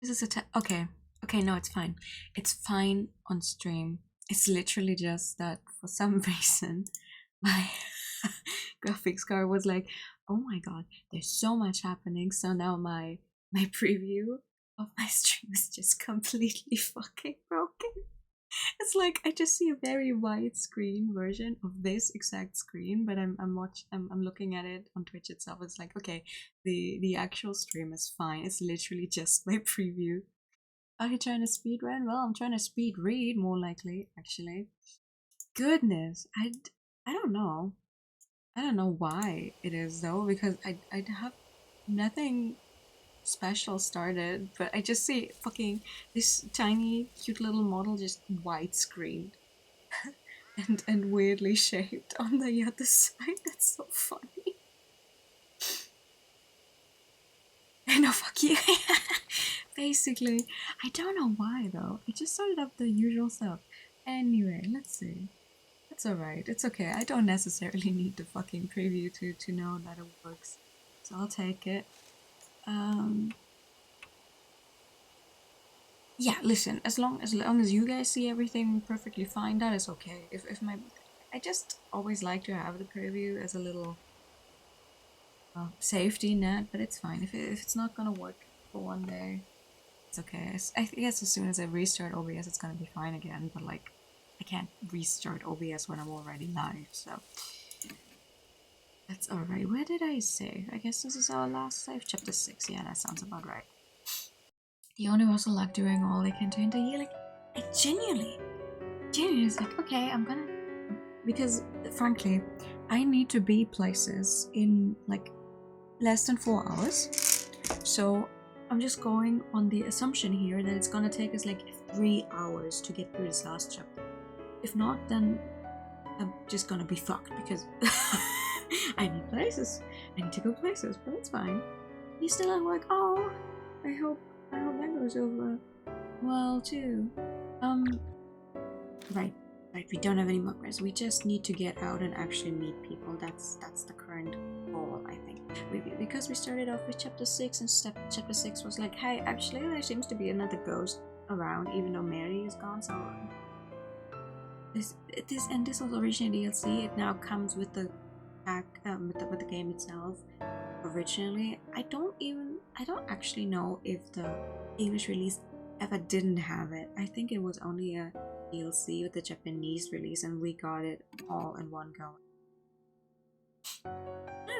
This is okay. Okay, no, it's fine. It's fine on stream. It's literally just that for some reason my graphics card was like, oh my god, there's so much happening. So now my preview of my stream is just completely fucking broken. It's like I just see a very widescreen version of this exact screen, but I'm looking at it on Twitch itself. It's like, okay, the actual stream is fine. It's literally just my preview. Are you trying to speed run? Well, I'm trying to speed read more likely, actually. Goodness, I don't know. I don't know why it is though, because I have nothing special started, but I just see fucking this tiny cute little model just widescreen and weirdly shaped on the other side. That's so funny. No, fuck you. Basically, I don't know why though. I just started up the usual stuff. Anyway, let's see. That's alright. It's okay. I don't necessarily need the fucking preview to know that it works. So I'll take it. Yeah, listen, as long as you guys see everything perfectly fine, that is okay. If my I just always like to have the preview as a little safety net, but it's fine. If it's not gonna work for one day, it's okay. I guess as soon as I restart OBS, it's gonna be fine again. But like, I can't restart OBS when I'm already live, so that's alright. Where did I save? I guess this is our last save, chapter 6. Yeah, that sounds about right. The owner also like doing all they can to interfere. Like, I genuinely is like, okay, I'm gonna, because frankly, I need to be places in like less than 4 hours. So I'm just going on the assumption here that it's gonna take us like 3 hours to get through this last chapter. If not, then I'm just gonna be fucked because I need places. I need to go places, but it's fine. He's still at work. Oh, I hope that goes over well too. Right. We don't have any muckers. We just need to get out and actually meet people. That's the current goal, I think. Because we started off with chapter 6, and chapter 6 was like, hey, actually there seems to be another ghost around, even though Mary is gone. So this was originally DLC. It now comes with the pack, with the game itself. Originally, I don't actually know if the English release ever didn't have it. I think it was only a DLC with the Japanese release, and we got it all in one go.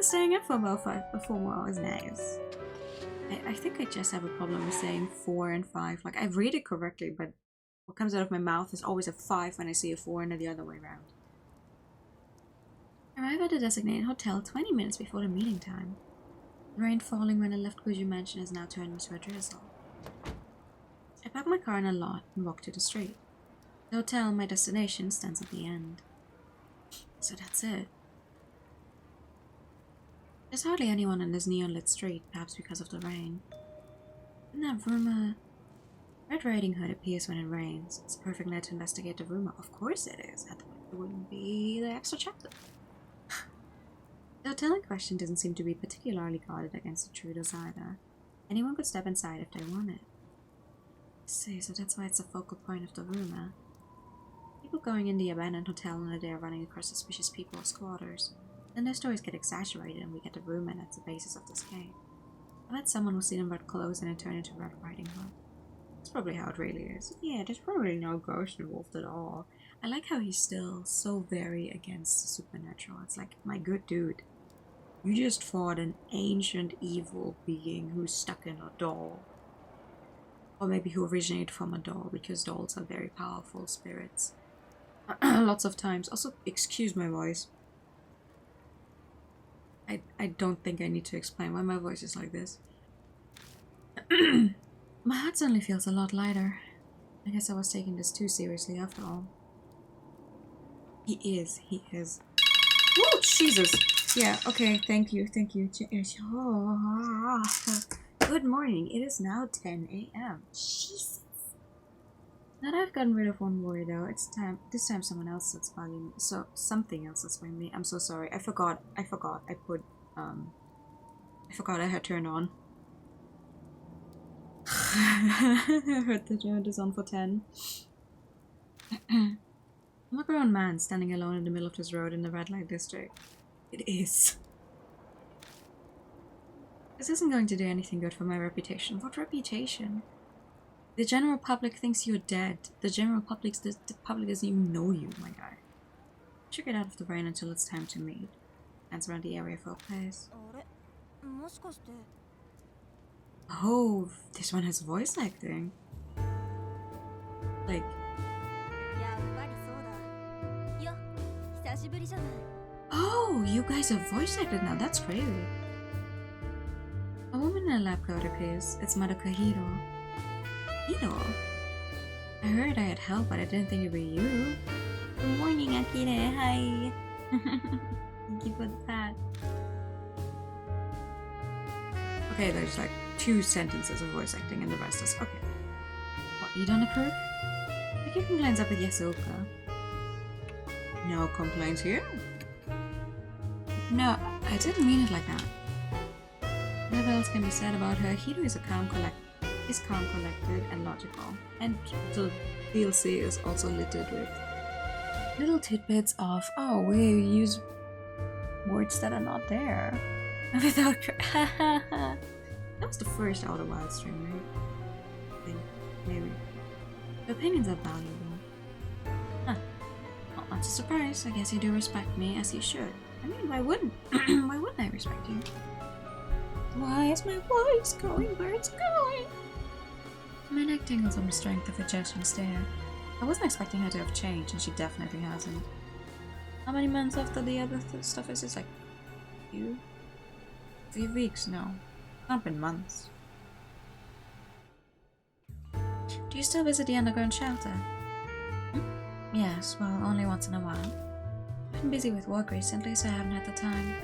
Staying up for about 4 more hours, nice. I think I just have a problem with saying 4 and 5. Like, I read it correctly, but what comes out of my mouth is always a 5 when I see a 4 and the other way around. Arrive at the designated hotel 20 minutes before the meeting time. The rain falling when I left Kuju Mansion has now turned into a drizzle. I park my car in a lot and walk to the street. The hotel, my destination, stands at the end. So that's it. There's hardly anyone on this neon-lit street, perhaps because of the rain. In that rumor, Red Riding Hood appears when it rains. It's a perfect night to investigate the rumor. Of course it is. Otherwise it wouldn't be the extra chapter. The hotel in question doesn't seem to be particularly guarded against intruders either. Anyone could step inside if they wanted. I see, so that's why it's the focal point of the rumor. People going in the abandoned hotel on a day are running across suspicious people or squatters. Then their stories get exaggerated and we get the rumor that's the basis of this game. I met someone who's seen in red clothes and it turned into Red Riding Hood. That's probably how it really is. Yeah, there's probably no ghost involved at all. I like how he's still so very against the supernatural. It's like, my good dude, you just fought an ancient evil being who's stuck in a doll. Or maybe who originated from a doll, because dolls are very powerful spirits. Lots of times. Also, excuse my voice. I don't think I need to explain why my voice is like this. My heart suddenly feels a lot lighter. I guess I was taking this too seriously after all. He is. Oh, Jesus! Yeah, okay, thank you. Good morning, it is now 10 a.m. Jesus! Now that I've gotten rid of one worry though, it's time. This time someone else that's bugging me. So, something else that's bugging me. I'm so sorry. I forgot I put, I forgot I had turned on I heard the joint is on for 10. I'm a grown man standing alone in the middle of this road in the red light district. It is. This isn't going to do anything good for my reputation. What reputation? The general public thinks you're dead. The general public, the public doesn't even know you, my guy. I should get out of the rain until it's time to meet. Hands around the area for a place. Oh, this one has voice acting. Like... Oh, you guys are voice acted now. That's crazy. A woman in a lab coat appears. It's Madoka Hiro. Hiro? I heard I had help, but I didn't think it'd be you. Good morning, Akira. Hi. Thank you for that. Okay, there's like 2 sentences of voice acting and the rest is okay. What, you don't approve? Pick your complaints up with Yasuoka. No complaints here? No, I didn't mean it like that. Whatever else can be said about her, Hiro is calm, collected, and logical. And the DLC is also littered with little tidbits of, oh, we use words that are not there. Without that was the first Outer Wild stream, right? I think, maybe. The opinions are valuable. Huh. Not much a surprise. I guess you do respect me, as you should. I mean, why wouldn't? Why wouldn't I respect you? Why is my voice going where it's going? My neck tingles on the strength of a judging stare. I wasn't expecting her to have changed, and she definitely hasn't. How many months after the other stuff is this? Like, 3 weeks? No. Not been months. Do you still visit the underground shelter? Yes, well, only once in a while. I've been busy with work recently, so I haven't had the time.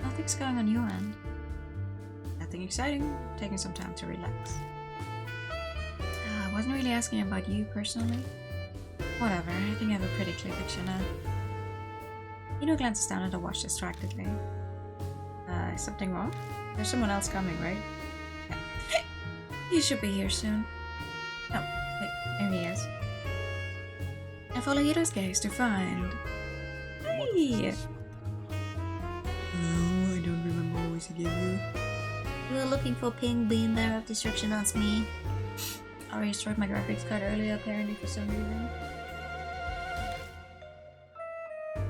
Nothing's going on your end. Nothing exciting. Taking some time to relax. I wasn't really asking about you personally. Whatever, I think I have a pretty clear picture now. Ino glances down at the watch distractedly. Is something wrong? There's someone else coming, right? Yeah. He should be here soon. Oh, wait, there he is. I follow Hiro's gaze to find... Hey! Oh, I don't remember what voice he gave you. You were looking for Ping Bean there of Destruction, that's me. I restored my graphics card earlier, apparently, for some reason.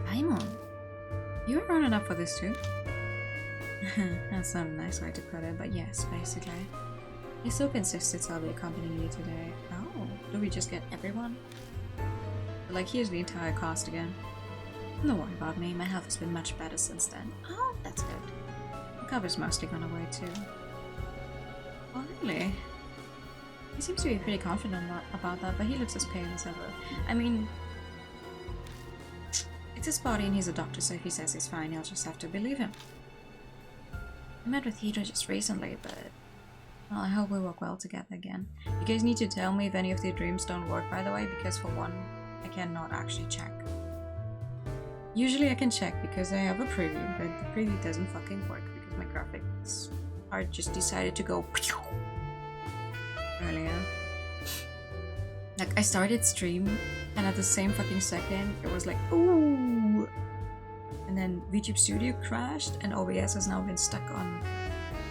Paimon! You were running up for this too? That's not a nice way to put it, but yes, basically. Yasuoka insisted I'll be accompanying you today. Oh, do we just get everyone? But like, here's the entire cast again. Don't worry about me, my health has been much better since then. Oh, that's good. The cover's mostly gone away too. Oh, really? He seems to be pretty confident about that, but he looks as pale as ever. I mean, it's his body and he's a doctor, so if he says he's fine, you'll just have to believe him. I met with Hiro just recently, but... well, I hope we work well together again. You guys need to tell me if any of the dreams don't work, by the way, because for one, I cannot actually check. Usually I can check because I have a preview, but the preview doesn't fucking work because my graphics card just decided to go earlier. Like, I started stream, and at the same fucking second, it was like, ooh! And then VTube Studio crashed, and OBS has now been stuck on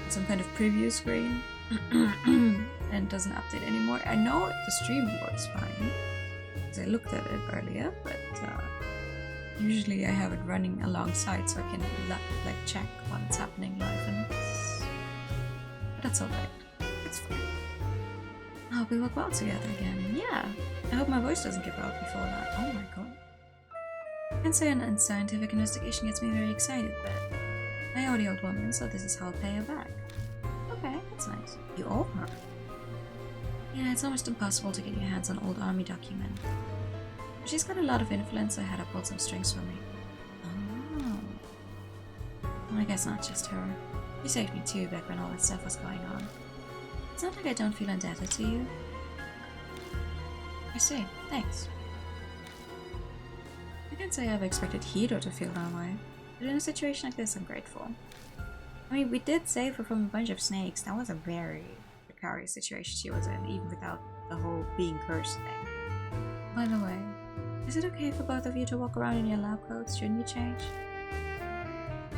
some kind of preview screen, and doesn't update anymore. I know the stream works fine, because I looked at it earlier, but usually I have it running alongside so I can like check what's happening live, and but that's alright. It's fine. I hope we work well together again. Yeah. I hope my voice doesn't give out before that. Oh my god. I can say an scientific investigation gets me very excited, but I owe the old woman, so this is how I'll pay her back. Okay, that's nice. You owe her? Yeah, it's almost impossible to get your hands on old army document. But she's got a lot of influence, so I had to pull some strings for me. Oh. Well, I guess not just her. You saved me too back when all that stuff was going on. It's not like I don't feel indebted to you. I see, thanks. I can't say I've expected Hiro to feel that way, but in a situation like this, I'm grateful. I mean, we did save her from a bunch of snakes. That was a very precarious situation she was in, even without the whole being cursed thing. By the way, is it okay for both of you to walk around in your lab coats? Shouldn't you change?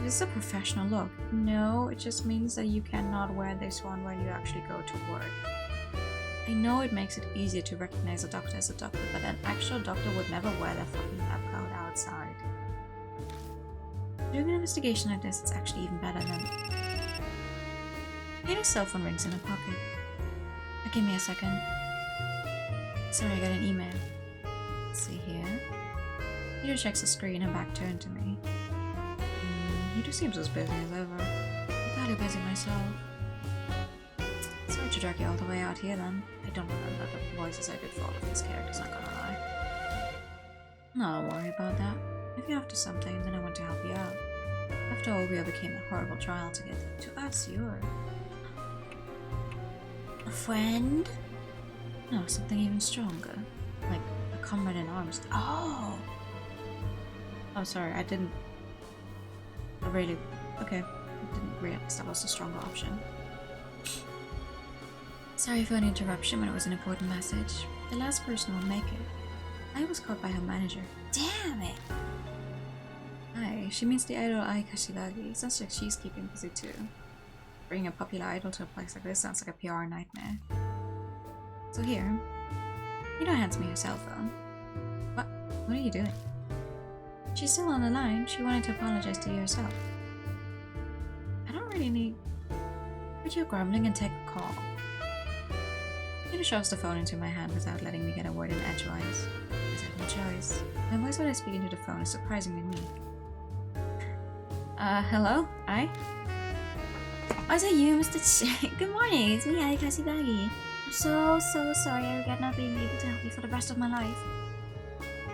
This is a professional look. No, it just means that you cannot wear this one when you actually go to work. I know it makes it easier to recognize a doctor as a doctor, but an actual doctor would never wear their fucking lab coat outside. Doing an investigation like this, it's actually even better than... Hannah's cell phone rings in her pocket. Give me a second. Sorry, I got an email. Let's see here. Peter checks the screen and back turned to me. He just seems as busy as ever. I'm fairly busy myself. Sorry to drag you all the way out here then. I don't remember the voices I did for all of these characters, not gonna lie. No, don't worry about that. If you're after something, then I want to help you out. After all, we overcame a horrible trial together. To us, you're... a friend? No, something even stronger. Like a comrade in arms. Oh! Oh, sorry, I didn't... really... okay. I didn't realize that was a stronger option. Sorry for an interruption when it was an important message. The last person will make it. I was caught by her manager. Damn it! Hi, she means the idol Akashio. Sounds like she's keeping busy too. Bringing a popular idol to a place like this sounds like a PR nightmare. So here, Ina hands me her cell phone. What are you doing? She's still on the line. She wanted to apologize to you herself. I don't really need... Quit your grumbling and take a call. Ina shoves the phone into my hand without letting me get a word in edgewise. I had no choice. My voice when I speak into the phone is surprisingly meek. Hello? Aye? Oh, is that you, Mr. Good morning, it's me, Akashio. I'm so sorry I regret not being able to help you for the rest of my life.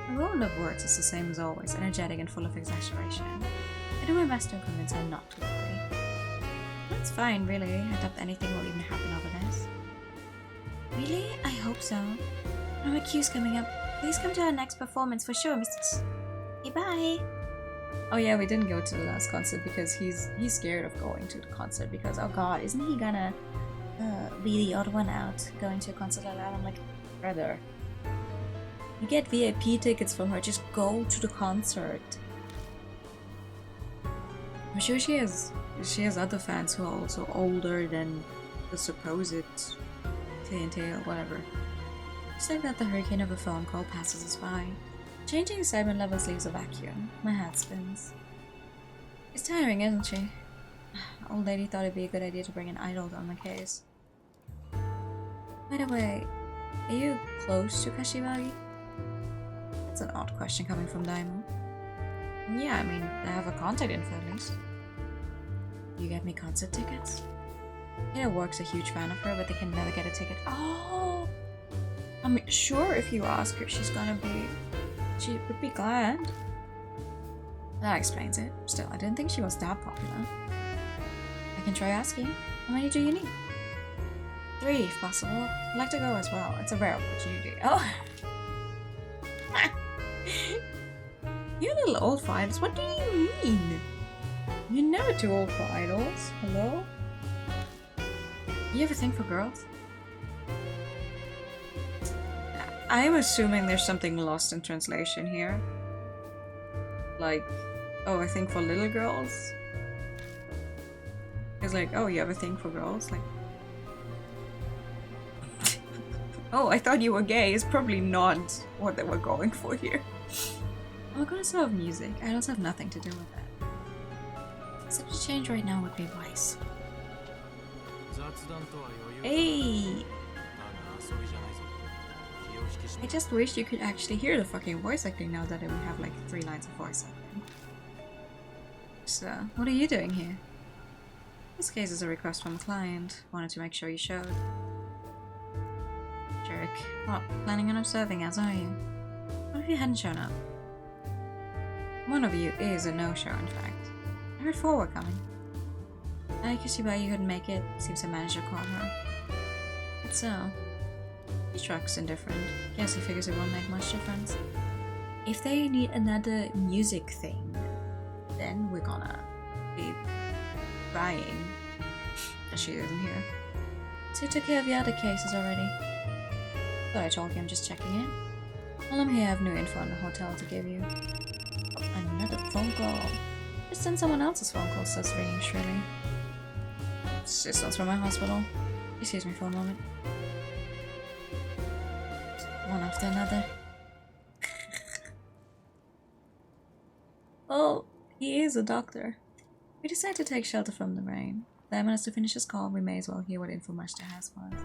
Her roll of words is the same as always, energetic and full of exaggeration. I do my best to convince her not to worry. That's fine, really. I doubt anything will even happen over this. Really? I hope so. Oh, my cue's coming up. Please come to our next performance for sure, Mr. Okay, bye! Oh yeah, we didn't go to the last concert because he's scared of going to the concert because, oh god, isn't he gonna be the odd one out going to a concert like that? I'm like, brother, you get VIP tickets from her, just go to the concert. I'm sure she has other fans who are also older than the supposed clientele, whatever. Just like that, the hurricane of a phone call passes us by. Changing excitement levels leaves a vacuum. My head spins. She's tiring, isn't she? The old lady thought it'd be a good idea to bring an idol on the case. By the way, are you close to Kashiwagi? That's an odd question coming from Daimon. Yeah, I mean, I have a contact info at least. You get me concert tickets? Yeah, Work's a huge fan of her, but they can never get a ticket. Oh! I'm sure if you ask her, she would be glad. That explains it. Still, I didn't think she was that popular. I can try asking. How many do you need? 3, if possible. I'd like to go as well. It's a rare opportunity. Oh! You're a little old for idols. What do you mean? You're never too old for idols. Hello? You have a thing for girls? I'm assuming there's something lost in translation here. Like, oh, I think for little girls? It's like, oh, you have a thing for girls? Like, oh, I thought you were gay. It's probably not what they were going for here. Oh, we're gonna solve music. Idols have nothing to do with that. Except to change right now would be wise. Hey! I just wish you could actually hear the fucking voice acting now that we have like 3 lines of voice acting. So, what are you doing here? This case is a request from a client. Wanted to make sure you showed. Jerk. What, planning on observing us, are you? What if you hadn't shown up? One of you is a no-show, in fact. I heard 4 were coming. I could see why you couldn't make it. Seems the manager called her. But so... He shrugs indifferent. Guess he figures it won't make much difference. If they need another music thing, then we're gonna be crying that she isn't here. So you took care of the other cases already? Thought I told you I'm just checking in. While I'm here, I have new info on the hotel to give you. Another phone call. Just send someone else's phone call, starts ringing shrilly. It's just one's from my hospital. Excuse me for a moment. One after another. Well, he is a doctor. We decided to take shelter from the rain. Simon has to finish his call, we may as well hear what info Mashta has for us.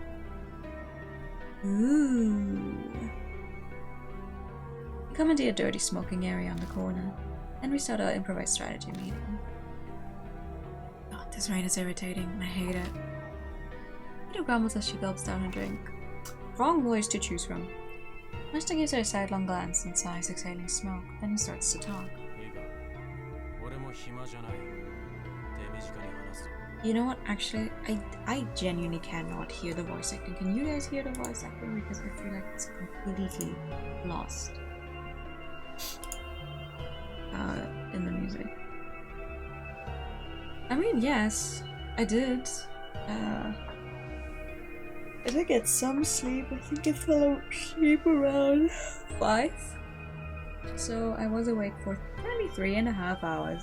Ooh. We come into a dirty smoking area on the corner, and we start our improvised strategy meeting. God, this rain is irritating. I hate it. Peter grumbles as she gulps down her drink. Wrong voice to choose from. Mashta gives her a sidelong glance and sighs, exhaling smoke, then he starts to talk. You know what, actually, I genuinely cannot hear the voice acting. Can you guys hear the voice acting? Because I feel like it's completely lost in the music. I mean, yes, I did. I did get some sleep. I think I fell asleep around 5. So I was awake for 23.5 hours.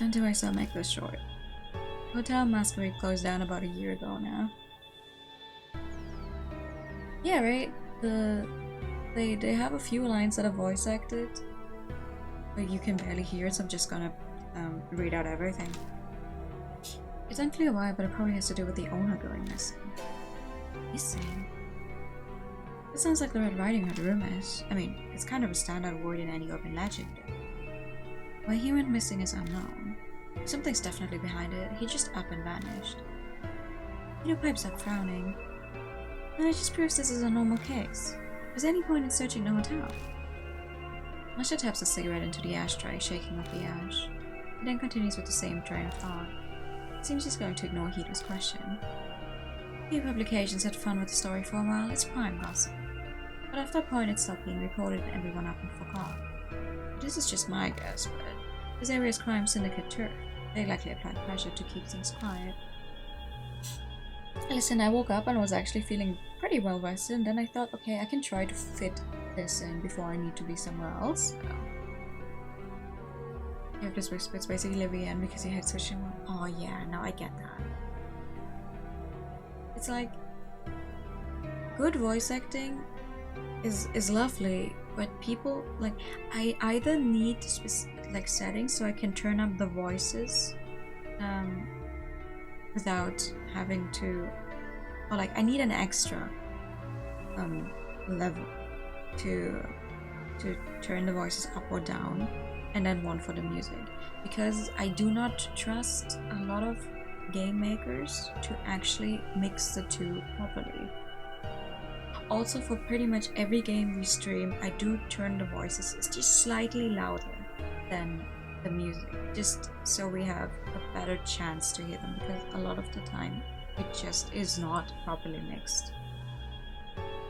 Until I shall make this short. Hotel Masquerade closed down about a year ago now. Yeah, right? They have a few lines that are voice acted, but you can barely hear it, so I'm just gonna read out everything. It's unclear why, but it probably has to do with the owner going missing. Missing? It sounds like the Red Riding Hood rumors. I mean, it's kind of a standard word in any urban legend. Why he went missing is unknown. Something's definitely behind it. He just up and vanished. Peter pipes up, frowning. And it just proves this is a normal case. Is there any point in searching the hotel? Masha taps a cigarette into the ashtray, shaking up the ash. He then continues with the same train of thought. It seems he's going to ignore Hito's question. Few publications had fun with the story for a while. It's prime gossip. But after a point it stopped being reported and everyone up and forgot. This is just my guess, but this area's crime syndicate turf. They likely applied pressure to keep things quiet. Listen, I woke up and was actually feeling pretty well rested, and then I thought, okay, I can try to fit this in before I need to be somewhere else. You have this whisper, it's basically Livy in because he hates switching one. Oh yeah, now I get that. It's like, good voice acting is lovely, but people, like, I either need specific, like, settings so I can turn up the voices without having to, or like I need an extra level to turn the voices up or down, and then one for the music, because I do not trust a lot of game makers to actually mix the two properly. Also, for pretty much every game we stream, I do turn the voices just slightly louder than the music, just so we have a better chance to hear them, because a lot of the time it just is not properly mixed.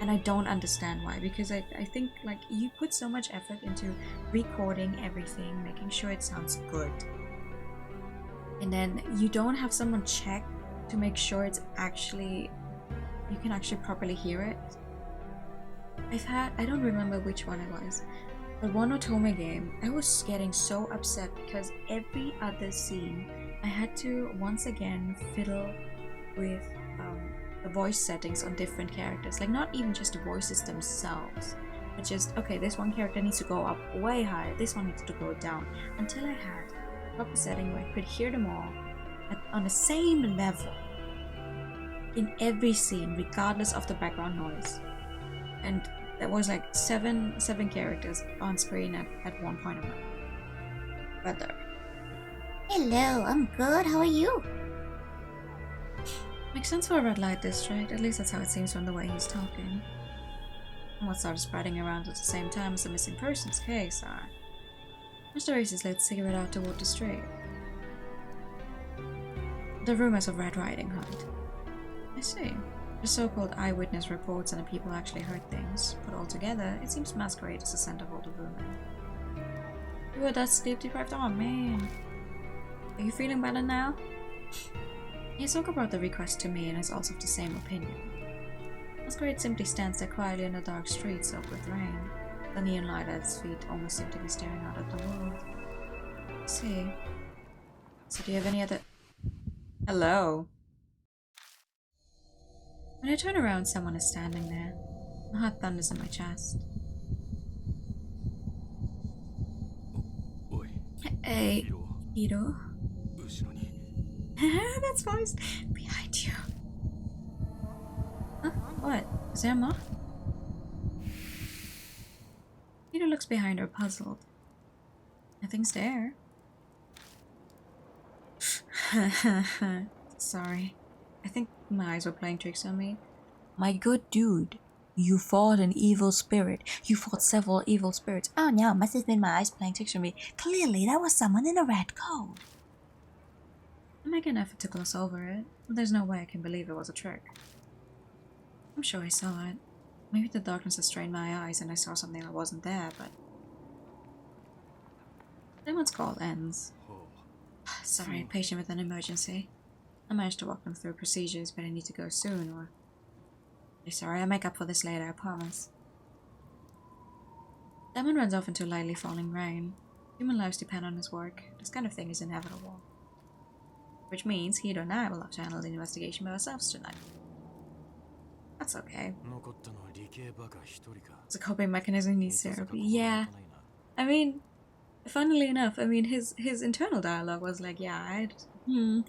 And I don't understand why, because I think, like, you put so much effort into recording everything, making sure it sounds good, and then you don't have someone check to make sure it's actually, you can actually properly hear it. I don't remember which one it was, but one Otome game, I was getting so upset because every other scene I had to once again fiddle with the voice settings on different characters. Like, not even just the voices themselves, but just, okay, this one character needs to go up way higher, this one needs to go down, until I had a proper setting where I could hear them all on the same level in every scene, regardless of the background noise. And there was like seven characters on screen at one point of my weather. Hello, I'm good. How are you? Makes sense for a red light district. At least that's how it seems from the way he's talking. And what started spreading around at the same time as the missing persons case are. Mr. Races lit cigarette out toward the street. The rumors of Red Riding Hood. I see. The so-called eyewitness reports and the people actually heard things. Put all together, it seems Masquerade is the center of all the rumor. You were that sleep deprived? Oh man. Are you feeling better now? Hisoka brought the request to me and is also of the same opinion. Masquerade simply stands there quietly in the dark street soaked with rain. The neon light at its feet almost seemed to be staring out at the world. Let's see. So do you have any other... Hello? When I turn around, someone is standing there. My heart thunders in my chest. Hey, Hiro. That's voice behind you. Huh? What? Is there a moth? Hiro looks behind her, puzzled. Nothing's there. Sorry. I think my eyes were playing tricks on me. My good dude, you fought an evil spirit. You fought several evil spirits. Oh no, must have been my eyes playing tricks on me. Clearly, that was someone in a red coat. I make an effort to gloss over it. There's no way I can believe it was a trick. I'm sure I saw it. Maybe the darkness has strained my eyes and I saw something that wasn't there, but... Then one's call ends. Sorry, patient with an emergency. I managed to walk them through procedures, but I need to go soon, or... Sorry, I'll make up for this later, I promise. Demon runs off into lightly falling rain. Human lives depend on his work. This kind of thing is inevitable. Which means Hiro and I will have to handle the investigation by ourselves tonight. That's okay. It's a coping mechanism, he needs therapy. Yeah. I mean, funnily enough, his internal dialogue was like, yeah, I'm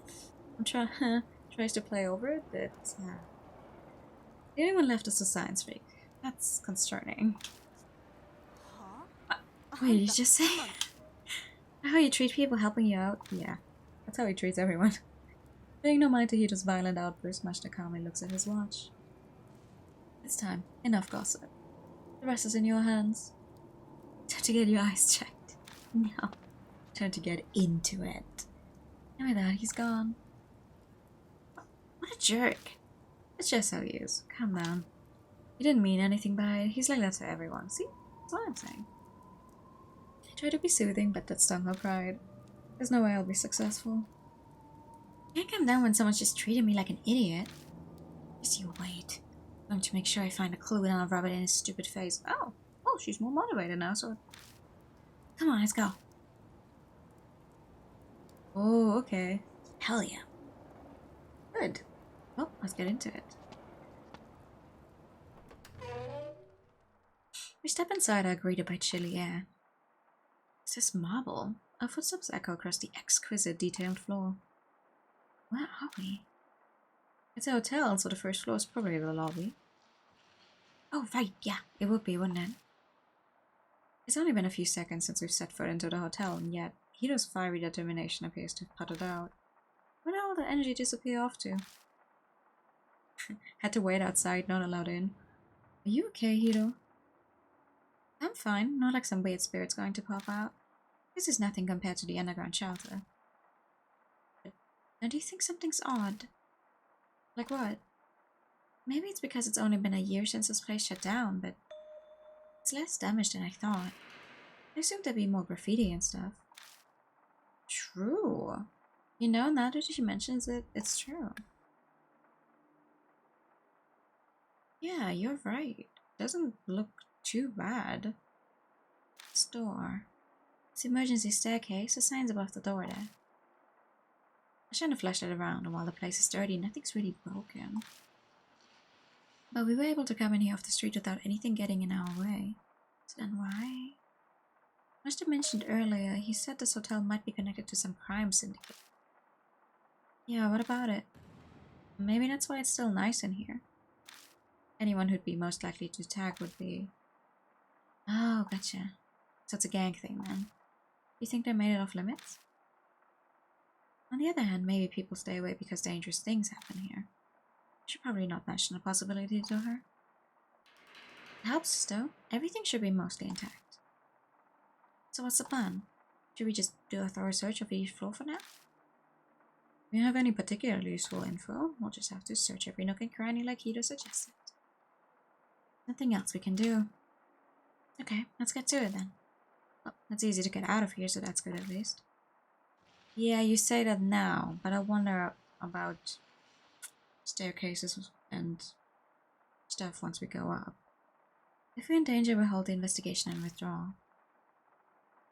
tries to play over it, but the only one left is a science freak. That's concerning. What did you just say? How you treat people helping you out? Yeah, that's how he treats everyone. Paying no mind to Hiro's violent outburst, Mashita calmly looks at his watch. It's time. Enough gossip. The rest is in your hands. Time to get your eyes checked. No. Time to get into it. And with that, he's gone. What a jerk. It's just how he is. Calm down. He didn't mean anything by it. He's like that to everyone. See? That's what I'm saying. I try to be soothing, but that stung her pride. There's no way I'll be successful. I can't calm down when someone's just treating me like an idiot. Just you wait. I'm going to make sure I find a clue and I'll rub it in his stupid face. Oh, she's more motivated now, so... Come on, let's go. Oh, okay. Hell yeah. Good. Well, let's get into it. We step inside, are greeted by chilly air. Is this marble? Our footsteps echo across the exquisite, detailed floor. Where are we? It's a hotel, so the first floor is probably the lobby. Oh, right, yeah, it would be, wouldn't it? It's only been a few seconds since we've set foot into the hotel, and yet Hiro's fiery determination appears to have puttered out. Where did all the energy disappear off to? Had to wait outside, not allowed in. Are you okay, Hiro? I'm fine, not like some weird spirit's going to pop out. This is nothing compared to the underground shelter. But now do you think something's odd? Like what? Maybe it's because it's only been a year since this place shut down, but it's less damaged than I thought. I assumed there'd be more graffiti and stuff. True. You know, now that she mentions it, it's true. Yeah, you're right. Doesn't look too bad. This door. It's the emergency staircase. The sign's above the door there. I shine a flashlight around, and while the place is dirty, nothing's really broken. But we were able to come in here off the street without anything getting in our way. So then why? Must have mentioned earlier, he said this hotel might be connected to some crime syndicate. Yeah, what about it? Maybe that's why it's still nice in here. Anyone who'd be most likely to tag would be... Oh, gotcha. So it's a gang thing, then. You think they made it off limits? On the other hand, maybe people stay away because dangerous things happen here. I should probably not mention the possibility to her. It helps, though. Everything should be mostly intact. So what's the plan? Should we just do a thorough search of each floor for now? If we don't have any particularly useful info, we'll just have to search every nook and cranny like Hiro suggested. Nothing else we can do. Okay, let's get to it then. Well, it's easy to get out of here, so that's good at least. Yeah, you say that now, but I wonder about staircases and stuff once we go up. If we're in danger, we'll hold the investigation and withdraw.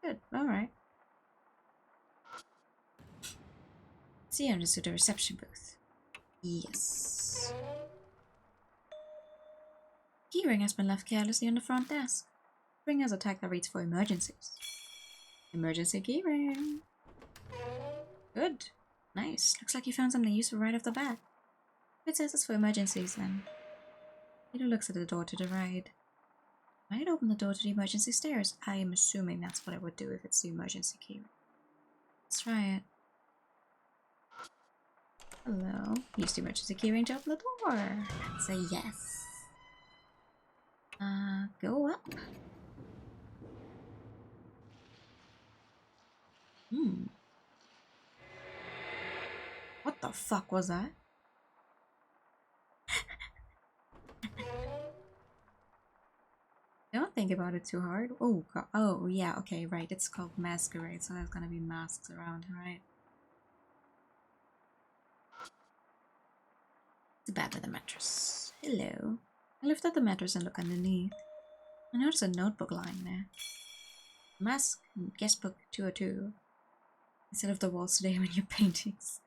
Good, alright. See, I'm just to the reception booth. Yes. Keyring has been left carelessly on the front desk. Ring has a tag that reads for emergencies. Emergency keyring. Good. Nice. Looks like you found something useful right off the bat. If it says it's for emergencies, then Peter looks at the door to the right. Might open the door to the emergency stairs. I am assuming that's what it would do if it's the emergency key. Let's try it. Hello. Use the emergency keyring to open the door. That's a yes. Go up. What the fuck was that? Don't think about it too hard. Oh, God. Oh, yeah, okay, right. It's called Masquerade, so there's gonna be masks around, right? The bed with the mattress. Hello. I lift up the mattress and look underneath. I notice a notebook lying there. Mask, guest book 202. Instead of the walls today when your paintings.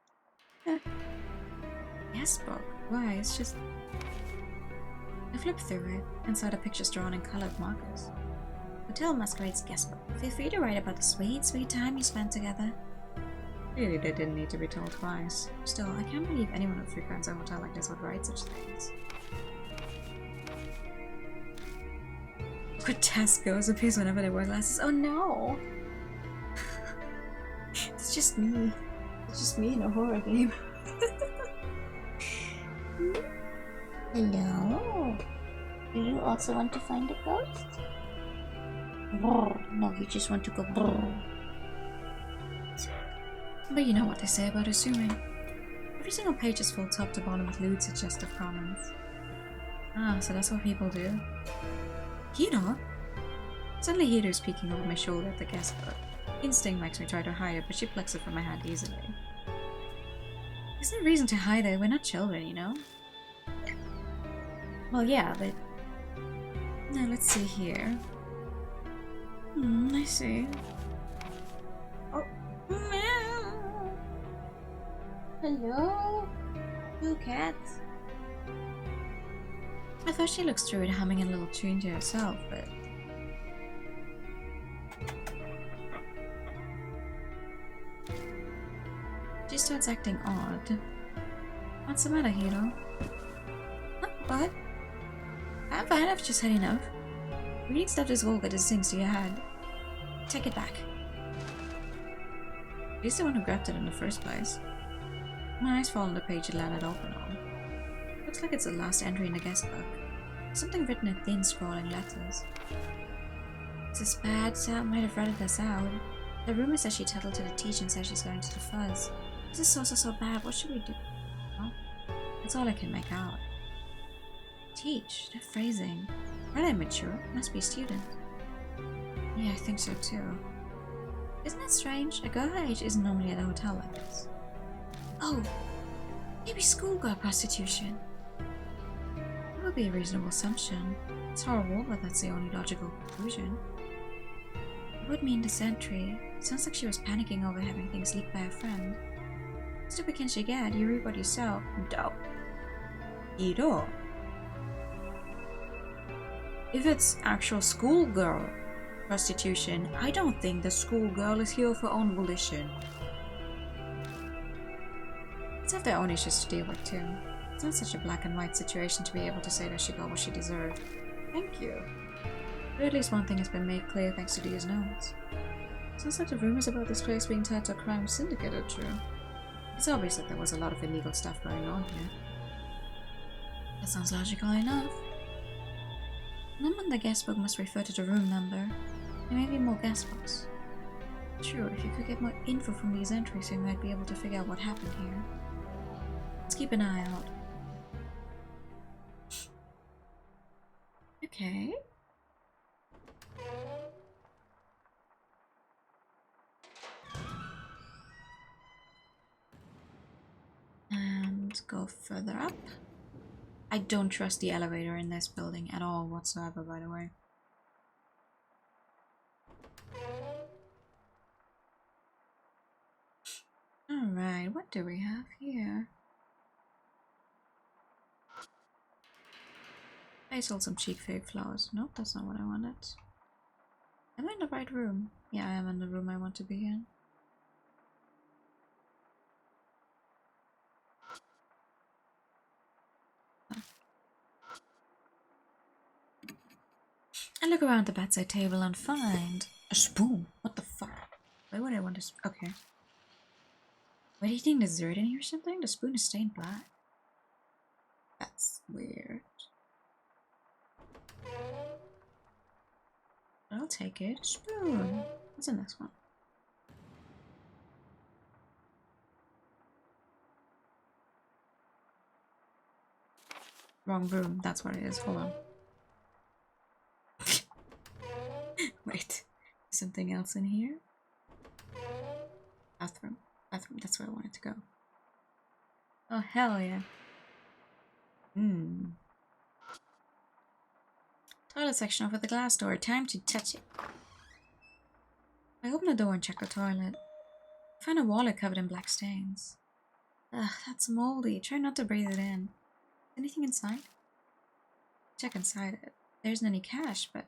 Guest book? Why? It's just... I flip through it. Inside are pictures drawn in colored markers. Hotel Masquerade's guest book. Feel free to write about the sweet, sweet time you spent together. Really, they didn't need to be told twice. Still, I can't believe anyone who frequents a hotel like this would write such things. What task goes appears whenever they wear glasses. Oh no! It's just me. It's just me in a horror game. Hello? Do you also want to find a ghost? Brr. No, you just want to go brr. But you know what they say about assuming. Every single page is full top to bottom with lewd suggestive comments. Ah, so that's what people do. Hiro? Suddenly Hiro's peeking over my shoulder at the guest book. Instinct makes me try to hide it, but she plucks it from my hand easily. There's no reason to hide it, we're not children, you know? Well, yeah, but... Now, let's see here. I see. Oh, meow. Hello? You cat? I thought she looked through it humming a little tune to herself, but... She starts acting odd. What's the matter, Hiro? Huh? What? I'm fine, I've just had enough. Reading stuff this vulgar just sinks to your head. Take it back. She's the one who grabbed it in the first place. My eyes fall on the page it landed open on. Looks like it's the last entry in the guest book. Something written in thin, scrawling letters. This is bad. Sam might have read this out. The rumor says she tattled to the teacher and says she's going to the fuzz. This is so bad. What should we do? Well, that's all I can make out. Teach? The phrasing. Rather immature. Must be a student. Yeah, I think so too. Isn't it strange? A girl her age isn't normally at a hotel like this. Oh, maybe schoolgirl prostitution. That would be a reasonable assumption. It's horrible, but that's the only logical conclusion. It would mean this entry. Sounds like she was panicking over having things leaked by a friend. How stupid can she get? You read what yourself. Dope. Hiro. If it's actual schoolgirl prostitution, I don't think the schoolgirl is here for her own volition. Let's have their own issues to deal with too. It's not such a black and white situation to be able to say that she got what she deserved. Thank you. But at least one thing has been made clear thanks to Dia's notes. Sounds like the rumors about this place being tied to a crime syndicate are true. It's obvious that there was a lot of illegal stuff going on here. That sounds logical enough. The number in the guest book must refer to the room number. There may be more guest books. Sure, if you could get more info from these entries, we might be able to figure out what happened here. Let's keep an eye out. Okay. go further up. I don't trust the elevator in this building at all whatsoever, by the way. Alright, what do we have here? I sold some cheap fake flowers. Nope, that's not what I wanted. Am I in the right room? Yeah, I am in the room I want to be in. I look around the bedside table and find a spoon. What the fuck? Why would I want a spoon? Okay. What do you think? There's dirt in here or something? The spoon is stained black. That's weird. I'll take it. Spoon. What's in this one? Wrong room. That's what it is. Hold on. Wait. Something else in here? Bathroom. Bathroom. That's where I wanted to go. Oh, hell yeah. Toilet section over the glass door. Time to touch it. I open the door and check the toilet. I find a wallet covered in black stains. Ugh, that's moldy. Try not to breathe it in. Anything inside? Check inside it. There isn't any cash, but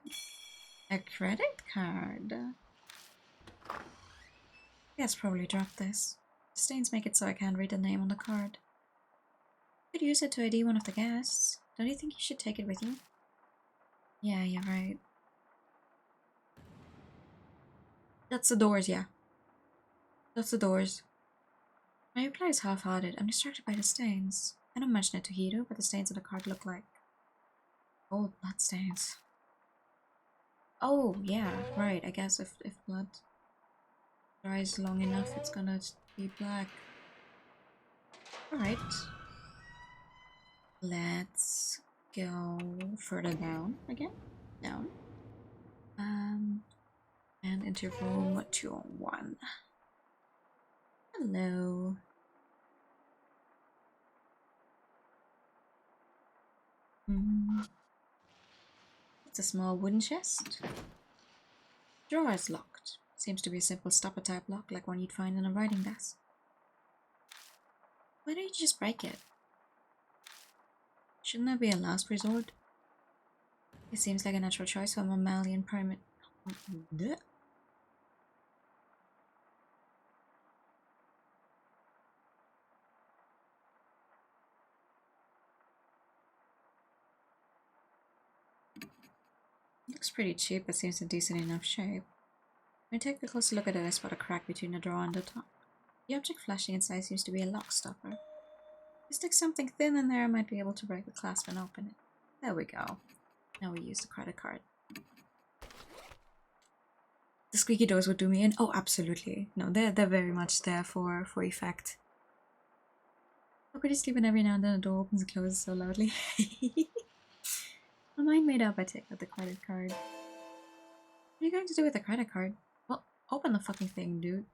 a credit card. Yes, probably dropped this. The stains make it so I can't read the name on the card. You could use it to ID one of the guests. Don't you think you should take it with you? Yeah, you're right. That's the doors, yeah. That's the doors. My reply is half-hearted. I'm distracted by the stains. I don't mention it to Hiro, but the stains on the card look like old blood stains. Oh, yeah, right. I guess if blood dries long enough, it's gonna be black. Alright. Let's go further down again. Down. And into room 201. Hello. It's a small wooden chest. Drawer is locked. Seems to be a simple stopper type lock like one you'd find in a writing desk. Why don't you just break it? Shouldn't that be a last resort? It seems like a natural choice for a mammalian primate. Blech. Looks pretty cheap, but seems in decent enough shape. When I take a closer look at it, I spot a crack between the drawer and the top. The object flashing inside seems to be a lock stopper. If I stick something thin in there, I might be able to break the clasp and open it. There we go. Now we use the credit card. The squeaky doors would do me in. Oh, absolutely. No, they're very much there for effect. How could you sleep when every now and then a door opens and closes so loudly? My mind made up, I take out the credit card. What are you going to do with the credit card? Well, open the fucking thing, dude.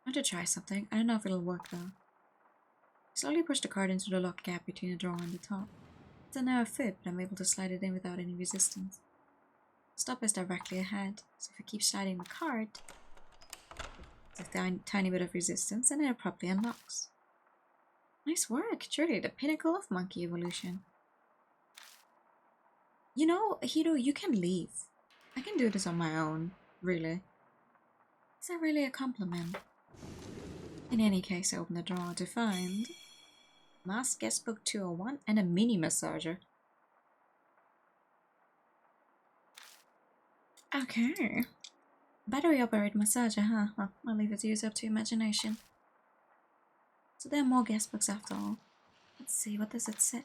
I want to try something. I don't know if it'll work though. I slowly push the card into the locked gap between the drawer and the top. It's a narrow fit, but I'm able to slide it in without any resistance. The stopper is directly ahead, so if I keep sliding the card, it's a tiny bit of resistance and it abruptly unlocks. Nice work, truly the pinnacle of monkey evolution. You know, Hiro, you can leave. I can do this on my own, really. Is that really a compliment? In any case, I open the drawer to find Mask Guestbook 201 and a mini massager. Okay. Battery operated massager, huh? Well, I'll leave it to use up to imagination. So there are more guestbooks after all. Let's see, what does it say?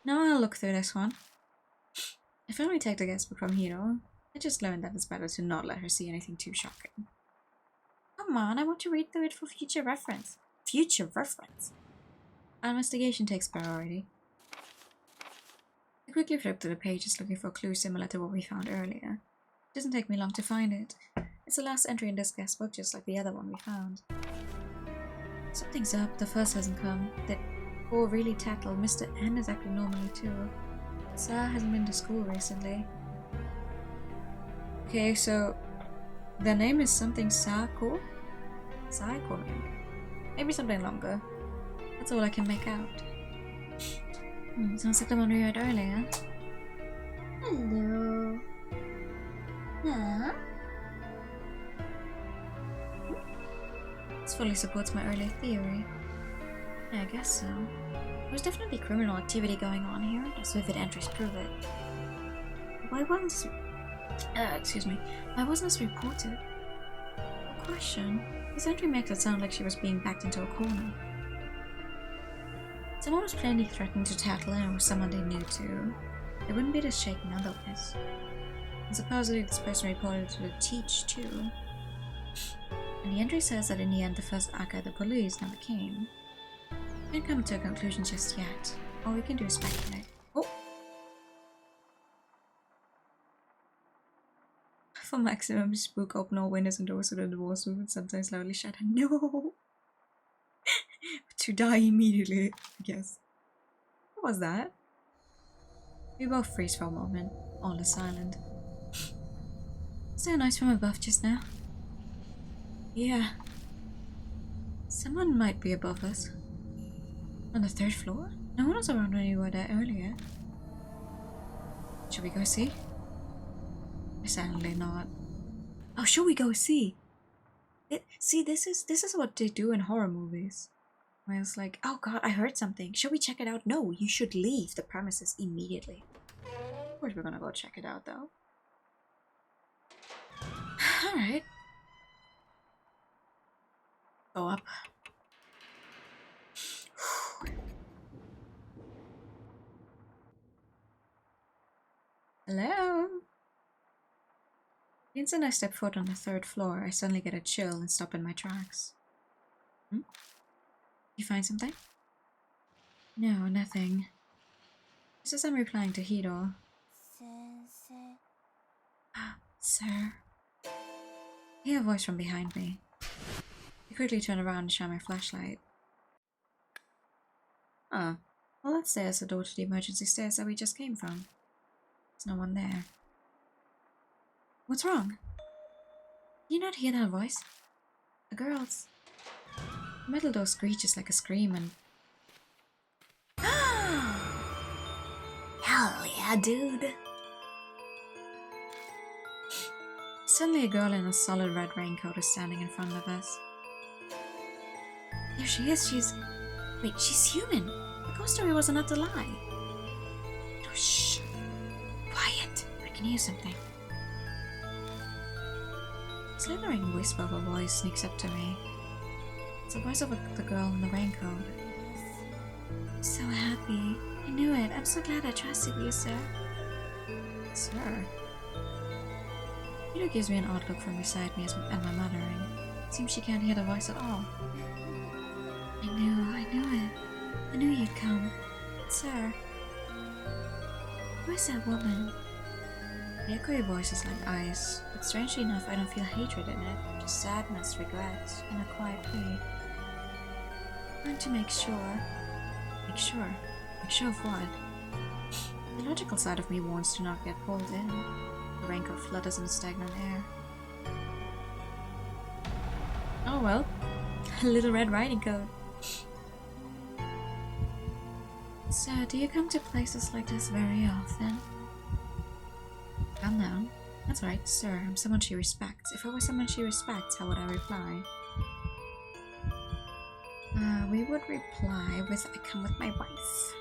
Now I'll look through this one. If I only take the guestbook from Hiro, I just learned that it's better to not let her see anything too shocking. Come on, I want to read through it for future reference. Future reference? Our investigation takes priority. I quickly flip through the pages looking for clues similar to what we found earlier. It doesn't take me long to find it. It's the last entry in this guestbook, just like the other one we found. Something's up. The first hasn't come. Oh, really tattle. Mr. N is acting normally too. Sa hasn't been to school recently. Okay, so the name is something Sako? Saiko maybe? Maybe something longer. That's all I can make out. Sounds like the one we heard earlier. Hello. Huh? This fully supports my earlier theory. Yeah, I guess so. There's definitely criminal activity going on here, as vivid entries prove it. Why wasn't this... Why wasn't this reported? A question. This entry makes it sound like she was being backed into a corner. Someone was plainly threatening to tattle and it was someone they knew too. They wouldn't be this shaken otherwise. And supposedly this person reported to the teach too. And the entry says that in the end the first Aka, the police, never came. Can't come to a conclusion just yet. All we can do is speculate. Oh! For maximum spook, open all windows and doors so that the walls move and sometimes loudly shatter. No! To die immediately, I guess. What was that? We both freeze for a moment. All is silent. Was there a noise from above just now? Yeah. Someone might be above us. On the 3rd floor? No one was around when we were there earlier. Should we go see? Certainly not. Oh, should we go see? See, this is what they do in horror movies. Where it's like, oh god, I heard something. Should we check it out? No, you should leave the premises immediately. Of course we're gonna go check it out, though. Alright. Go up. Hello? The instant I step foot on the 3rd floor, I suddenly get a chill and stop in my tracks. You find something? No, nothing. Just as I'm replying to Hiro. Sir. I hear a voice from behind me. I quickly turn around and shine my flashlight. Oh, well that stairs the door to the emergency stairs that we just came from. There's no one there. What's wrong? Did you not hear that voice? A girl's. The metal door screeches like a scream and... Hell yeah, dude! Suddenly a girl in a solid red raincoat is standing in front of us. There she is, Wait, she's human! The ghost story was not a lie! Oh, shh! Quiet! I can hear something. A slithering whisper of a voice sneaks up to me. It's the voice of the girl in the raincoat. I'm so happy. I knew it. I'm so glad I trusted you, sir. Sir? Peter gives me an odd look from beside me and my muttering. It seems she can't hear the voice at all. I knew it. I knew you'd come. Sir. Where's that woman? The echoey voice is like ice, but strangely enough I don't feel hatred in it, just sadness, regret, and a quiet plea. I want to make sure. Make sure? Make sure of what? The logical side of me wants to not get pulled in. The raincoat flutters in stagnant air. Oh well. A little Red Riding Coat. Sir, do you come to places like this very often? Calm down. That's right, sir. I'm someone she respects. If I were someone she respects, how would I reply? We would reply with, I come with my wife.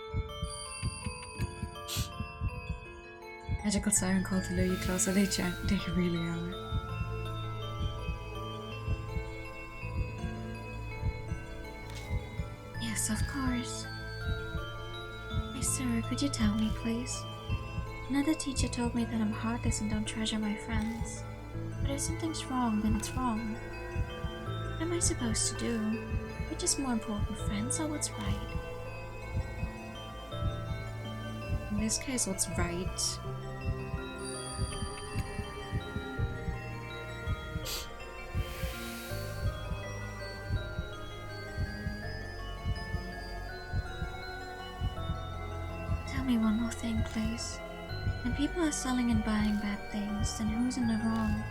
Magical siren called to lure you closer. They really are. Yes, of course. Hey, sir, could you tell me, please? Another teacher told me that I'm heartless and don't treasure my friends. But if something's wrong, then it's wrong. What am I supposed to do? Which is more important, friends or what's right? In this case, what's right? Tell me one more thing, please. When people are selling and buying bad things, then who's in the wrong?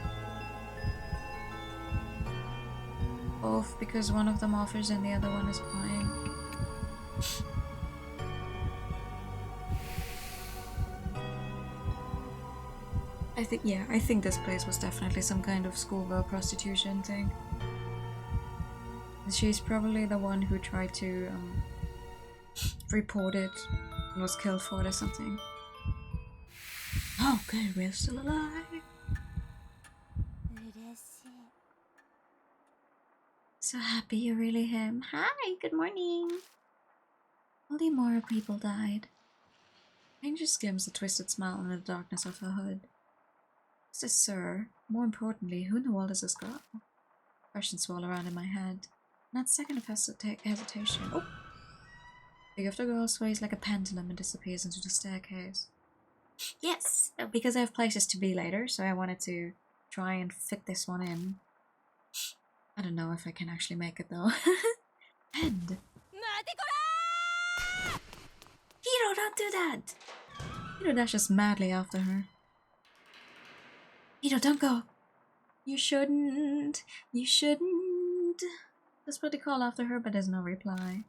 Both, because one of them offers and the other one is buying. I think this place was definitely some kind of schoolgirl prostitution thing. She's probably the one who tried to report it and was killed for it or something. Oh, good, we're still alive. So happy you're really him. Hi, good morning. Only more people died. Ranger skims a twisted smile in the darkness of her hood. Is this sir? More importantly, who in the world is this girl? Questions swirl around in my head. Not a second of hesitation. Oh! The gift of the girl sways like a pendulum and disappears into the staircase. Yes, because I have places to be later, so I wanted to try and fit this one in. I don't know if I can actually make it though. End. Hiro, don't do that! Hiro dashes madly after her. Hiro, don't go! You shouldn't. You shouldn't. Desperately call after her, but there's no reply.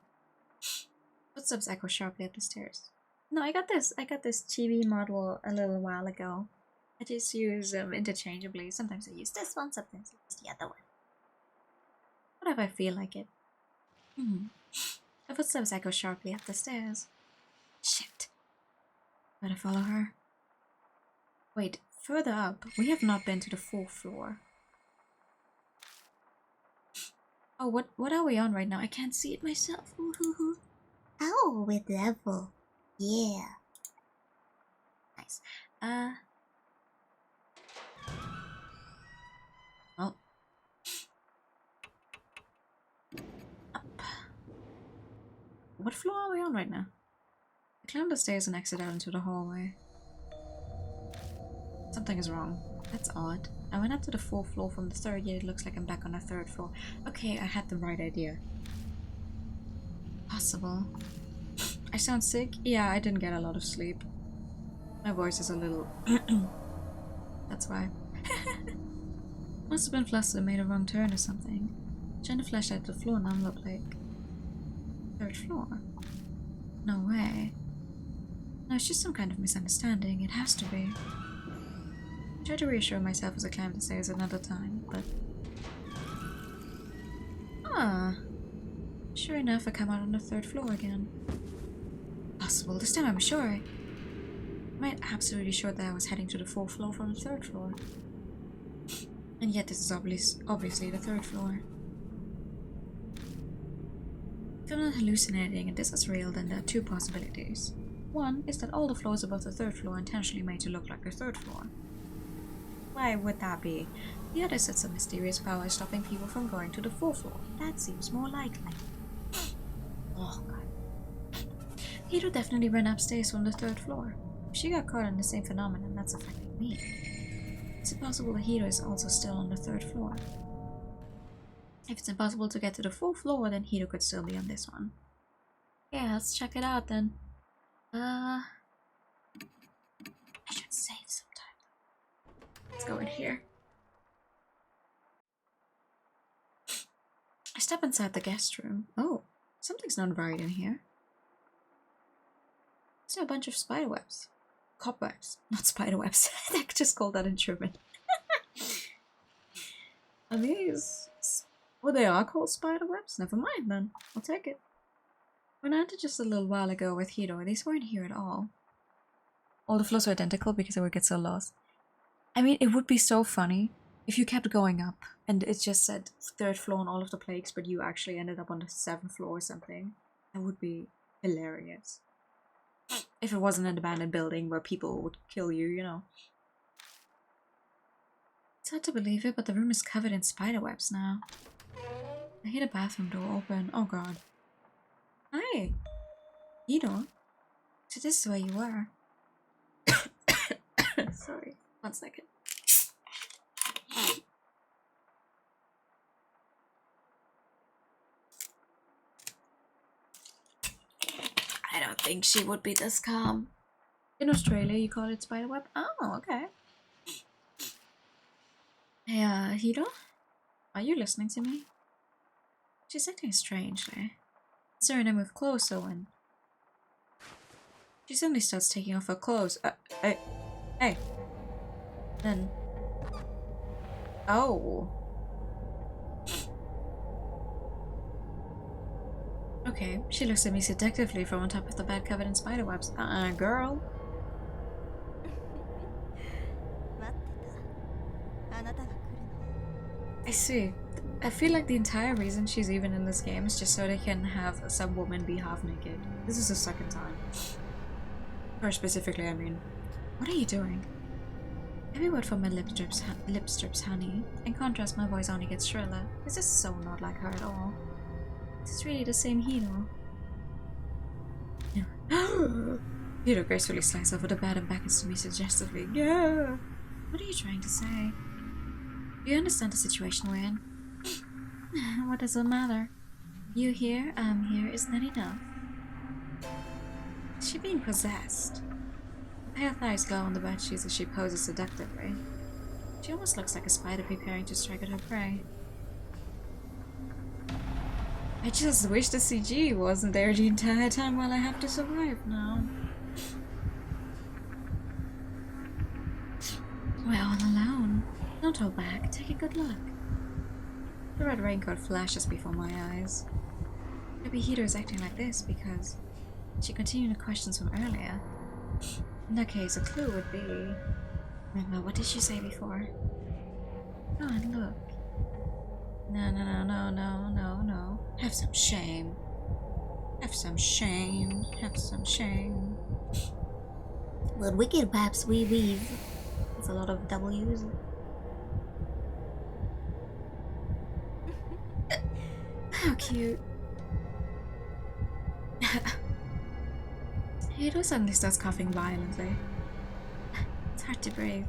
Footsteps echo sharply up the stairs. No, I got this chibi model a little while ago. I just use them interchangeably. Sometimes I use this one, sometimes I use the other one. Whatever I feel like it. The footsteps echo sharply up the stairs. Shit. Better follow her. Wait, further up, we have not been to the 4th floor. Oh, what are we on right now? I can't see it myself. Ooh-hoo-hoo. Oh, with level. Yeah. Nice. Oh. Up. What floor are we on right now? I climb the stairs and exit out into the hallway. Something is wrong. That's odd. I went up to the 4th floor from the 3rd, yet it looks like I'm back on the 3rd floor. Okay, I had the right idea. Possible. I sound sick? Yeah, I didn't get a lot of sleep. My voice is a little... That's why. Must have been flustered and made a wrong turn or something. Shine the flashlight to the floor and envelope like... 3rd floor? No way. No, it's just some kind of misunderstanding. It has to be. I tried to reassure myself as I climbed the stairs another time, but... Sure enough, I come out on the 3rd floor again. Possible. This time I'm sure. I'm absolutely sure that I was heading to the 4th floor from the 3rd floor. And yet this is obviously the 3rd floor. If I'm not hallucinating and this is real, then there are two possibilities. One is that all the floors above the 3rd floor are intentionally made to look like the 3rd floor. Why would that be? The other is that some mysterious power is stopping people from going to the 4th floor. That seems more likely. Oh god. Hiro definitely ran upstairs from the 3rd floor. If she got caught in the same phenomenon, that's affecting me. Is it possible that Hiro is also still on the 3rd floor? If it's impossible to get to the 4th floor, then Hiro could still be on this one. Yeah, let's check it out then. I should save sometime. Let's go in here. I step inside the guest room. Oh, something's not right in here. Is there a bunch of spiderwebs? Cobwebs, not spiderwebs. I just called that in German. Are these... Oh, they are called spiderwebs? Never mind then. I'll take it. When I entered just a little while ago with Hiro, these weren't here at all. All the floors are identical because I would get so lost. I mean, it would be so funny if you kept going up and it just said 3rd floor on all of the plaques, but you actually ended up on the 7th floor or something. That would be hilarious. If it wasn't an abandoned building where people would kill you, you know. It's hard to believe it, but the room is covered in spiderwebs now. I hear the bathroom door open. Oh god. Hi! Hiro? So this is where you were. Sorry. 1 second. I don't think she would be this calm. In Australia, you call it spiderweb? Oh, okay. Hey, Hiro? Are you listening to me? She's acting strangely. Considering I move closer when she suddenly starts taking off her clothes. Hey. Then. Oh. Okay, she looks at me seductively from on top of the bed covered in spiderwebs. Girl. I see. I feel like the entire reason she's even in this game is just so they can have some woman be half naked. This is the second time. Or specifically, I mean. What are you doing? Every word from my lip strips honey. In contrast, my voice only gets shriller. This is so not like her at all. Is this really the same Hiro? No. Hiro gracefully slides over the bed and beckons to me suggestively. Yeah. What are you trying to say? Do you understand the situation we're in? What does it matter? You here, I'm here, isn't that enough? Is she being possessed? Her pale thighs glow on the bedsheets as she poses seductively. She almost looks like a spider preparing to strike at her prey. I just wish the CG wasn't there the entire time while I have to survive now. We're all alone. Don't hold back, take a good look. The red raincoat flashes before my eyes. Maybe Hiro's acting like this because she continued the questions from earlier. In that case, a clue would be... Remember, what did she say before? Go and look. No. Have some shame. Have some shame. Have some shame. What wicked webs we weave. It's a lot of W's. How cute. Hiro suddenly starts coughing violently. It's hard to breathe.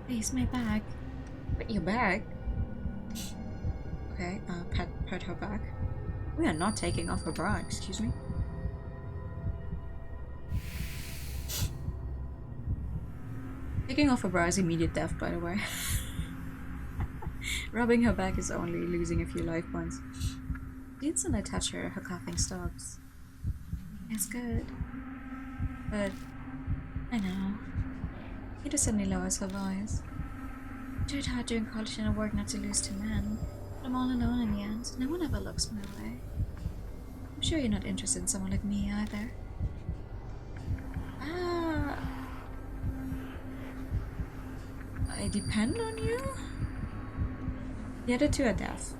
Please, my bag. But your bag? Okay, pat her back. We are not taking off her bra, excuse me. Taking off her bra is immediate death, by the way. Rubbing her back is only losing a few life points. The instant I touch her, her coughing stops. It's good. But I know. Hiro suddenly lowers her voice. I tried hard during college and at work not to lose to men. But I'm all alone in the end. No one ever looks my way. I'm sure you're not interested in someone like me either. I depend on you? The other two are deaf.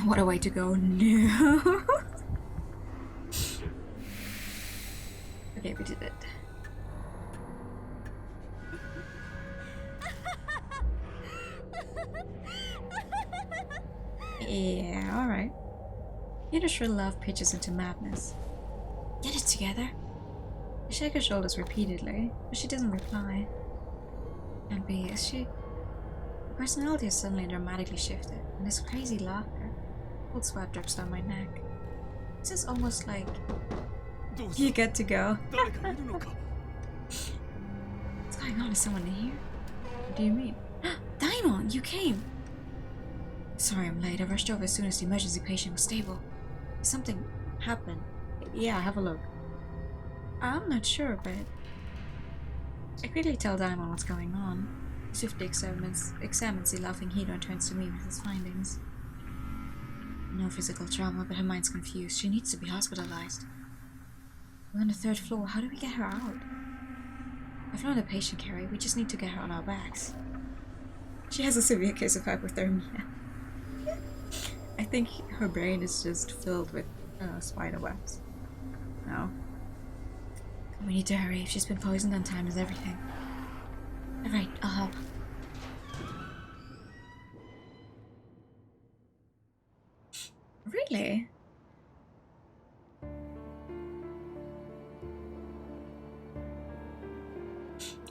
What a way to go. No. Okay, we did it. Yeah, alright. Hiro's shrill laugh pitches into madness. Get it together? I shake her shoulders repeatedly, but she doesn't reply. Can't be, is she? Her personality has suddenly dramatically shifted, and this crazy laughter. Cold sweat drips down my neck. This is almost like you get to go. What's going on? Is someone in here? What do you mean? Daimon, you came! Sorry I'm late. I rushed over as soon as the emergency patient was stable. Something happened. Yeah, have a look. I'm not sure, but I quickly tell Daimon what's going on. He swiftly examines the laughing Hiro and turns to me with his findings. No physical trauma, but her mind's confused. She needs to be hospitalized. We're on the 3rd floor. How do we get her out? I've flown the patient carrier. We just need to get her on our backs. She has a severe case of hypothermia. I think her brain is just filled with spider webs. No. We need to hurry. If she's been poisoned, then time is everything. Alright, I'll help. Really?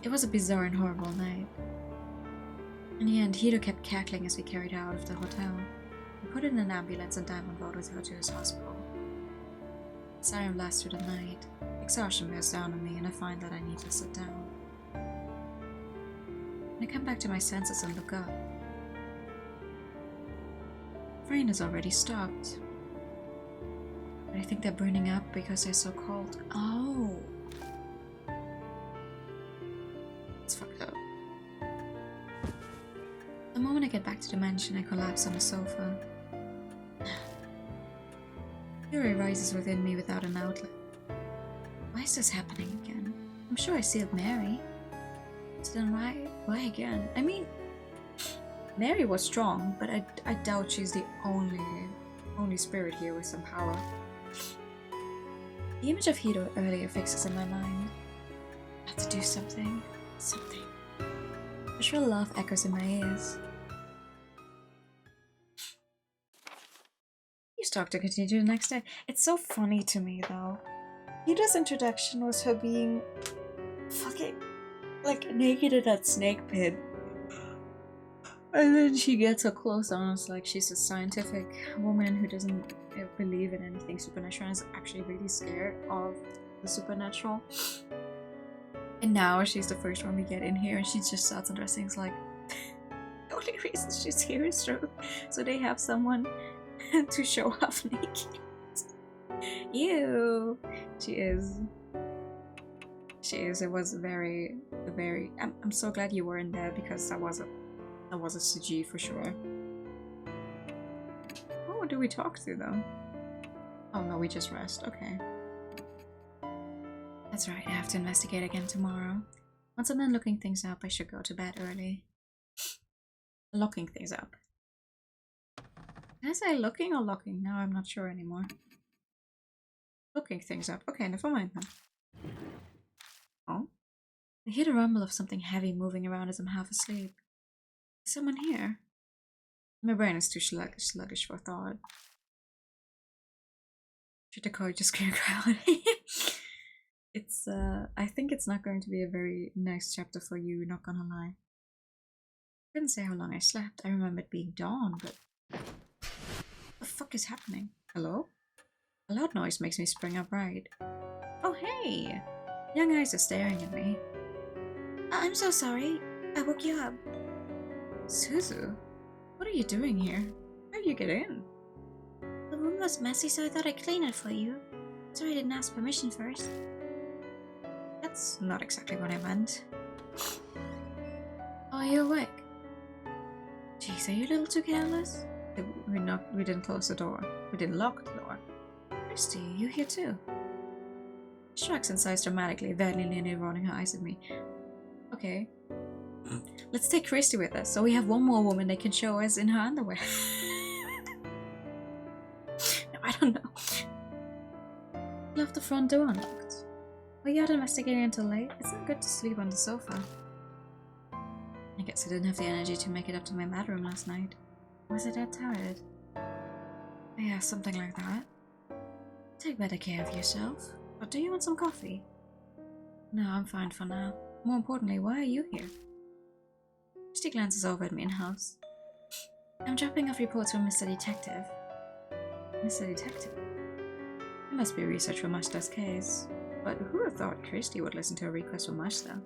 It was a bizarre and horrible night. In the end, Hiro kept cackling as we carried her out of the hotel. We put her in an ambulance and Diamond rode with her to his hospital. The siren lasts through the night. Exhaustion bears down on me and I find that I need to sit down. When I come back to my senses and look up, the rain has already stopped. But I think they're burning up because they're so cold. Oh! It's fucked up. The moment I get back to the mansion, I collapse on the sofa. Fury rises within me without an outlet. Why is this happening again? I'm sure I sealed Mary. So then why again? I mean, Mary was strong, but I doubt she's the only spirit here with some power. The image of Hiro earlier fixes in my mind. I have to do something. Something. A shrill laugh echoes in my ears. You talk to continue the next day. It's so funny to me though. Hiro's introduction was her being fucking like naked in that snake pit. And then she gets so close on us like she's a scientific woman who doesn't believe in anything supernatural and is actually really scared of the supernatural. And now she's the first one we get in here and she just starts addressing things like the only reason she's here is so they have someone to show off naked. Ew. She is. It was very. I'm so glad you were in there because that was a CG for sure. Who do we talk to though? Oh no, we just rest. Okay. That's right. I have to investigate again tomorrow. Once I'm done looking things up, I should go to bed early. Locking things up. Can I say looking or locking? Now I'm not sure anymore. Looking things up. Okay, never mind then. Oh? I hear the rumble of something heavy moving around as I'm half asleep. Is someone here? My brain is too sluggish for thought. Should the code just clear crowd? It's, I think it's not going to be a very nice chapter for you, not gonna lie. I couldn't say how long I slept. I remember it being dawn, but... What the fuck is happening? Hello? A loud noise makes me spring upright. Oh hey! Young eyes are staring at me. I'm so sorry. I woke you up. Suzu? What are you doing here? How did you get in? The room was messy, so I thought I'd clean it for you. Sorry I didn't ask permission first. That's not exactly what I meant. Oh, are you awake? Jeez, are you a little too careless? We didn't close the door. We didn't lock the door. Christy, you here too? She shrugs and sighs dramatically, vaguely rolling her eyes at me. Okay. Let's take Christy with us, so we have one more woman that can show us in her underwear. No, I don't know. Left the front door unlocked. Were you out investigating until late? It's not good to sleep on the sofa. I guess I didn't have the energy to make it up to my bedroom last night. Was I that tired? Yeah, something like that. Take better care of yourself. But do you want some coffee? No, I'm fine for now. More importantly, why are you here? She glances over at me in-house. I'm dropping off reports from Mr. Detective. Mr. Detective? It must be research for Mashta's case. But who would have thought Christy would listen to a request from Mashta?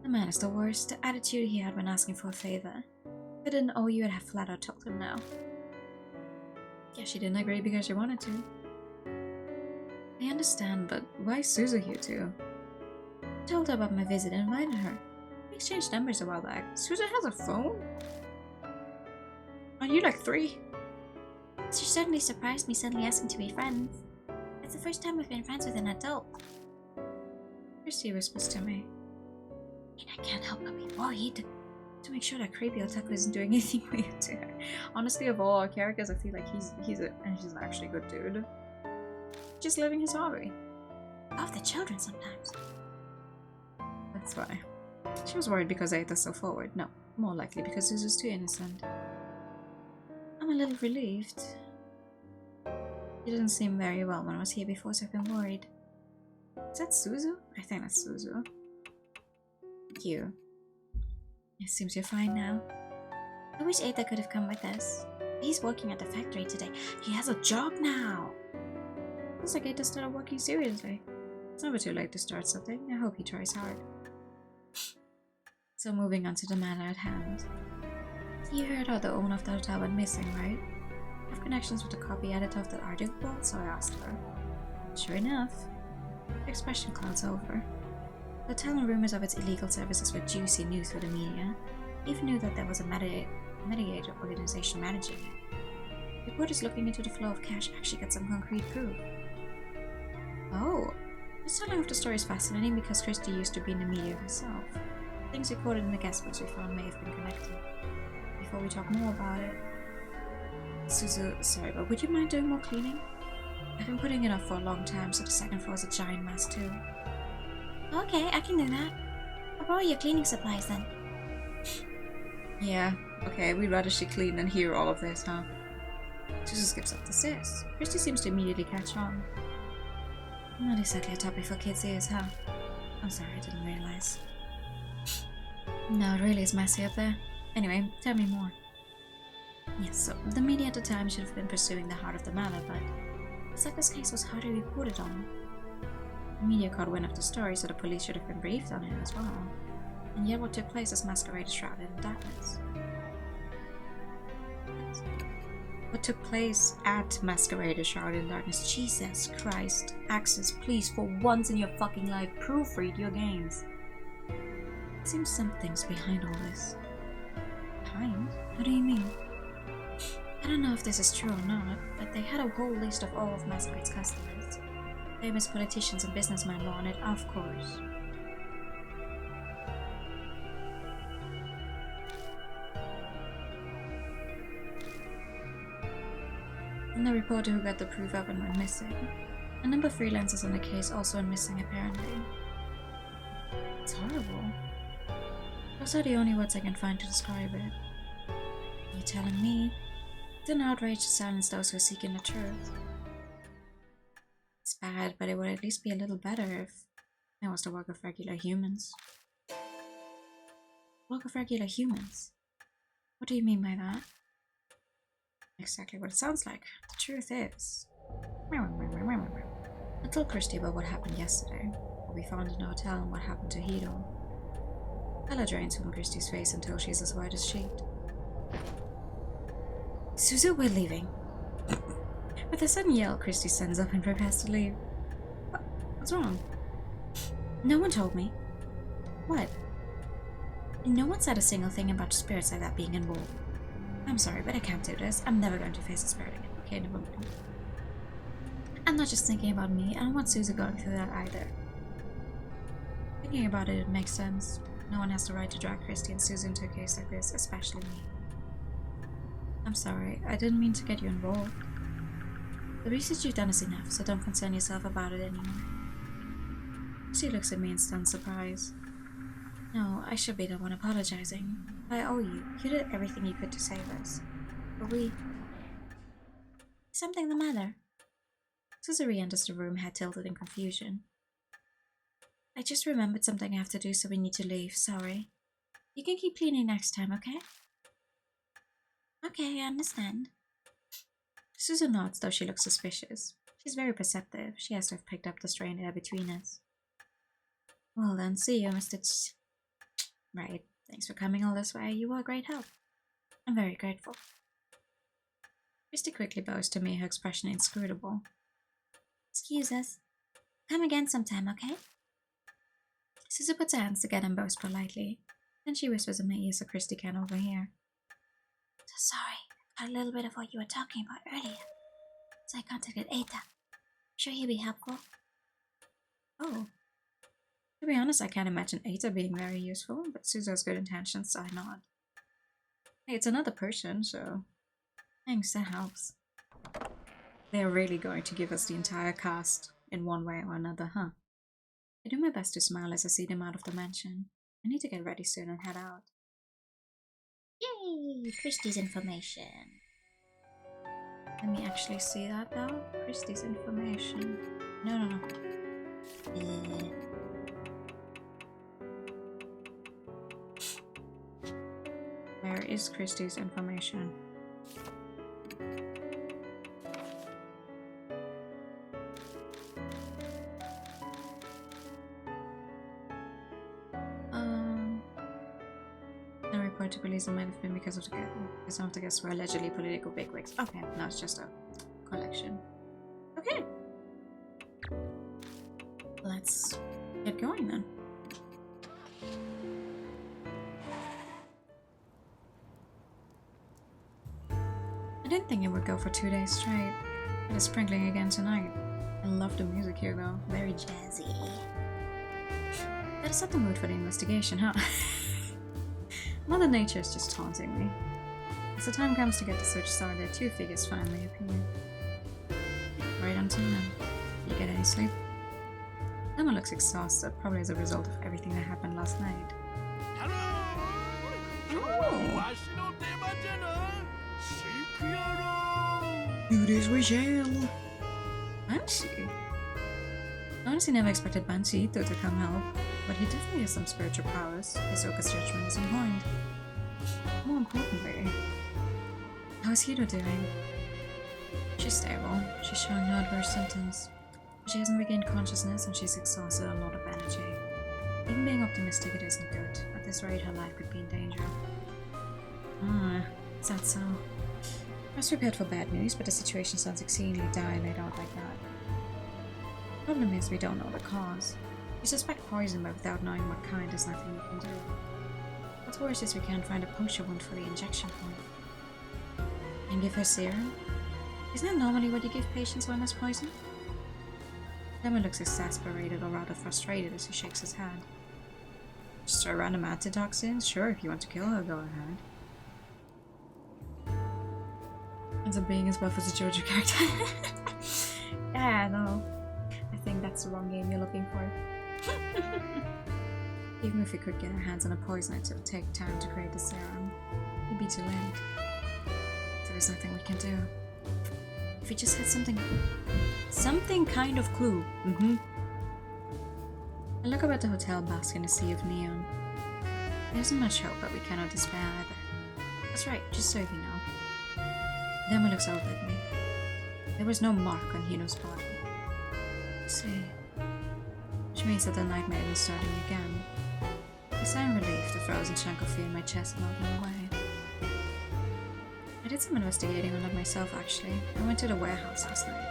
The man is the worst. The attitude he had when asking for a favor. If I didn't owe you, I'd have flat out told him now. Yeah, she didn't agree because she wanted to. I understand, but why is Suzu here too? I told her about my visit and invited her. We exchanged numbers a while back. Suzu has a phone? Are you like 3? She certainly surprised me suddenly asking to be friends. It's the first time I've been friends with an adult. Christy whispers to me. And I can't help but be worried. To make sure that creepy otaku isn't doing anything weird to her. Honestly, of all our characters, I feel like he's an actually good dude. Just living his hobby. Love the children sometimes. That's why. She was worried because I ate us so forward. No, more likely because Suzu's too innocent. I'm a little relieved. He didn't seem very well when I was here before, so I've been worried. Is that Suzu? I think that's Suzu. Thank you. It seems you're fine now. I wish Ada could have come with us. He's working at the factory today. He has a job now. Looks like Ada started working seriously. It's never too late to start something. I hope he tries hard. So moving on to the matter at hand. You heard how the owner of the hotel went missing, right? I have connections with the copy editor of that article, so I asked her. Sure enough, the expression clouds over. The hotel and rumors of its illegal services were juicy news for the media. Even knew that there was a mediator organization managing it. Reporters looking into the flow of cash actually got some concrete proof. Oh, this telling of the story is fascinating because Christie used to be in the media herself. Things recorded in the guest books we found may have been connected. Before we talk more about it, Suzu, sorry, but would you mind doing more cleaning? I've been putting it off for a long time, so the second floor is a giant mess too. Okay, I can do that. I'll borrow your cleaning supplies then. Yeah, okay, we'd rather she clean than hear all of this, huh? Suzu skips up the stairs. Christy seems to immediately catch on. Not exactly a topic for kids' ears, huh? I'm sorry, I didn't realize. No, it really is messy up there. Anyway, tell me more. Yes, so the media at the time should have been pursuing the heart of the matter, but it's like this case was hardly reported on. The media caught wind of the story, so the police should have been briefed on it as well. And yet what took place is masquerade shrouded in darkness. What took place at Masquerade is shrouded in darkness. Jesus Christ. Axis, please, for once in your fucking life, proofread your games. Seems something's behind all this. Behind? What do you mean? I don't know if this is true or not, but they had a whole list of all of Masquerade's customers. Famous politicians and businessmen were on it, of course. And the reporter who got the proof up and went missing. A number of freelancers on the case also went missing apparently. It's horrible. Those are the only words I can find to describe it. Are you telling me? It's an outrage to silence those who are seeking the truth. It's bad, but it would at least be a little better if it was the work of regular humans. Work of regular humans? What do you mean by that? Exactly what it sounds like. The truth is... I told Christy about what happened yesterday, what we found in the hotel and what happened to Hiro. Color drains from Christy's face until she's as white as sheet. Suzu, we're leaving. With a sudden yell, Christy stands up and prepares to leave. What's wrong? No one told me. What? No one said a single thing about spirits like that being involved. I'm sorry, but I can't do this. I'm never going to face a spirit again. Okay, never mind. I'm not just thinking about me. I don't want Suzu going through that either. Thinking about it, it makes sense. No one has the right to drag Christy and Suzu into a case like this, especially me. I'm sorry. I didn't mean to get you involved. The research you've done is enough, so don't concern yourself about it anymore. She looks at me in stunned surprise. No, I should be the one apologizing. I owe you. You did everything you could to save us. But we... Something the matter? Suzu re-enters the room, head tilted in confusion. I just remembered something I have to do, so we need to leave. Sorry. You can keep cleaning next time, okay? Okay, I understand. Suzu nods, though she looks suspicious. She's very perceptive. She has to have picked up the strain there between us. Well then, see you, Mr. Right. Thanks for coming all this way. You were a great help. I'm very grateful. Christy quickly bows to me, her expression inscrutable. Excuse us. Come again sometime, okay? Suzu puts her hands together and bows politely. Then she whispers in my ear so Christy can overhear. So sorry. I got a little bit of what you were talking about earlier. So I contacted Eita. Sure he'll be helpful. Oh. To be honest, I can't imagine Eita being very useful, but Suzu has good intentions, so I nod. Hey, it's another person, so... Thanks, that helps. They're really going to give us the entire cast in one way or another, huh? I do my best to smile as I see them out of the mansion. I need to get ready soon and head out. Yay! Christy's information. Let me actually see that though. Christy's information. No. Where is Christy's information? required to release them might have been because some of the guests were allegedly political bigwigs. Okay, no, it's just a collection. Okay. Let's get going then. I didn't think it would go for 2 days straight. It is sprinkling again tonight. I love the music here though, very jazzy. That is something mood for the investigation, huh? Mother Nature is just taunting me. As the time comes to get the search started, 2 figures finally appear. Right on time. Did you get any sleep? Emma looks exhausted, probably as a result of everything that happened last night. Do this with jail. Banshee? I honestly never expected Banshee to come help, but he definitely has some spiritual powers. His Oka's judgment is on point. More importantly, how is Hiro doing? She's stable. She's showing no adverse symptoms. She hasn't regained consciousness and she's exhausted a lot of energy. Even being optimistic, it isn't good. At this rate, her life could be in danger. Is that so? I was prepared for bad news, but the situation sounds exceedingly dire laid out like that. The problem is we don't know the cause. We suspect poison, but without knowing what kind, there's nothing we can do. What's worse is we can't find a puncture wound for the injection point. And give her serum? Isn't that normally what you give patients when there's poison? Lemon looks exasperated or rather frustrated as he shakes his head. Just throw random antitoxins? Sure, if you want to kill her, go ahead. Ends up being as buff as a JoJo character. Yeah, no. I think that's the wrong game you're looking for. Even if we could get our hands on a poison, it would take time to create the serum. It'd be too late. So there's nothing we can do. If we just had something kind of clue. I look up at the hotel basking in a sea of neon. There isn't much hope, but we cannot despair either. That's right, just so you know. Demo looks over at me. There was no mark on Hino's body. I see. Which means that the nightmare is starting again. I sigh in relief, the frozen chunk of fear in my chest melting away. I did some investigating on it myself actually. I went to the warehouse last night.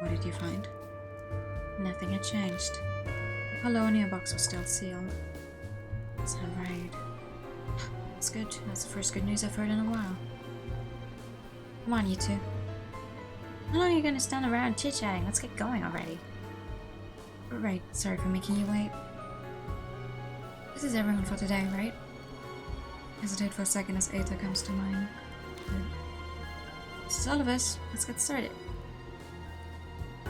What did you find? Nothing had changed. The colonia box was still sealed. It's unraid. That's good. That's the first good news I've heard in a while. Come on, you two. How long are you gonna stand around chit-chatting? Let's get going already. Right, sorry for making you wait. This is everyone for today, right? Hesitate for a second as Eta comes to mind. This is all of us. Let's get started.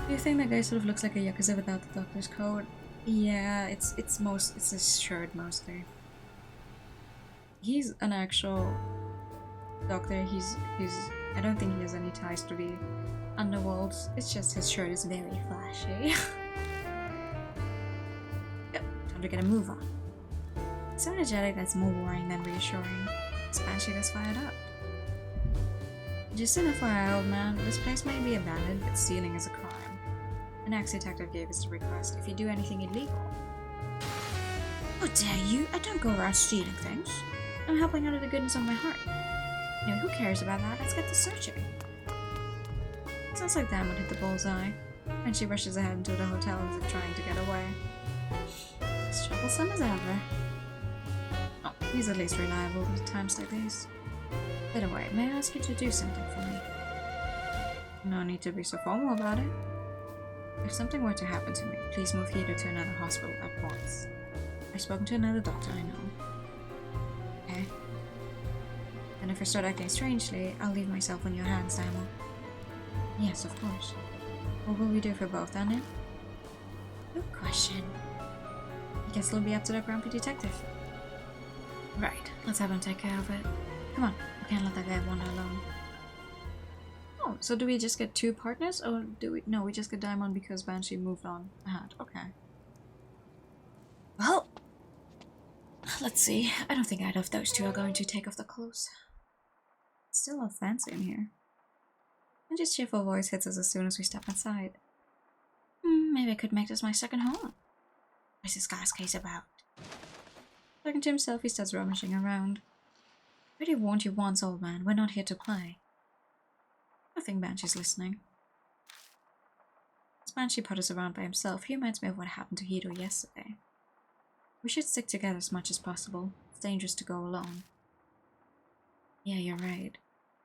Do you think that guy sort of looks like a Yakuza without the doctor's coat? Yeah, it's his shirt mostly. He's an actual doctor. He's I don't think he has any ties to the underworld. It's just his shirt is very flashy. Yep, time to get a move on. So energetic that's more worrying than reassuring. This banshee is fired up. Just an FYI, old man, this place may be abandoned, but stealing is a crime. An ex-detective gave us the request if you do anything illegal. How dare you? I don't go around stealing things. I'm helping out of the goodness of my heart. You know, who cares about that? Let's get to searching. Sounds like that would hit the bullseye. And she rushes ahead into the hotel as if trying to get away. As troublesome as ever. Oh, he's at least reliable at times like these. By the way, may I ask you to do something for me? No need to be so formal about it. If something were to happen to me, please move Hiro to another hospital at once. I've spoken to another doctor I know. Okay? And if I start acting strangely, I'll leave myself on your hands, Damo. Yes, of course. What will we do for both, Anna? Good question. I guess it'll be up to the grumpy detective. Right, let's have him take care of it. Come on, we can't let that guy wander alone. Oh, so do we just get 2 partners, or do we? No, we just get Diamond because Banshee moved on ahead. Okay. Well, let's see. I don't think either of those 2 are going to take off the clothes. It's still all fancy in here. And his cheerful voice hits us as soon as we step inside. Maybe I could make this my second home. What's this guy's case about? Talking to himself, he starts rummaging around. I already warned you once, old man. We're not here to play. I think Banshee's listening. As Banshee putters around by himself, he reminds me of what happened to Hito yesterday. We should stick together as much as possible. It's dangerous to go alone. Yeah, you're right.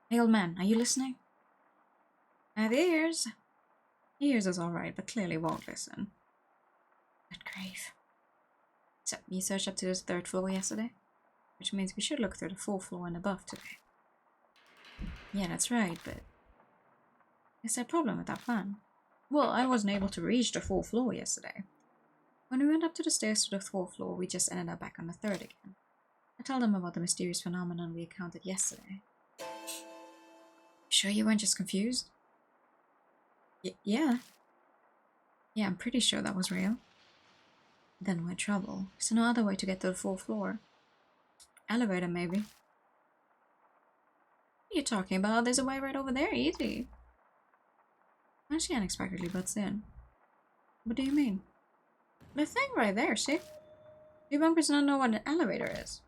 Hey, old man, are you listening? I have ears. He hears us alright, but clearly won't listen. Good grief. So, you searched up to the 3rd floor yesterday? Which means we should look through the 4th floor and above today. Yeah, that's right, but... is there a problem with that plan? Well, I wasn't able to reach the 4th floor yesterday. When we went up to the stairs to the 4th floor, we just ended up back on the 3rd again. I told them about the mysterious phenomenon we encountered yesterday. Sure you weren't just confused? Yeah. Yeah, I'm pretty sure that was real. Then we're in trouble. There's no other way to get to the 4th floor. Elevator, maybe. What are you talking about? There's a way right over there, easy. And she unexpectedly butts in. What do you mean? The thing right there, see? You bunkers don't know what an elevator is.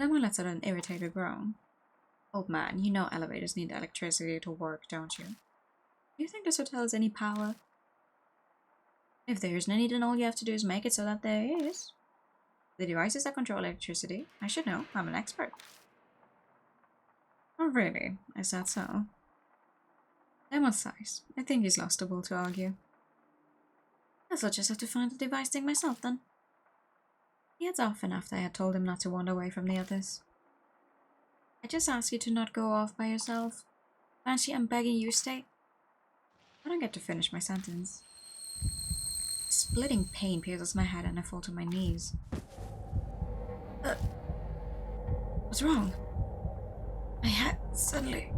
Then one lets out an irritated groan. Old man, you know elevators need electricity to work, don't you? Do you think this hotel has any power? If there isn't any, then all you have to do is make it so that there is. The devices that control electricity, I should know, I'm an expert. Oh really? Is that so? Demon sighs. I think he's lost the will to argue. Guess I'll just have to find the device thing myself then. He heads off, and after I had told him not to wander away from the others. I just ask you to not go off by yourself. Banshee, I'm begging you, stay. I don't get to finish my sentence. Splitting pain pierces my head and I fall to my knees. What's wrong? My head, suddenly.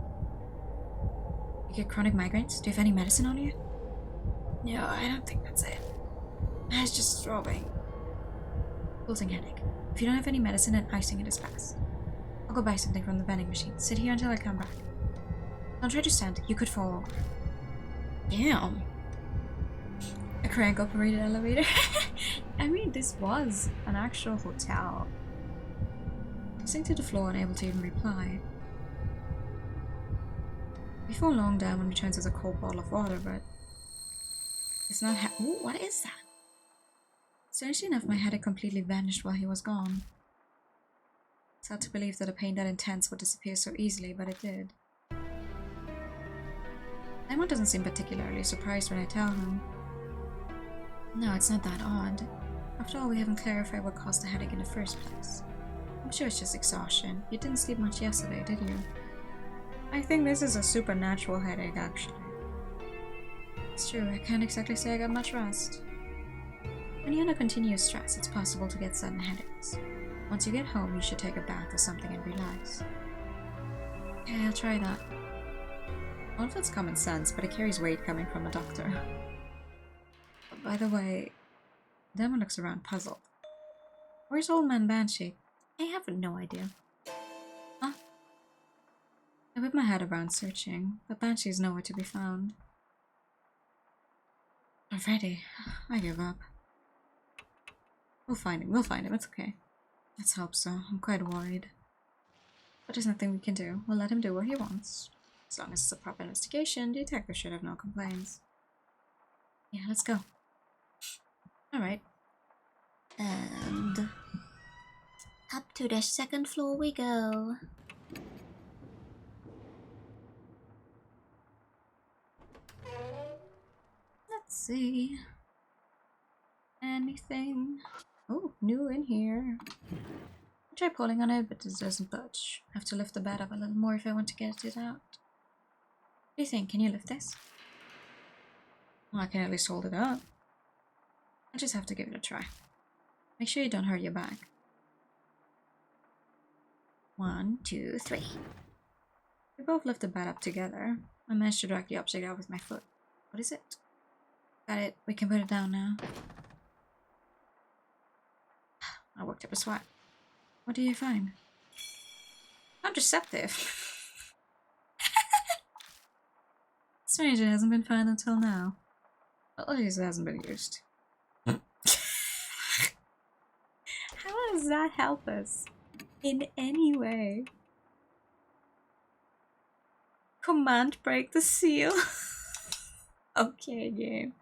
You get chronic migraines? Do you have any medicine on you? No, I don't think that's it. My head's just throbbing. Pulsing headache. If you don't have any medicine, then icing it is best. I'll go buy something from the vending machine. Sit here until I come back. Don't try to stand. You could fall over. Damn. A crank-operated elevator? I mean, this was an actual hotel. I sink to the floor, unable to even reply. Before long, Diamond returns with a cold bottle of water, but it's not ooh, what is that? Strangely enough, my headache completely vanished while he was gone. It's hard to believe that a pain that intense would disappear so easily, but it did. Diamond doesn't seem particularly surprised when I tell him. No, it's not that odd. After all, we haven't clarified what caused the headache in the first place. I'm sure it's just exhaustion. You didn't sleep much yesterday, did you? I think this is a supernatural headache, actually. It's true, I can't exactly say I got much rest. When you're under continuous stress, it's possible to get sudden headaches. Once you get home, you should take a bath or something and relax. Okay, I'll try that. All of that's common sense, but it carries weight coming from a doctor. By the way, Demon looks around puzzled. Where's old man Banshee? I have no idea. Huh? I whip my head around searching, but Banshee's nowhere to be found. Already, I give up. We'll find him, it's okay. Let's hope so, I'm quite worried. But there's nothing we can do, we'll let him do what he wants. As long as it's a proper investigation, the detective should have no complaints. Yeah, let's go. Alright. And up to the 2nd floor we go. Let's see. Anything? Oh, new in here. I try pulling on it, but this doesn't budge. I have to lift the bed up a little more if I want to get it out. What do you think? Can you lift this? Well, I can at least hold it up. I just have to give it a try. Make sure you don't hurt your back. 1, 2, 3. We both lift the bed up together. I managed to drag the object out with my foot. What is it? Got it. We can put it down now. I worked up a sweat. What do you find? Contraceptive. Strange it hasn't been found until now. Well, at least it hasn't been used. How does that help us in any way? Command break the seal. Okay, game.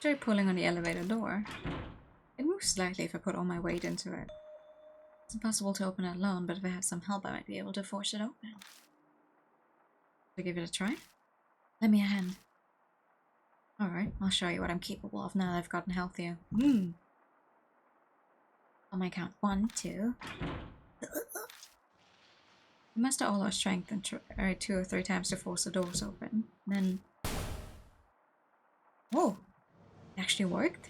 Try pulling on the elevator door. It moves slightly if I put all my weight into it. It's impossible to open it alone, but if I have some help I might be able to force it open. Should I give it a try? Lend me a hand. Alright, I'll show you what I'm capable of now that I've gotten healthier. On my count. 1, 2. We muster all our strength and try 2 or 3 times to force the doors open. Then... Whoa! It actually worked?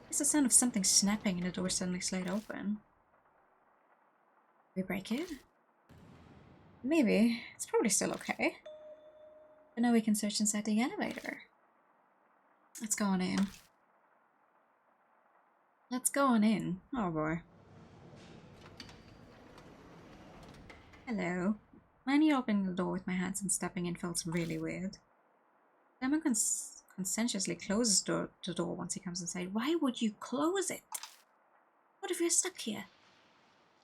It's the sound of something snapping and the door suddenly slid open. We break it? Maybe. It's probably still okay. But now we can search inside the elevator. Let's go on in. Let's go on in. Oh boy. Hello. Manually opening the door with my hands and stepping in feels really weird. Demon conscientiously closes the door once he comes inside. Why would you close it? What if you're stuck here?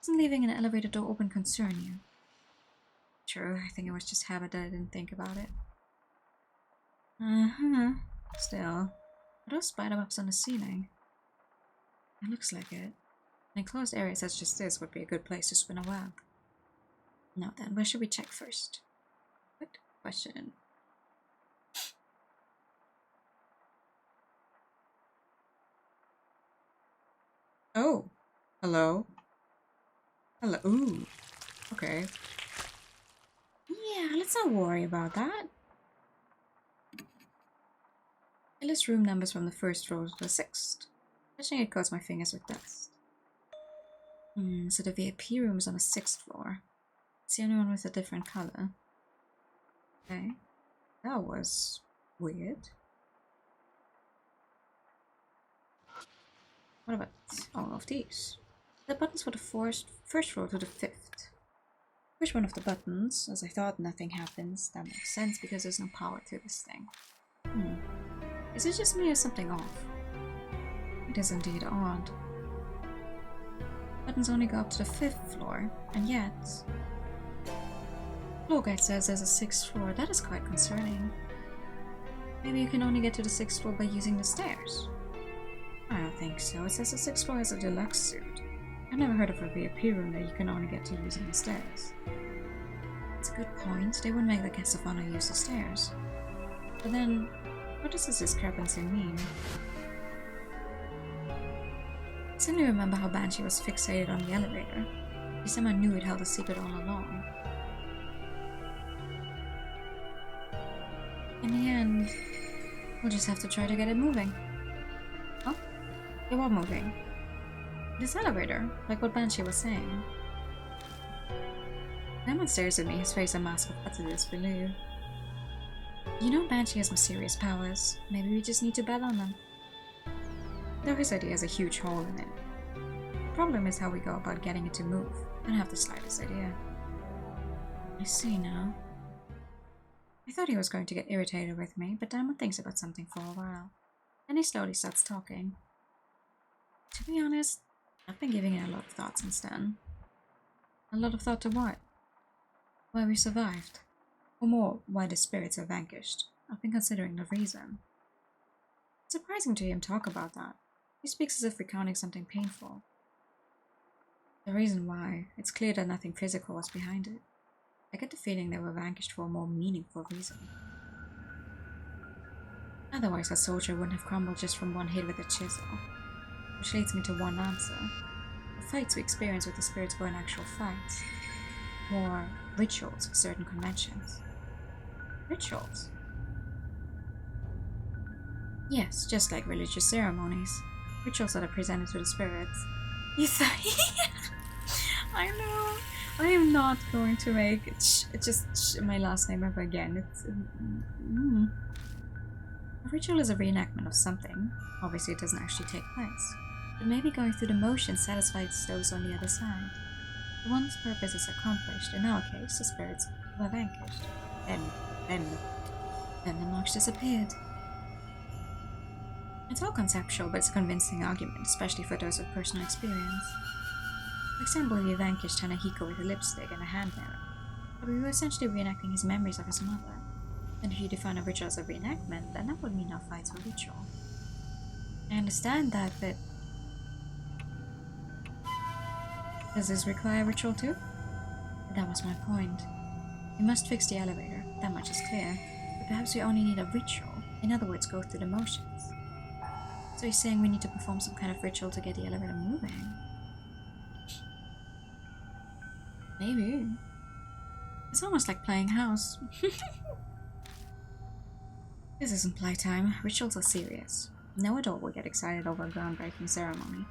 Doesn't leaving an elevator door open concern you? True, I think it was just habit that I didn't think about it. Still, are those spider webs on the ceiling? It looks like it. An enclosed area such as this would be a good place to spin a web. Now then, where should we check first? Good question. Oh, hello. Hello. Ooh. Okay. Yeah, let's not worry about that. I list room numbers from the 1st floor to the 6th. Touching it coats my fingers with dust. So the VIP room is on the 6th floor. It's the only one with a different color. Okay. That was weird. What about all of these? The buttons for the 1st floor to the 5th. Push one of the buttons. As I thought, nothing happens. That makes sense because there's no power to this thing. Is it just me or something off? It is indeed odd. Buttons only go up to the 5th floor, and yet... Floor guide says there's a 6th floor. That is quite concerning. Maybe you can only get to the 6th floor by using the stairs. I don't think so. It says the 6th floor has a deluxe suite. I've never heard of a VIP room that you can only get to using the stairs. That's a good point. They wouldn't make the guests of honor use the stairs. But then, what does this discrepancy mean? I suddenly remember how Banshee was fixated on the elevator. He somehow knew it held a secret all along. In the end, we'll just have to try to get it moving. Oh? It was moving. This elevator, like what Banshee was saying. Demon stares at me, his face a mask of utter disbelief. You know Banshee has mysterious powers. Maybe we just need to bet on them. Though his idea has a huge hole in it. The problem is how we go about getting it to move. I don't have the slightest idea. I see now. I thought he was going to get irritated with me, but Diamond thinks about something for a while. Then he slowly starts talking. To be honest, I've been giving it a lot of thought since then. A lot of thought to what? Why we survived. Or more, why the spirits are vanquished. I've been considering the reason. It's surprising to hear him talk about that. He speaks as if recounting something painful. The reason why, it's clear that nothing physical was behind it. I get the feeling they were vanquished for a more meaningful reason. Otherwise, a soldier wouldn't have crumbled just from one hit with a chisel. Which leads me to one answer. The fights we experience with the spirits weren't actual fights. More rituals of certain conventions. Rituals? Yes, just like religious ceremonies. Rituals that are presented to the spirits. You thought... I know. I am not going to make it just my last name ever again. It's... A ritual is a reenactment of something. Obviously it doesn't actually take place. But maybe going through the motions satisfies those on the other side. The one's purpose is accomplished. In our case, the spirits were vanquished. Then the marks disappeared. It's all conceptual, but it's a convincing argument, especially for those with personal experience. For example, we vanquished Hanahiko with a lipstick and a hand mirror, but we were essentially reenacting his memories of his mother. And if you define a ritual as a reenactment, then that would mean our fights were ritual. I understand that, but does this require a ritual too? That was my point. We must fix the elevator, that much is clear, but perhaps we only need a ritual, in other words, go through the motions. So you're saying we need to perform some kind of ritual to get the elevator moving? Maybe. It's almost like playing house. This isn't playtime. Rituals are serious. No adult would get excited over a groundbreaking ceremony.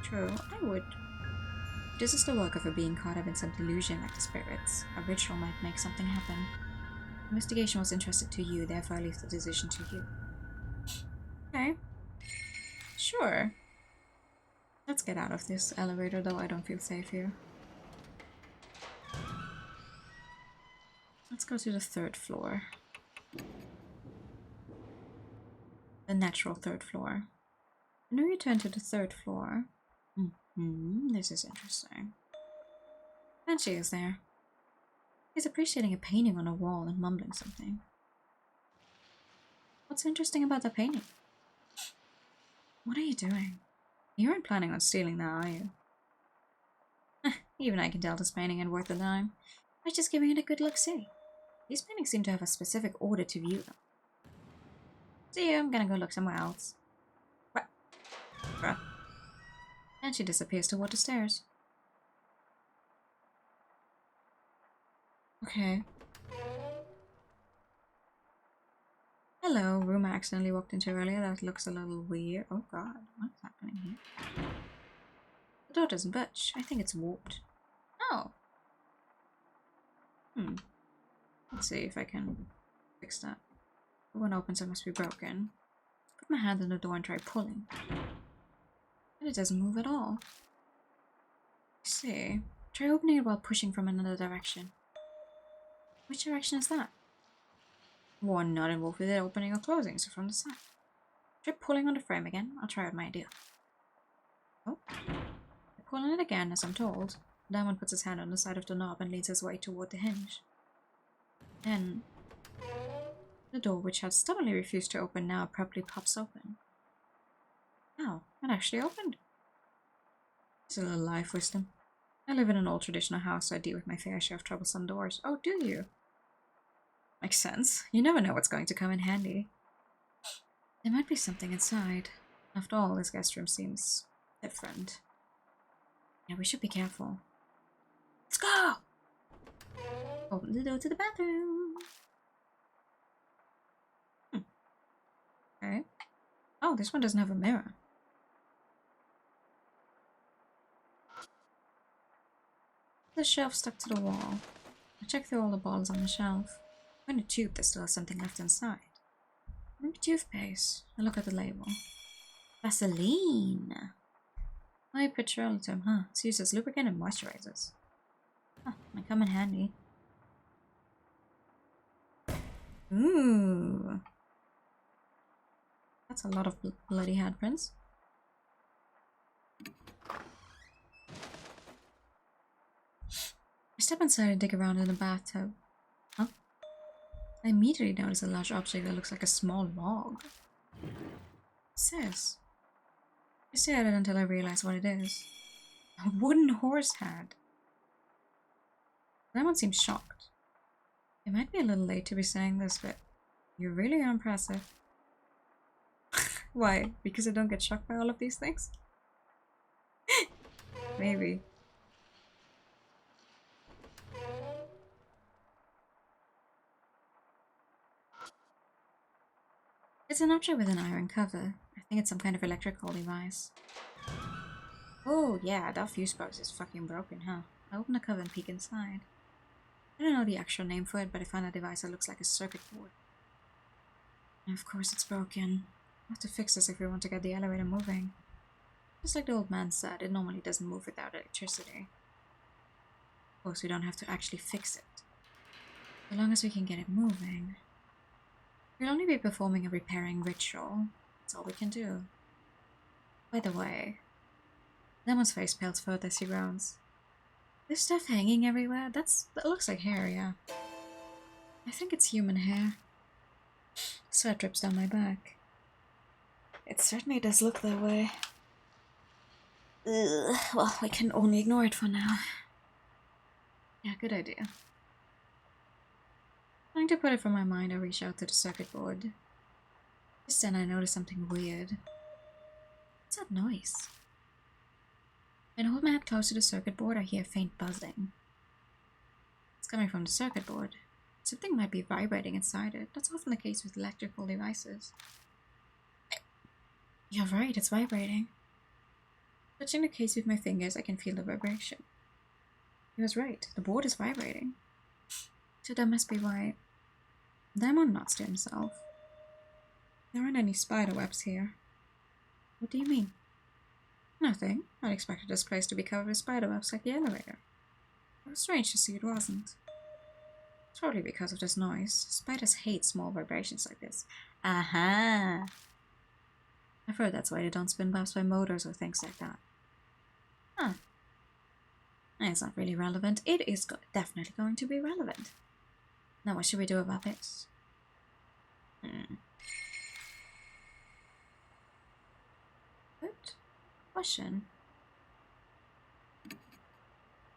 True, I would. This is the work of a being caught up in some delusion like the spirits. A ritual might make something happen. Investigation was entrusted to you, therefore I leave the decision to you. Okay. Sure. Let's get out of this elevator, though I don't feel safe here. Let's go to the 3rd floor. The natural 3rd floor. When we return to the 3rd floor... this is interesting. Banshee is there. He's appreciating a painting on a wall and mumbling something. What's interesting about the painting? What are you doing? You aren't planning on stealing that, are you? Even I can tell this painting ain't worth a dime. I was just giving it a good look-see. These paintings seem to have a specific order to view them. See you, I'm gonna go look somewhere else. What? Bruh. And she disappears toward the stairs. Okay. Hello, room I accidentally walked into earlier that looks a little weird. Oh god, what's happening here? The door doesn't budge. I think it's warped. Oh. Let's see if I can fix that. The one opens, it must be broken. Put my hand on the door and try pulling. And it doesn't move at all. Let's see. Try opening it while pushing from another direction. Which direction is that? One not involved with it opening or closing, so from the side. Try pulling on the frame again. I'll try out my idea. Oh. I pull on it again, as I'm told. Diamond puts his hand on the side of the knob and leads his way toward the hinge. Then, the door, which had stubbornly refused to open, now abruptly pops open. Oh, it actually opened. It's a little life wisdom. I live in an old traditional house, so I deal with my fair share of troublesome doors. Oh, do you? Makes sense. You never know what's going to come in handy. There might be something inside. After all, this guest room seems different. Yeah, we should be careful. Let's go! Open the door to the bathroom. Okay. Oh, this one doesn't have a mirror. The shelf stuck to the wall. I check through all the bottles on the shelf. Find a tube that still has something left inside. Maybe toothpaste. I look at the label. Vaseline. High petroleum, huh? It's used as lubricant and moisturizers. Huh, might come in handy. Ooh. That's a lot of bloody handprints. I step inside and dig around in the bathtub. Huh? I immediately notice a large object that looks like a small log. What's this? I stare at it until I realize what it is. A wooden horse head. That one seems shocked. It might be a little late to be saying this, but you really are impressive. Why? Because I don't get shocked by all of these things? Maybe. It's an object with an iron cover. I think it's some kind of electrical device. Oh yeah, that fuse box is fucking broken, huh? I open the cover and peek inside. I don't know the actual name for it, but I found a device that looks like a circuit board. And of course it's broken. We'll have to fix this if we want to get the elevator moving. Just like the old man said, it normally doesn't move without electricity. Of course, we don't have to actually fix it. As long as we can get it moving. We'll only be performing a repairing ritual. That's all we can do. By the way, Lemon's face pales further as he groans. There's stuff hanging everywhere. That looks like hair, yeah. I think it's human hair. Sweat drips down my back. It certainly does look that way. Ugh, well, we can only ignore it for now. Yeah, good idea. Trying to put it from my mind, I reach out to the circuit board. Just then I notice something weird. What's that noise? When I hold my head close to the circuit board, I hear a faint buzzing. It's coming from the circuit board. Something might be vibrating inside it. That's often the case with electrical devices. You're right, it's vibrating. Touching the case with my fingers, I can feel the vibration. He was right, the board is vibrating. So that must be why Diamond nods to himself. There aren't any spider webs here. What do you mean? Nothing. I expected this place to be covered with spider webs like the elevator. It was strange to see it wasn't. It's probably because of this noise. Spiders hate small vibrations like this. Aha! I've heard that's why they don't spin webs by motors or things like that. Huh. It's not really relevant. It is definitely going to be relevant. Now what should we do about this? Good question.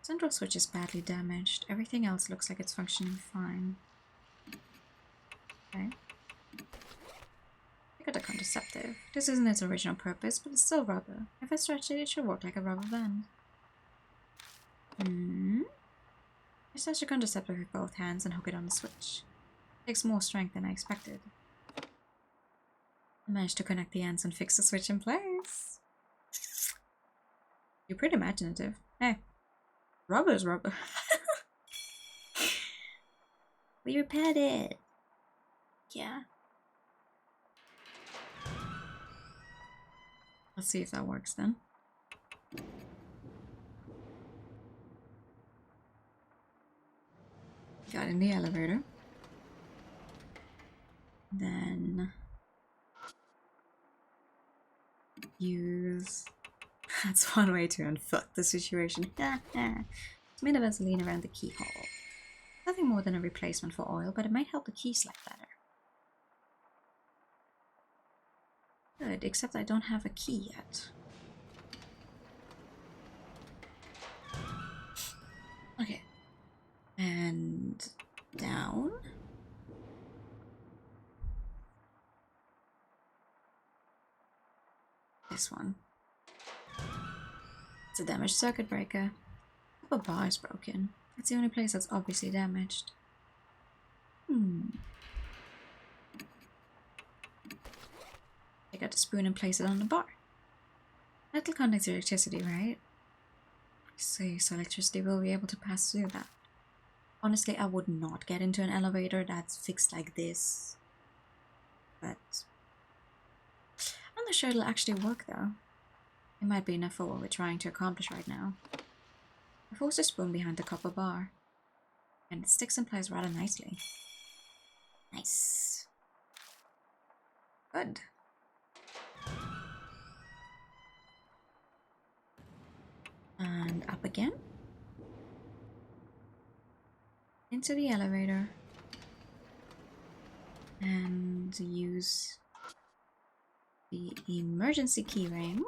Central switch is badly damaged. Everything else looks like it's functioning fine. Okay. I got a contraceptive. This isn't its original purpose, but it's still rubber. If I stretch it, it should work like a rubber band. I stretch the contraceptive with both hands and hook it on the switch. It takes more strength than I expected. I managed to connect the ends and fix the switch in place. You're pretty imaginative. Hey, rubber's rubber. We repaired it. Yeah. Let's see if that works then. Got in the elevator. Then use. That's one way to unfuck the situation. Made a Vaseline around the keyhole. Nothing more than a replacement for oil, but it might help the key slide better. Good, except I don't have a key yet. Okay. And down. This one. It's a damaged circuit breaker. The bar is broken. It's the only place that's obviously damaged. I got the spoon and place it on the bar. Metal conducts electricity, right? So electricity will be able to pass through that. Honestly, I would not get into an elevator that's fixed like this. But I'm not sure it'll actually work though. It might be enough for what we're trying to accomplish right now. I force the spoon behind the copper bar, and it sticks in place rather nicely. Nice. Good. And up again. Into the elevator. And use the emergency key ring.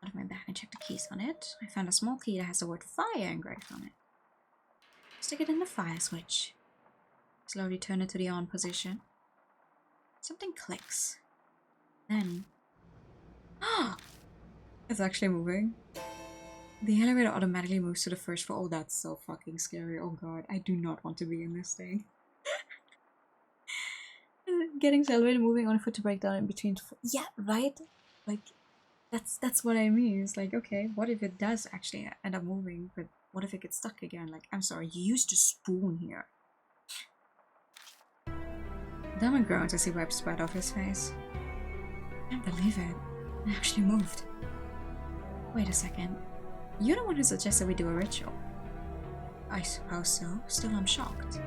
Out of my bag and check the keys on it. I found a small key that has the word fire engraved on it. Stick it in the fire switch. Slowly turn it to the on position. Something clicks. Then... ah! It's actually moving. The elevator automatically moves to the first floor. Oh, that's so fucking scary. Oh god, I do not want to be in this thing. Getting the elevator moving on foot to break down in between. Yeah, right? Like, that's what I mean. It's like, okay, what if it does actually end up moving, but what if it gets stuck again? Like, I'm sorry, you used a spoon here. Diamond groans as he wipes sweat off his face. I can't believe it. It actually moved. Wait a second. You're the one who suggested we do a ritual. I suppose so. Still, I'm shocked.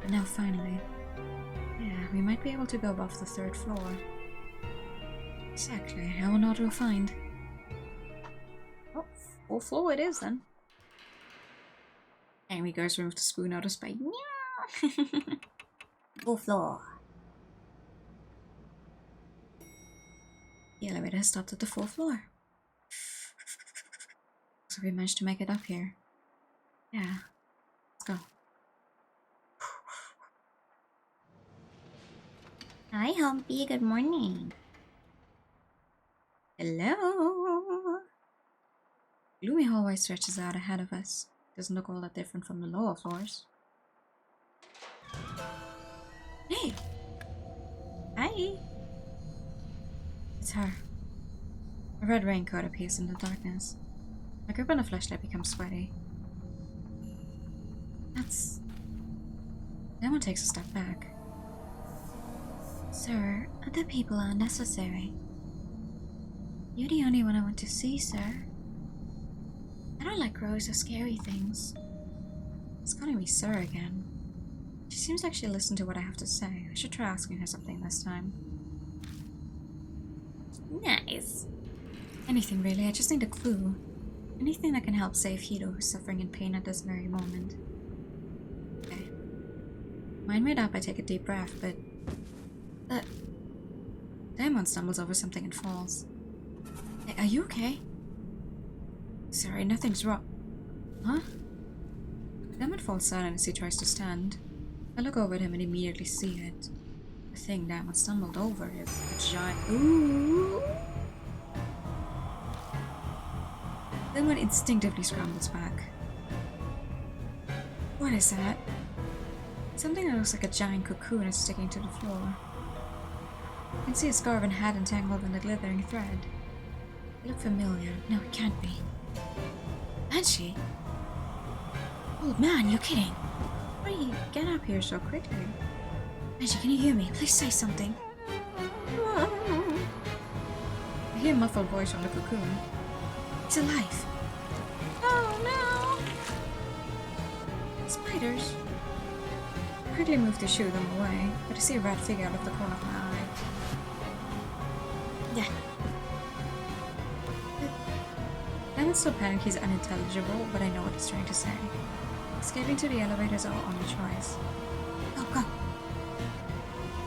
But now finally. Yeah, we might be able to go above the 3rd floor. Exactly, I wonder what we'll find. Oh, 4th floor it is then. And we guys remove the spoon out of space. 4th floor. The elevator has stopped at the 4th floor. So we managed to make it up here. Yeah. Let's go. Hi, Humpy. Good morning. Hello! Gloomy hallway stretches out ahead of us. Doesn't look all that different from the lower floors. Hey! Hi! It's her. A red raincoat appears in the darkness. My grip on the flashlight becomes sweaty. That's... Someone takes a step back. Sir, other people are unnecessary. You're the only one I want to see, sir. I don't like gross or scary things. It's calling me sir again. She seems like she'll listen to what I have to say. I should try asking her something this time. Nice. Anything really, I just need a clue. Anything that can help save Hiro, who's suffering in pain at this very moment. Okay. Mind made up, I take a deep breath, but... Diamond stumbles over something and falls. Hey, are you okay? Sorry, nothing's wrong. Huh? Diamond falls silent as he tries to stand. I look over at him and immediately see it. The thing Diamond stumbled over is a giant... Ooh! Diamond instinctively scrambles back. What is that? Something that looks like a giant cocoon is sticking to the floor. I can see a scarf and hat entangled in the glittering thread. They look familiar. No, it can't be. Banshee? Old man, you're kidding. Why do you get up here so quickly? Banshee, can you hear me? Please say something. I hear a muffled voice from the cocoon. He's alive. Oh no! Spiders. I quickly move to shoo them away, but I see a red figure out of the corner of my eye. Yeah. Diamond still panic, he's unintelligible, but I know what he's trying to say. Escaping to the elevator is our only choice. Go, go!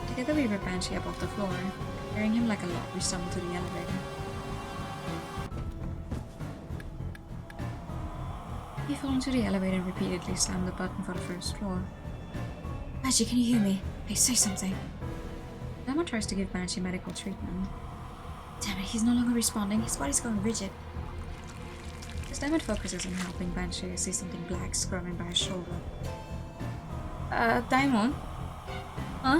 Together we rip Banshee up off the floor. Carrying him like a log, we stumble to the elevator. We fall into the elevator and repeatedly slam the button for the 1st floor. Banshee, can you hear me? Please say something. Diamond tries to give Banshee medical treatment. Damn it, he's no longer responding. His body's going rigid. As Diamond focuses on helping Banshee, I see something black scrubbing by his shoulder. Diamond? Huh?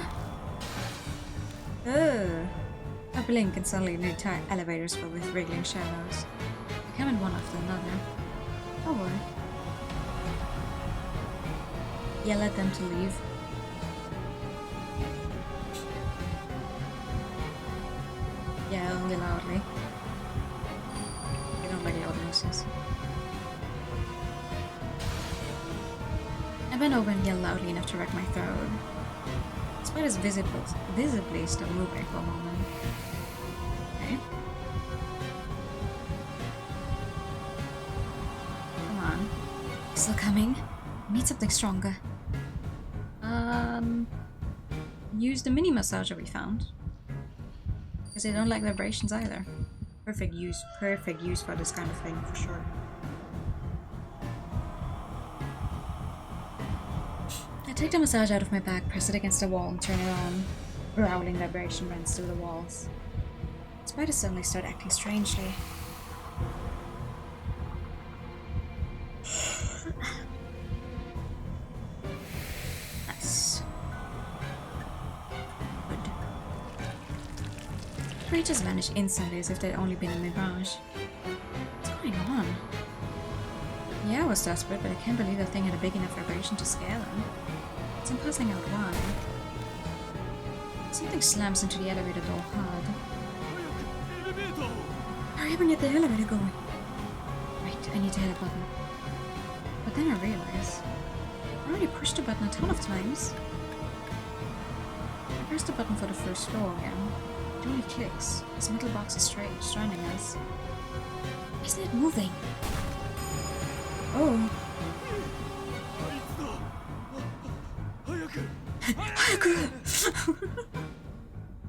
Ugh. I blink and suddenly the entire elevator is filled with wriggling shadows. They come in one after another. Oh boy. Yell at them to leave. Yeah, only loudly. I don't like loud noises. I bend over and yell loudly enough to wreck my throat. Spider's visibly still moving for a moment. Okay. Come on. Still coming? I need something stronger. Use the mini massager we found. Because they don't like vibrations either. Perfect use for this kind of thing, for sure. I take the massage out of my bag, press it against the wall, and turn it on. Growling vibration runs through the walls. Spiders suddenly start acting strangely. Nice. Good. Creatures vanish instantly as if they'd only been a mirage. What's going on? Yeah, I was desperate, but I can't believe that thing had a big enough vibration to scare them. I'm puzzling out why. Something slams into the elevator door hard. Hurry up and get the elevator going. Right, I need to hit a button. But then I realize I already pushed the button a ton of times. Press the button for the first floor again. It only clicks. This metal box is stranding us. Isn't it moving? Oh.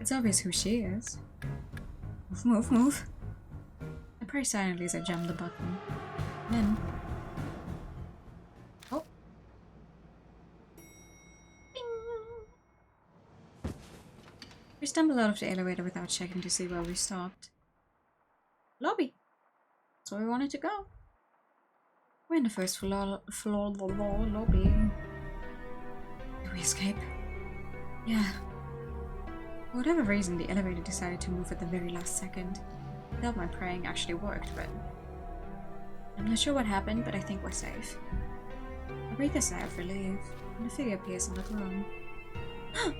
It's obvious who she is. Move, move, move. I pray silently as I jam the button. Then... Oh. Bing. We stumbled out of the elevator without checking to see where we stopped. Lobby. That's where we wanted to go. We're in the first floor lobby. Do we escape? Yeah. For whatever reason, the elevator decided to move at the very last second. I thought my praying actually worked, but... I'm not sure what happened, but I think we're safe. I breathe a sigh of relief, and a figure appears in the room.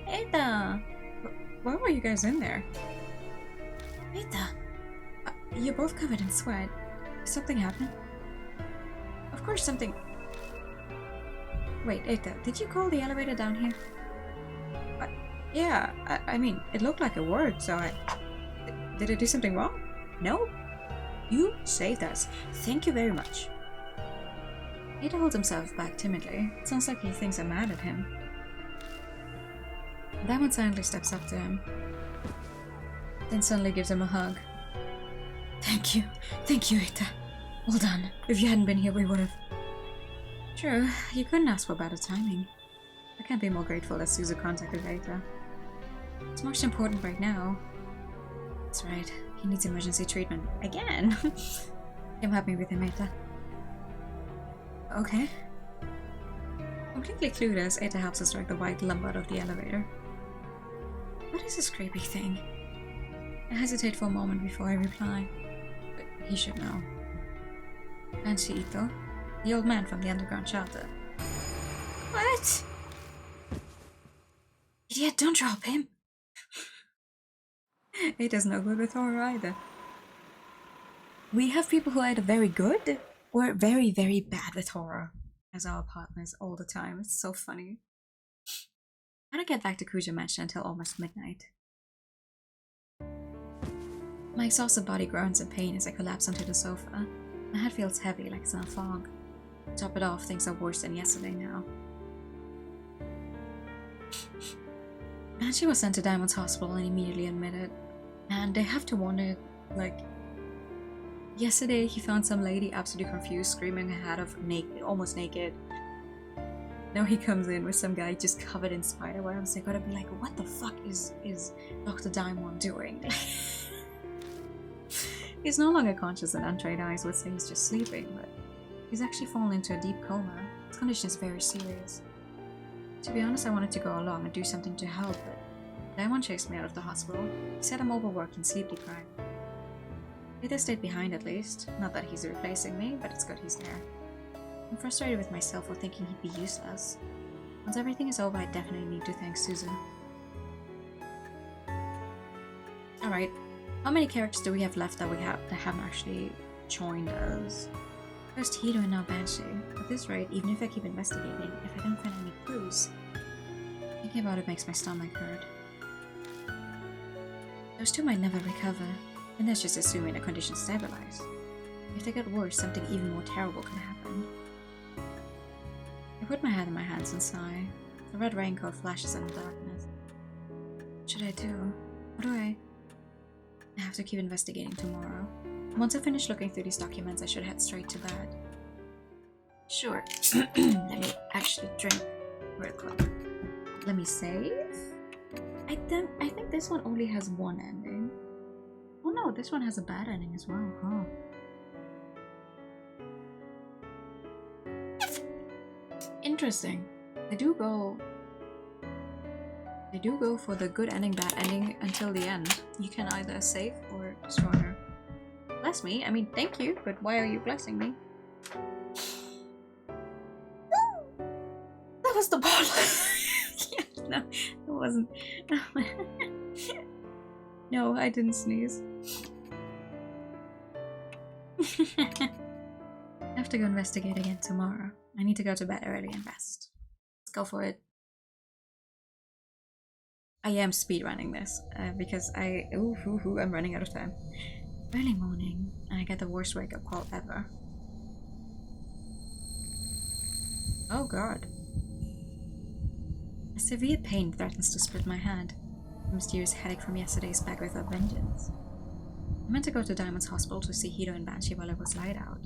Ada! Why were you guys in there? Ada! You're both covered in sweat. Did something happen? Of course something... Wait, Eta, did you call the elevator down here? Yeah, I mean, it looked like it worked, so I... Did it do something wrong? No? You saved us. Thank you very much. Eta holds himself back timidly. It sounds like he thinks I'm mad at him. Diamond silently steps up to him. Then suddenly gives him a hug. Thank you, Eta. Well done. If you hadn't been here, we would've... True, you couldn't ask for better timing. I can't be more grateful that Suzu contacted Eta. It's most important right now. That's right, he needs emergency treatment. Again? Come help me with him, Eta. Okay. Completely clueless, Eta helps us drag the white lump out of the elevator. What is this creepy thing? I hesitate for a moment before I reply. But he should know. Fancy Ito, the old man from the underground shelter. What? Idiot, don't drop him! It is no good with horror either. We have people who are either very good or very, very bad with horror as our partners all the time. It's so funny. I don't get back to Kuja Mansion until almost midnight. My exhausted body groans in pain as I collapse onto the sofa. My head feels heavy like it's in a fog. To top it off, things are worse than yesterday now. Banshee was sent to Diamond's hospital and immediately admitted. And they have to wonder, like... Yesterday he found some lady absolutely confused, screaming her head off, almost naked. Now he comes in with some guy just covered in spiderwebs. They gotta be like, what the fuck is Dr. Diamond doing? He's no longer conscious and untrained eyes would say he's just sleeping, but he's actually fallen into a deep coma. His condition is very serious. To be honest, I wanted to go along and do something to help, but Diamond chased me out of the hospital. He said I'm overworked and sleep deprived. Peter stayed behind at least. Not that he's replacing me, but it's good he's there. I'm frustrated with myself for thinking he'd be useless. Once everything is over, I definitely need to thank Susan. Alright, how many characters do we have left that haven't actually joined us? First Hito and now Banshee. At this rate, even if I keep investigating, if I don't find any clues, thinking about it makes my stomach hurt. Those two might never recover, and that's just assuming the conditions stabilize. If they get worse, something even more terrible could happen. I put my head in my hands and sigh. The red raincoat flashes in the darkness. What should I do? What do I have to keep investigating tomorrow. Once I finish looking through these documents, I should head straight to bed. Sure. Let me actually drink real quick. Let me save. I think this one only has one ending. Oh no, this one has a bad ending as well, huh? Interesting. They do go for the good ending, bad ending until the end. You can either save or destroy her. Bless me, I mean thank you, but why are you blessing me? That was the bottle! Yeah, no, it wasn't. No, I didn't sneeze. I have to go investigate again tomorrow. I need to go to bed early and rest. Let's go for it. I am speedrunning this because I'm running out of time. Early morning, and I get the worst wake-up call ever. Oh god. A severe pain threatens to split my hand. A mysterious headache from yesterday's back with a vengeance. I meant to go to Diamond's hospital to see Hiro and Banshee while it was light out.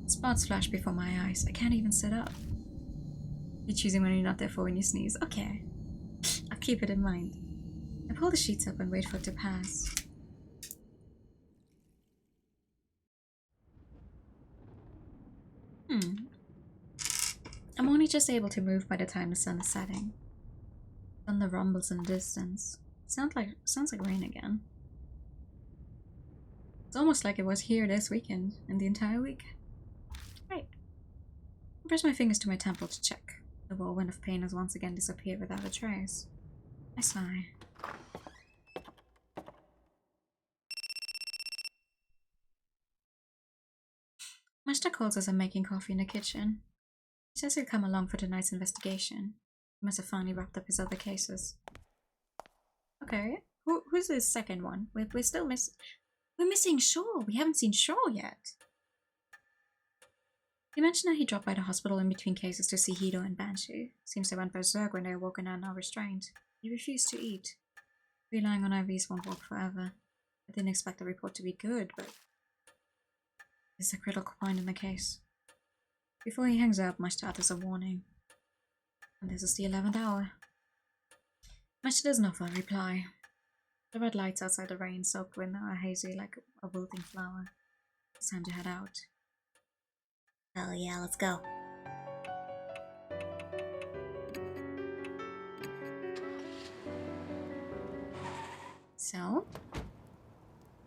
Spots flash before my eyes. I can't even sit up. You're choosing when you're not there for when you sneeze. Okay. I'll keep it in mind. I pull the sheets up and wait for it to pass. I'm only just able to move by the time the sun is setting. Thunder rumbles in the distance. Sounds like rain again. It's almost like it was here this weekend and the entire week. Right. I press my fingers to my temple to check. The whirlwind of pain has once again disappeared without a trace. I sigh. Master calls as I'm making coffee in the kitchen. He says he'll come along for tonight's investigation. He must have finally wrapped up his other cases. Okay. Who's this second one? We're still missing Shaw. We haven't seen Shaw yet. He mentioned that he dropped by the hospital in between cases to see Hiro and Banshee. Seems they went berserk when they awoke and are now restrained. He refused to eat. Relying on IVs won't work forever. I didn't expect the report to be good, but it's a critical point in the case. Before he hangs up, my start is a warning. And this is the 11th hour. Master doesn't offer a reply. The red lights outside the rain-soaked window are hazy like a wilting flower. It's time to head out. Hell yeah, let's go. So?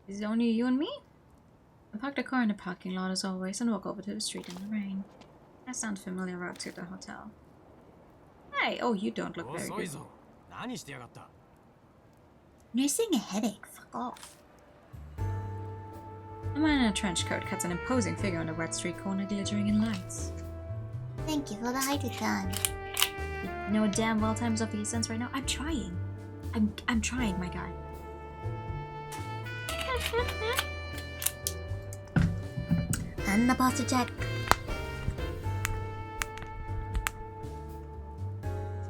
Is it only you and me? I park the car in the parking lot as always and walk over to the street in the rain. I sound familiar route to the hotel. Hey, oh, you don't look very good. Nursing a headache, fuck off. A man in a trench coat cuts an imposing figure on the wet street corner glittering in lights. Thank you for the hydroton. You know damn well time's of the essence right now. I'm trying. I'm trying, my guy. And the posture check.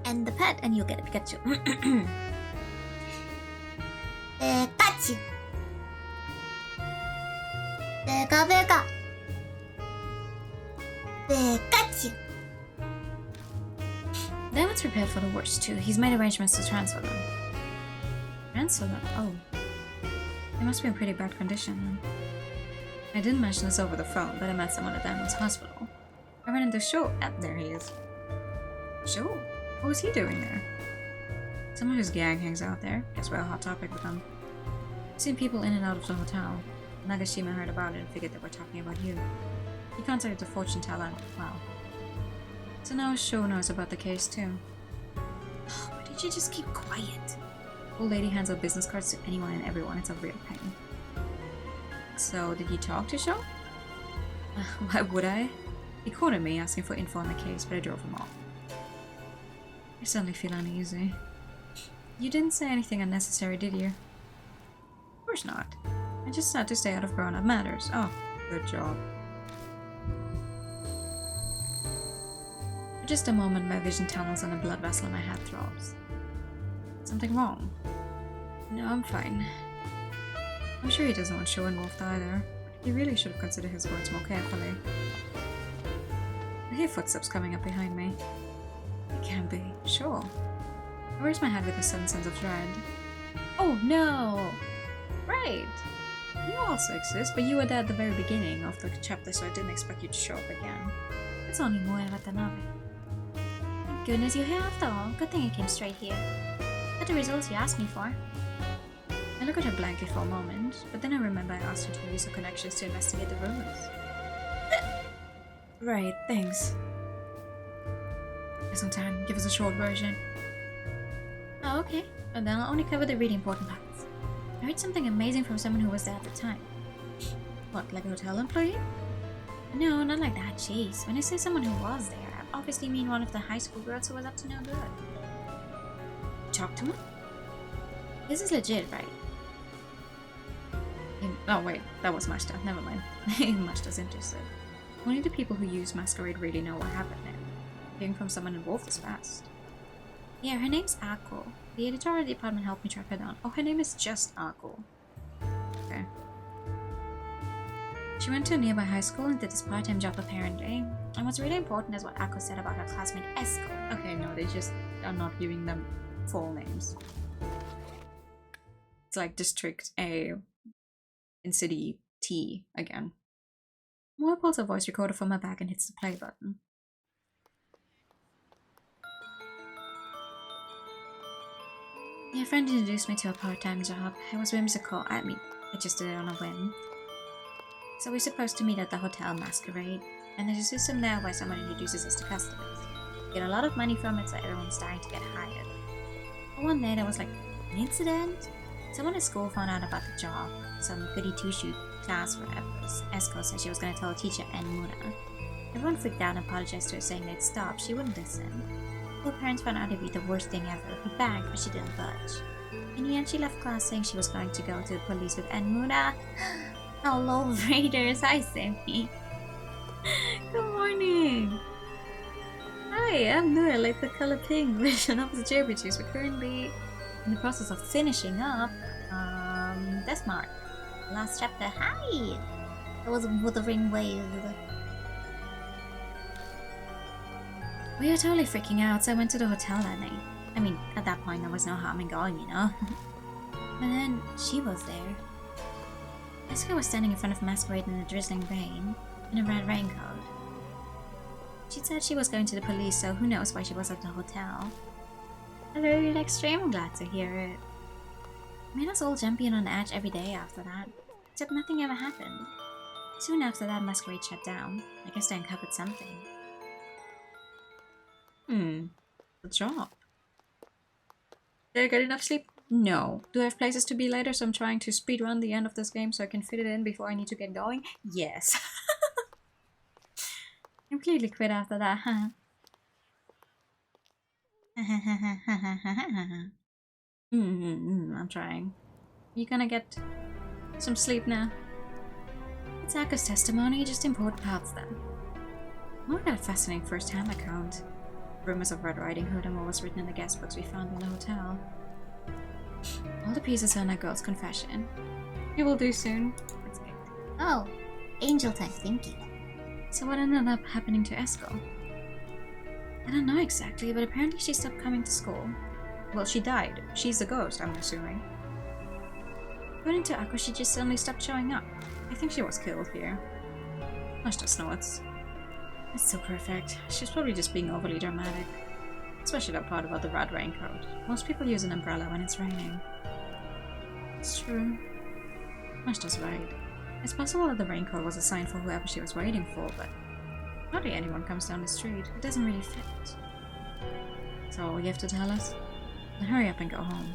And the pet, and you'll get a Pikachu. Pikachu. Pika. Pikachu. David's prepared for the worst too. He's made arrangements to transfer them. Transfer them? Oh. They must be in pretty bad condition then. I didn't mention this over the phone, but I met someone at Diamond's hospital. I ran into Sho. There he is. Sho? What was he doing there? Some of his gang hangs out there. Guess we're a hot topic with them. I've seen people in and out of the hotel. Nagashima heard about it and figured they were talking about you. He contacted the fortune teller and, well. So now Sho knows about the case too. Why did you just keep quiet? Old lady hands out business cards to anyone and everyone. It's a real pain. So, did you talk to Sho? Why would I? He called me asking for info on the case, but I drove him off. I suddenly feel uneasy. You didn't say anything unnecessary, did you? Of course not. I just had to stay out of grown-up matters. Oh, good job. For just a moment, my vision tunnels and a blood vessel in my head throbs. Something wrong? No, I'm fine. I'm sure he doesn't want Sho involved either. He really should have considered his words more carefully. I hear footsteps coming up behind me. It can't be. Sure. I raise my head with a sudden sense of dread. Oh no! Right! You also exist, but you were there at the very beginning of the chapter, so I didn't expect you to show up again. It's only Moe Watanabe. Thank goodness you're here after all. Good thing I came straight here. Got the results you asked me for. I look at her blankly for a moment, but then I remember I asked her to use her connections to investigate the rumors. Right, thanks. There's some time. Give us a short version. Oh, okay. But then I'll only cover the really important parts. I heard something amazing from someone who was there at the time. What, like a hotel employee? No, not like that. Jeez. When I say someone who was there, I obviously mean one of the high school girls who was up to no good. talk to me? This is legit, right? Oh wait, that was Mashta. Never mind. Mashta's interested. Only the people who use Masquerade really know what happened there. Hearing from someone involved is fast. Yeah, her name's Ako. The editorial department helped me track her down. Oh, her name is just Ako. Okay. She went to a nearby high school and did this part-time job apparently. And what's really important is what Ako said about her classmate Esko. Okay, no, they just are not giving them full names. It's like District A in City T again. Moa pulls a voice recorder from her bag and hits the play button. Yeah, a friend introduced me to a part-time job. It was whimsical. I just did it on a whim. So we're supposed to meet at the hotel Masquerade, and there's a system there where someone introduces us to customers. Get a lot of money from it, so everyone's dying to get hired. But one day there was like an incident. Someone at school found out about the job. Some goody two-shoe class rappers. Esko said she was going to tell a teacher and Muna. Everyone freaked out and apologized to her, saying they'd stop. She wouldn't listen. Her parents found out it'd be the worst thing ever. We begged, but she didn't budge. In the end, she left class saying she was going to go to the police with Muna. Hello, Raiders. Hi, Sammy. Good morning. Hi, I'm Nura, like the color pink version of the JRPGs. We're currently in the process of finishing up Death Mark. Last chapter. Hi! That was a wuthering wave. We were totally freaking out, so I went to the hotel that night. I mean, at that point there was no harm in going, you know? But then, she was there. Jessica was standing in front of Masquerade in a drizzling rain, in a red raincoat. She said she was going to the police, so who knows why she was at the hotel. Hello, you're extremely glad to hear it. Made us all jumpy and on edge every day after that, except nothing ever happened. Soon after that, Masquerade shut down. I guess they uncovered something. The job. Did I get enough sleep? No. Do I have places to be later, so I'm trying to speedrun the end of this game so I can fit it in before I need to get going? Yes. Completely quit after that, huh? I'm trying. You gonna get some sleep now? It's Aka's testimony, just important parts then. More got a fascinating first-hand account. Rumors of Red Riding Hood and what was written in the guest books we found in the hotel. All the pieces are in that girl's confession. You will do soon. That's good. Oh, angel type thinking. So what ended up happening to Esko? I don't know exactly, but apparently she stopped coming to school. Well, she died. She's a ghost, I'm assuming. According to Ako, she just suddenly stopped showing up. I think she was killed here. Ashta snorts. It's so perfect. She's probably just being overly dramatic. Especially that part about the red raincoat. Most people use an umbrella when it's raining. It's true. Ashta's right. It's possible that the raincoat was a sign for whoever she was waiting for, but hardly anyone comes down the street. It doesn't really fit. So all you have to tell us? Then hurry up and go home.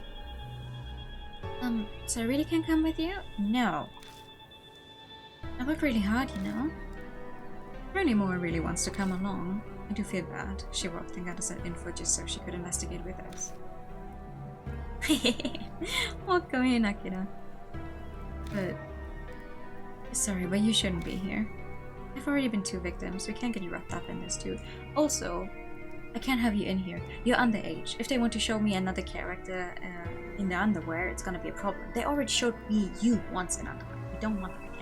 So I really can't come with you? No. I worked really hard, you know? Apparently Moa really wants to come along. I do feel bad. She worked and got us that info just so she could investigate with us. Welcome in, Akira. But... sorry, but you shouldn't be here. I've already been 2 victims. We can't get you wrapped up in this too. Also, I can't have you in here. You're underage. If they want to show me another character in the underwear, it's gonna be a problem. They already showed me you once in underwear. We don't want them again.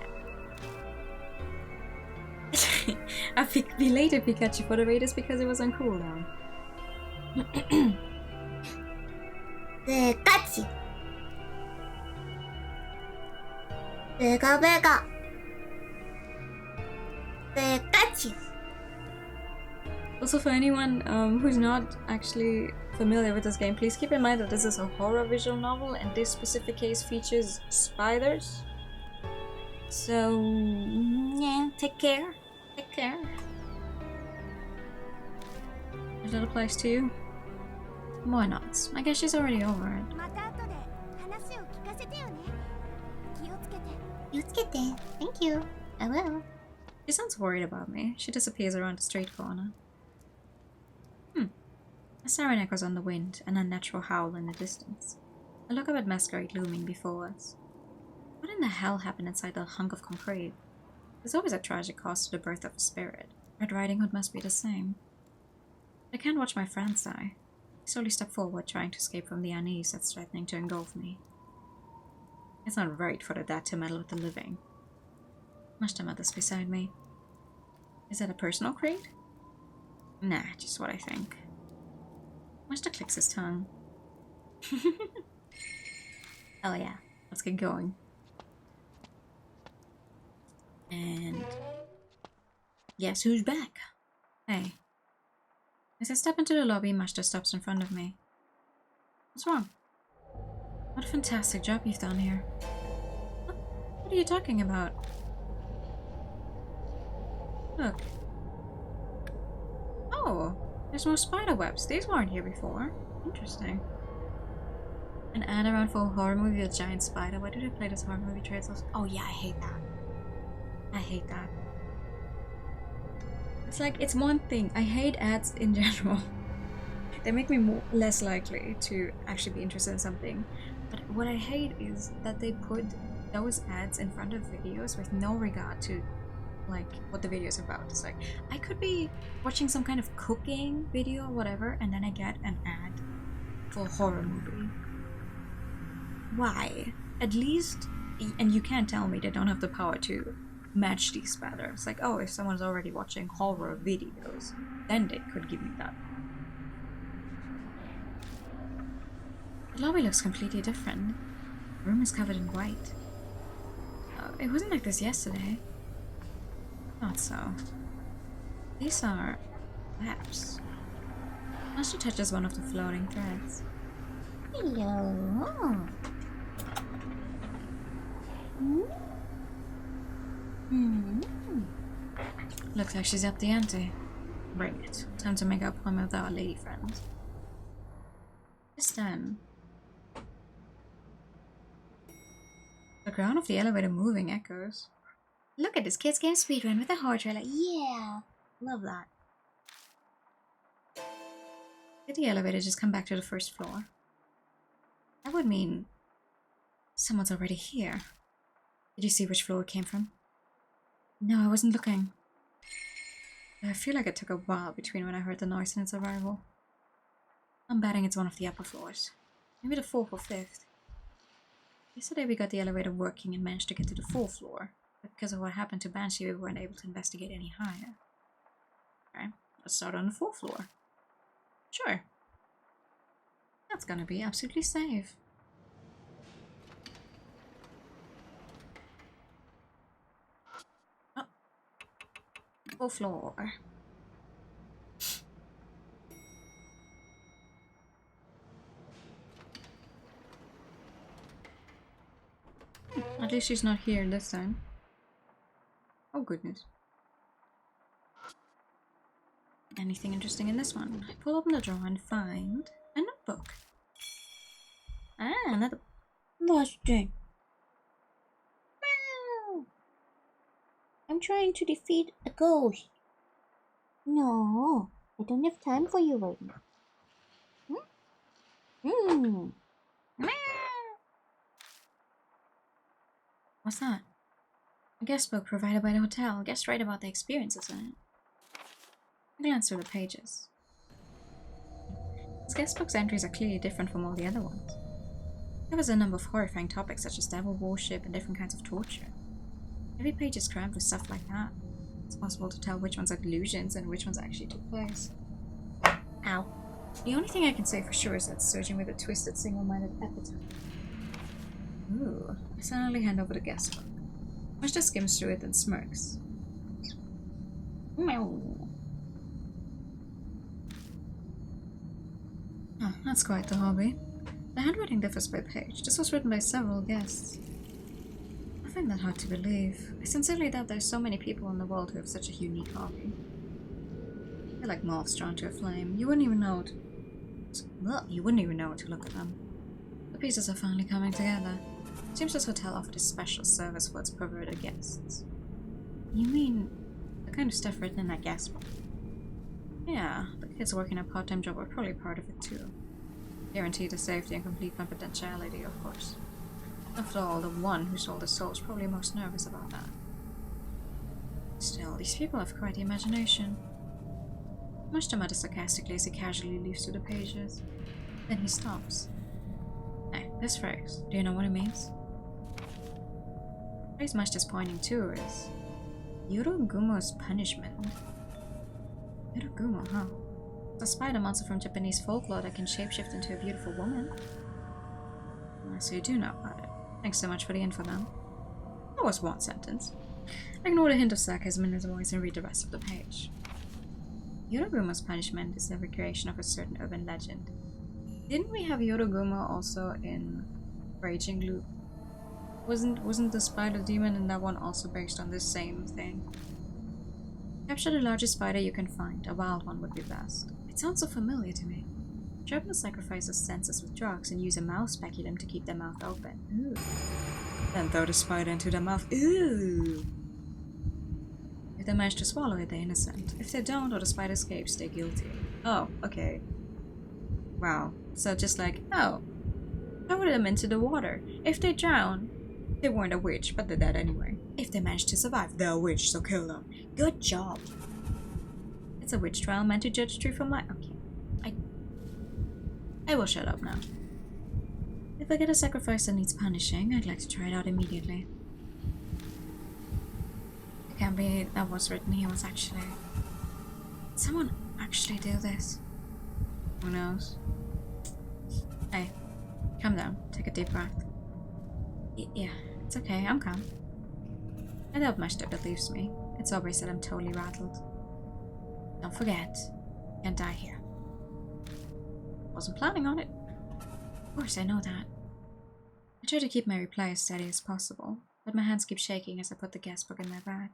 I belated Pikachu for the Raiders because it was on cooldown. Pikachu. Pika. Pikachu. Also, for anyone who's not actually familiar with this game, please keep in mind that this is a horror visual novel, and this specific case features spiders. So, yeah, take care. Take care. If that applies to you, why not? I guess she's already over it. Thank you. I will. She sounds worried about me. She disappears around the street corner. A siren echoes on the wind, an unnatural howl in the distance. I look up at Masquerade looming before us. What in the hell happened inside that hunk of concrete? There's always a tragic cost to the birth of a spirit. Red Riding Hood must be the same. I can't watch my friends die. I slowly step forward, trying to escape from the unease that's threatening to engulf me. It's not right for the dead to meddle with the living. Much others beside me. Is that a personal creed? Nah, just what I think. Mushta clicks his tongue. Oh yeah, let's get going. And guess who's back? Hey. As I step into the lobby, Mashta stops in front of me. What's wrong? What a fantastic job you've done here. What are you talking about? Look. Oh, there's more spider webs. These weren't here before. Interesting. An ad around for a horror movie with a giant spider. Why do they play this horror movie trailers? Oh yeah, I hate that. I hate that. It's like, it's one thing. I hate ads in general. They make me less likely to actually be interested in something. But what I hate is that they put those ads in front of videos with no regard to like what the video is about. It's like, I could be watching some kind of cooking video or whatever, and then I get an ad for a horror movie. Why? At least, and you can't tell me they don't have the power to match these better. It's like, oh, if someone's already watching horror videos, then they could give me that. The lobby looks completely different. The room is covered in white. It wasn't like this yesterday. Not so. These are webs. Master touches one of the floating threads. Hello. Looks like she's up the ante. Bring it. Time to make up one with our lady friend. Just then. The ground of the elevator moving echoes. Look at this kids game speedrun with a horror trailer. Yeah! Love that. Did the elevator just come back to the first floor? That would mean someone's already here. Did you see which floor it came from? No, I wasn't looking. I feel like it took a while between when I heard the noise and its arrival. I'm betting it's one of the upper floors. Maybe the 4th or 5th. Yesterday we got the elevator working and managed to get to the 4th floor. But because of what happened to Banshee, we weren't able to investigate any higher. Okay, let's start on the 4th floor. Sure. That's gonna be absolutely safe. Oh. 4th floor. At least she's not here this time. Oh goodness. Anything interesting in this one? I pull open the drawer and find a notebook. Ah, another. What's that? Meow. I'm trying to defeat a ghost. No, I don't have time for you right now. Meow. What's that? A guest book provided by the hotel. Guests write about their experiences in it. I glance through the pages. This guest book's entries are clearly different from all the other ones. It covers a number of horrifying topics such as devil worship and different kinds of torture. Every page is crammed with stuff like that. It's possible to tell which ones are delusions and which ones actually took place. Ow. The only thing I can say for sure is that searching with a twisted, single-minded appetite. Ooh, I silently hand over the guest book. Mashta skims through it and smirks. Meow. Oh, that's quite the hobby. The handwriting differs by page. This was written by several guests. I find that hard to believe. I sincerely doubt there's so many people in the world who have such a unique hobby. They're like moths drawn to a flame. You wouldn't even know you wouldn't even know to look at them. The pieces are finally coming together. Seems this hotel offered a special service for its perverted guests. You mean the kind of stuff written in that guest book? Yeah, the Kids working a part-time job are probably part of it too. Guarantee the safety and complete confidentiality, of course. After all, the one who sold his soul is probably most nervous about that. Still, these people have quite the imagination. Much to mutter sarcastically as he casually leaves through the pages. Then he stops. Hey, this phrase, do you know what it means? The phrase Much is pointing to is Yorogumo's punishment. Yorogumo, huh? It's a spider monster from Japanese folklore that can shapeshift into a beautiful woman. So you do know about it. Thanks so much for the info then. That was one sentence. Ignore the hint of sarcasm in his voice and read the rest of the page. Yorogumo's punishment is the recreation of a certain urban legend. Didn't we have Yorogumo also in Raging Loop? Wasn't the spider demon in that one also based on the same thing? Capture the largest spider you can find. A wild one would be best. It sounds so familiar to me. Travelers sacrifice their senses with drugs and use a mouth speculum to keep their mouth open. Ooh. Then throw the spider into their mouth. Ooh. If they manage to swallow it, they're innocent. If they don't, or the spider escapes, they're guilty. Oh, okay. Wow. So just like, oh, throw them into the water. If they drown, they weren't a witch, but they're dead anyway. If they manage to survive, they're a witch, so kill them. Good job. It's a witch trial meant to judge truth from lie. Okay. I will shut up now. If I get a sacrifice that needs punishing, I'd like to try it out immediately. It can't be that what's written here was actually... Did someone actually do this? Who knows? Hey, calm down. Take a deep breath. Yeah, it's okay. I'm calm. I doubt much that believes me. It's obvious that I'm totally rattled. Don't forget, you can't die here. Wasn't planning on it. Of course, I know that. I try to keep my reply as steady as possible, but my hands keep shaking as I put the guest book in my bag.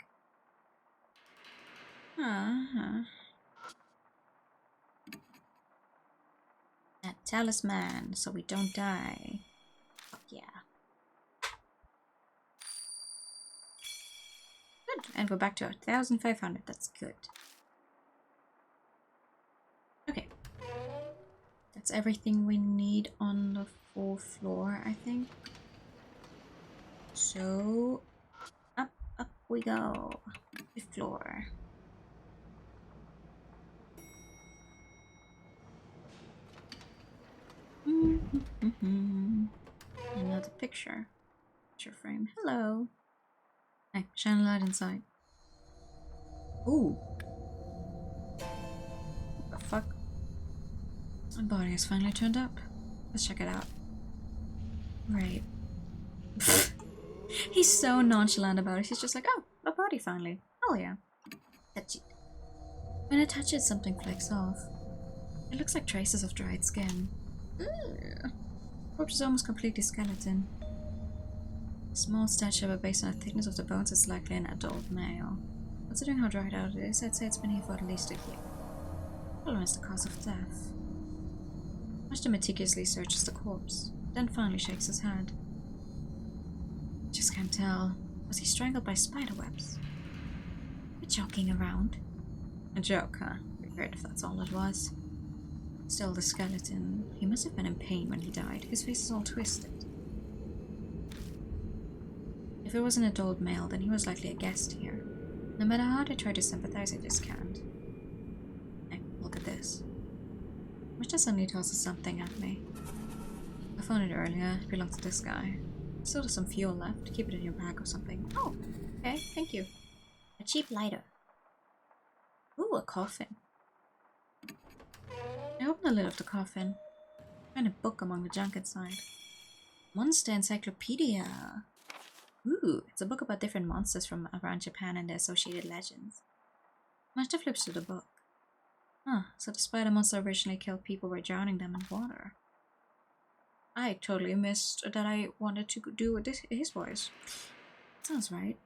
That talisman, so we don't die. Fuck yeah. Good, and we're back to 1,500. That's good. Okay. That's everything we need on the 4th floor, I think. So, up we go. 5th floor. Another picture. Picture frame. Hello. Hey, shine a light inside. Ooh. What the fuck? My body has finally turned up. Let's check it out. Right. He's so nonchalant about it. He's just like, oh, my body finally. Hell yeah. Touch it. When I touch it, something flakes off. It looks like traces of dried skin. Ugh. Corpse is almost completely skeleton. Small stature, but based on the thickness of the bones, it's likely an adult male. Considering how dried out it is, I'd say it's been here for at least a year. What is the cause of death? Much meticulously searches the corpse, then finally shakes his head. Just can't tell. Was he strangled by spider webs? You're joking around. A joke, huh? Weird if that's all it was. Still, the skeleton. He must have been in pain when he died. His face is all twisted. If it was an adult male, then he was likely a guest here. No matter how hard I try to sympathize, I just can't. Hey, look at this. Which just suddenly tosses something at me. I found it earlier. It belonged to this guy. Still there's some fuel left. Keep it in your bag or something. Oh, okay, thank you. A cheap lighter. Ooh, a coffin. I open the lid of the coffin. Find a book among the junk inside. Monster Encyclopedia. Ooh, it's a book about different monsters from around Japan and their associated legends. Mashta flips through the book. Huh, so the spider monster originally killed people by drowning them in water. I totally missed that I wanted to do his voice. Sounds right.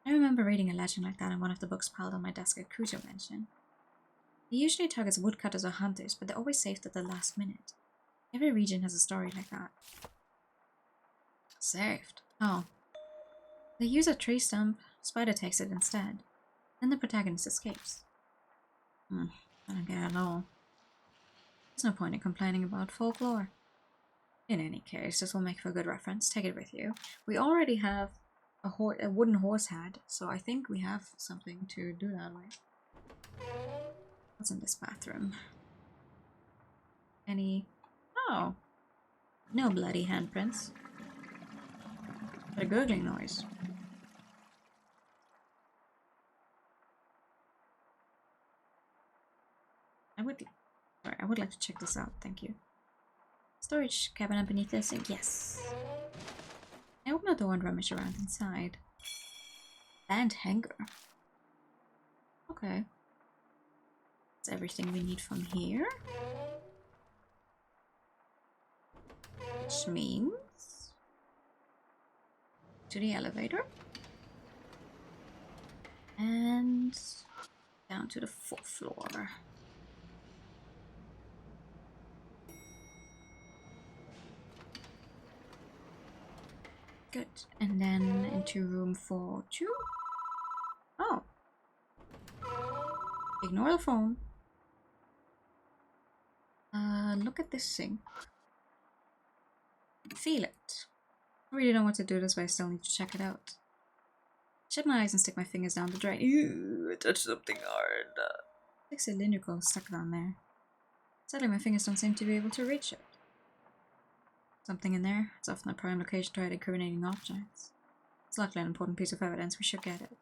I remember reading a legend like that in one of the books piled on my desk at Kujo Mansion. He usually targets woodcutters or hunters, but they're always saved at the last minute. Every region has a story like that. Saved? Oh. They use a tree stump, spider takes it instead. Then the protagonist escapes. I don't get it at all. There's no point in complaining about folklore. In any case, this will make for a good reference. Take it with you. We already have a wooden horse head, so I think we have something to do that with. What's in this bathroom? Any... Oh! No bloody handprints. But a gurgling noise. I would like to check this out, thank you. Storage cabinet beneath the sink, yes. I open the door and rummage around inside. Band hanger. Okay. That's everything we need from here. Which means... to the elevator. And... down to the 4th floor. Good. And then into room 4-2. Oh. Ignore the phone. Look at this sink. Feel it. I really don't want to do this, but I still need to check it out. Shut my eyes and stick my fingers down the drain. Ew, I touched something hard. Like cylindrical stuck down there. Sadly, my fingers don't seem to be able to reach it. Something in there. It's often a prime location to hide incriminating objects. It's likely an important piece of evidence. We should get it.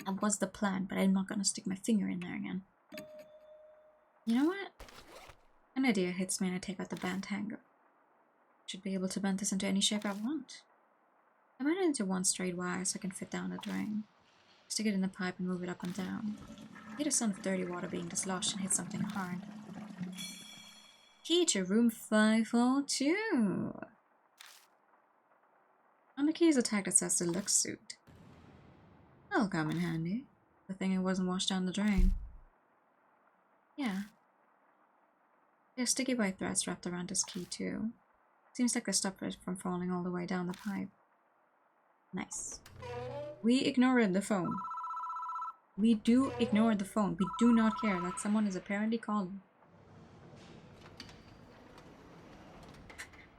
That was the plan, but I'm not gonna stick my finger in there again. You know what? An idea hits me and I take out the band hanger. Should be able to bend this into any shape I want. I bend it into one straight wire so I can fit down the drain. Stick it in the pipe and move it up and down. Hear the sound of dirty water being dislodged and hit something hard. Key to room 542. On the key is a tag that says deluxe suit. That'll come in handy. The thing it wasn't washed down the drain. Yeah. There's sticky white threads wrapped around this key too. Seems like they stopped it from falling all the way down the pipe. Nice. We ignored the phone. We do ignore the phone. We do not care that someone is apparently calling.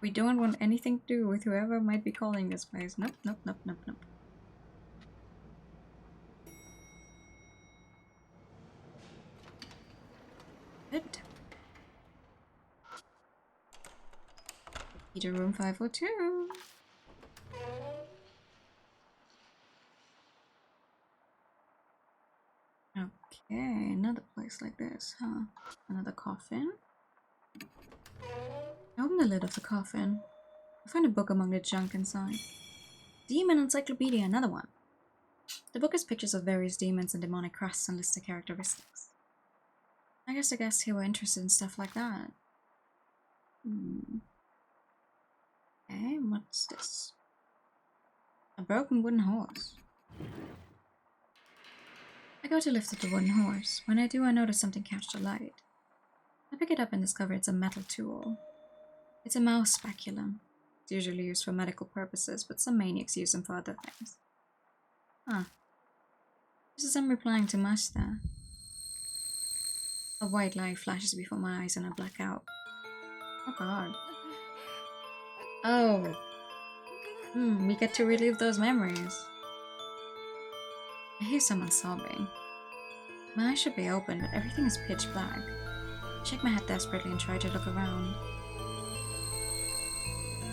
We don't want anything to do with whoever might be calling this place. Nope, nope, nope, nope, nope. Good. Heater room 502. Okay, another place like this, huh? Another coffin. I open the lid of the coffin. I find a book among the junk inside. Demon Encyclopedia, another one. The book has pictures of various demons and demonic crests and lists their characteristics. I guess you were interested in stuff like that. Okay, what's this? A broken wooden horse. I go to lift up the wooden horse. When I do, I notice something catch the light. I pick it up and discover it's a metal tool. It's a mouse speculum. It's usually used for medical purposes, but some maniacs use them for other things. Huh. Just as I'm replying to Masta, a white light flashes before my eyes and I black out. Oh god. Oh. We get to relive those memories. I hear someone sobbing. My eyes should be open, but everything is pitch black. I shake my head desperately and try to look around.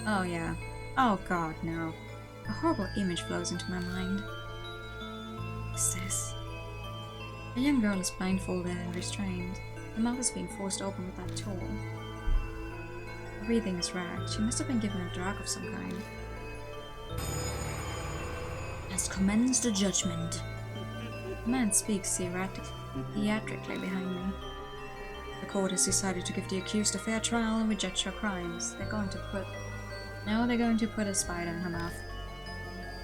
Oh yeah. Oh god, no. A horrible image flows into my mind. What's this? A young girl is blindfolded and restrained. Her mouth is being forced open with that tool. Her breathing is ragged. She must have been given a drug of some kind. Has commenced the judgment. A man speaks theatrically behind me. The court has decided to give the accused a fair trial and reject her crimes. They're going to put a spider in her mouth.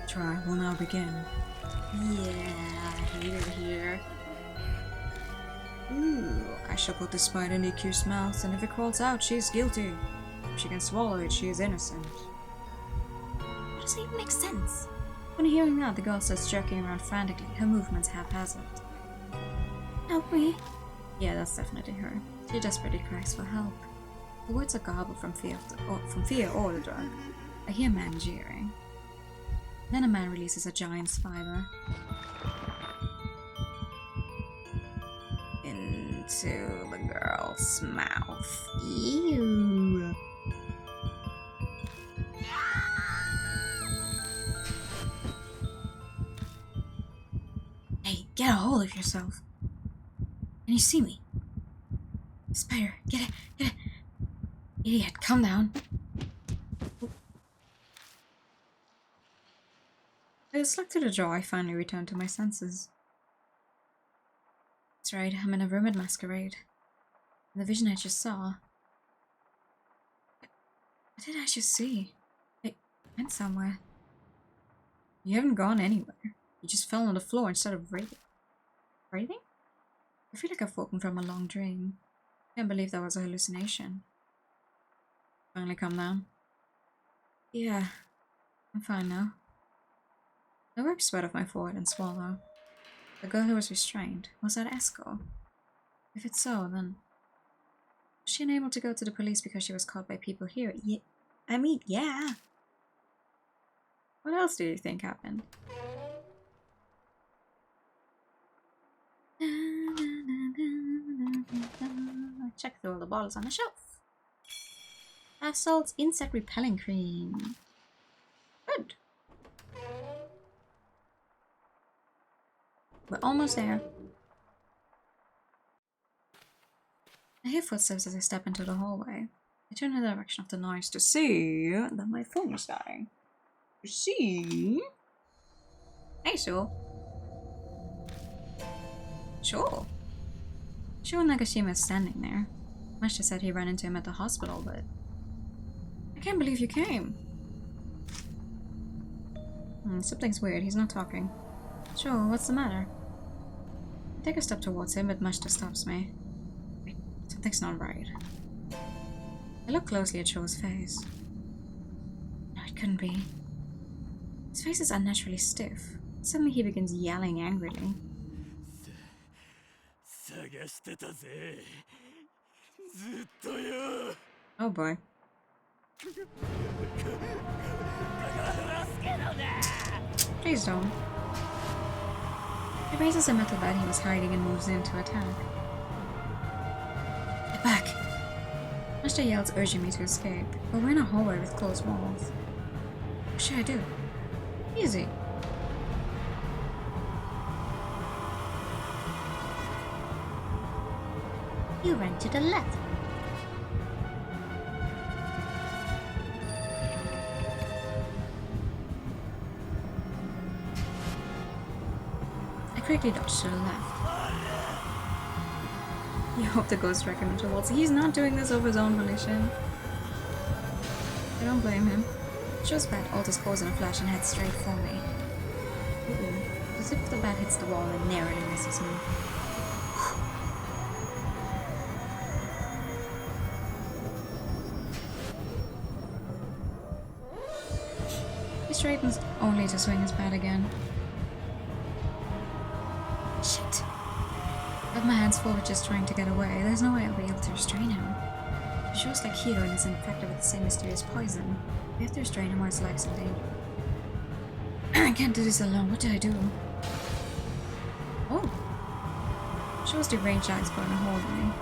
The trial will now begin. Yeah, here. Ooh, I shall put the spider in the accused's mouth, and if it crawls out, she is guilty. If she can swallow it, she is innocent. How does it even make sense? When hearing that, the girl starts jerking around frantically, her movements haphazard. Help me. Yeah, that's definitely her. She desperately cries for help. The words are garbled from fear, or the drug. I hear a man jeering. Then a man releases a giant spider into the girl's mouth. Ew. Hey, get a hold of yourself. Can you see me? Spider, get it, get it. Idiot, calm down. I was stuck to the jaw, I finally returned to my senses. That's right, I'm in a room at Masquerade. And the vision I just saw. What did I just see? It went somewhere. You haven't gone anywhere. You just fell on the floor and started breathing. Breathing? I feel like I've woken from a long dream. I can't believe that was a hallucination. Finally calm down. Yeah, I'm fine now. I wipe sweat off my forehead and swallow. The girl who was restrained, was that Esco? If it's so, then... Was she unable to go to the police because she was caught by people here? Yeah. I mean, yeah. What else do you think happened? Check through all the bottles on the shelf. Bath salts, insect repelling cream. Good. We're almost there. I hear footsteps as I step into the hallway. I turn in the direction of the noise to see that my phone is dying. To see? Hey, Sue. Sure. Shiro Akashio is standing there. Mashita said he ran into him at the hospital, but... I can't believe you came. Something's weird. He's not talking. Sure, what's the matter? I take a step towards him, but Mashita stops me. Wait, something's not right. I look closely at Sho's face. No, it couldn't be. His face is unnaturally stiff. Suddenly he begins yelling angrily. Oh boy. Please don't. He raises a metal bed he was hiding and moves in to attack. Get back! Mashita yells, urging me to escape, but we're in a hallway with closed walls. What should I do? Easy. You run to the left. I quickly dodge to the left. You hope the ghost recommends waltz. He's not doing this of his own volition. I don't blame him. Shows bat alters course in a flash and heads straight for me. The tip of the bat hits the wall and narrowly misses me. He straightens only to swing his bat again. Shit. I have my hands forward just trying to get away. There's no way I'll be able to restrain him. It shows like Hiro and is infected with the same mysterious poison. We have to restrain him or his life's in danger. I can't do this alone. What do I do? Oh. Shows the range eyes burn a hole in me.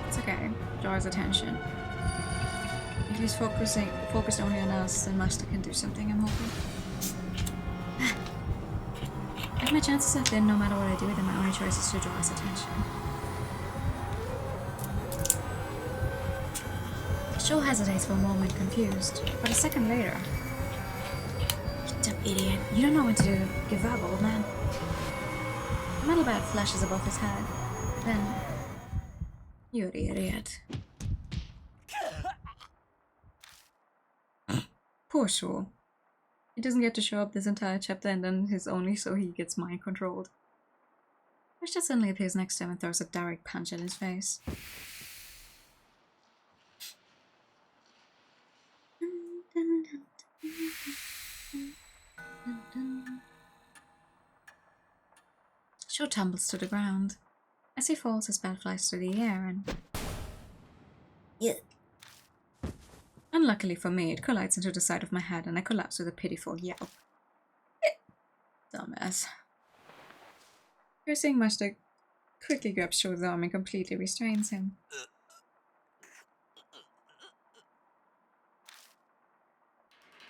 It's okay. Draw his attention. If he's focused only on us, then Mashita can do something, I'm hoping. If my chances are thin, no matter what I do, then my only choice is to draw his attention. Sho hesitates for a moment, confused, but a second later... You dumb idiot. You don't know what to do. Give up, old man. A metal bat flashes above his head. Then... You're the idiot. Poor Sho. He doesn't get to show up this entire chapter and then his only so he gets mind controlled. Mashita suddenly appears next to him and throws a direct punch at his face. Sho Sho tumbles to the ground. As he falls, his bat flies through the air and... Yeah. Unluckily for me, it collides into the side of my head and I collapse with a pitiful yelp. Dumbass. Cursing Mashta quickly grabs Sho's arm and completely restrains him.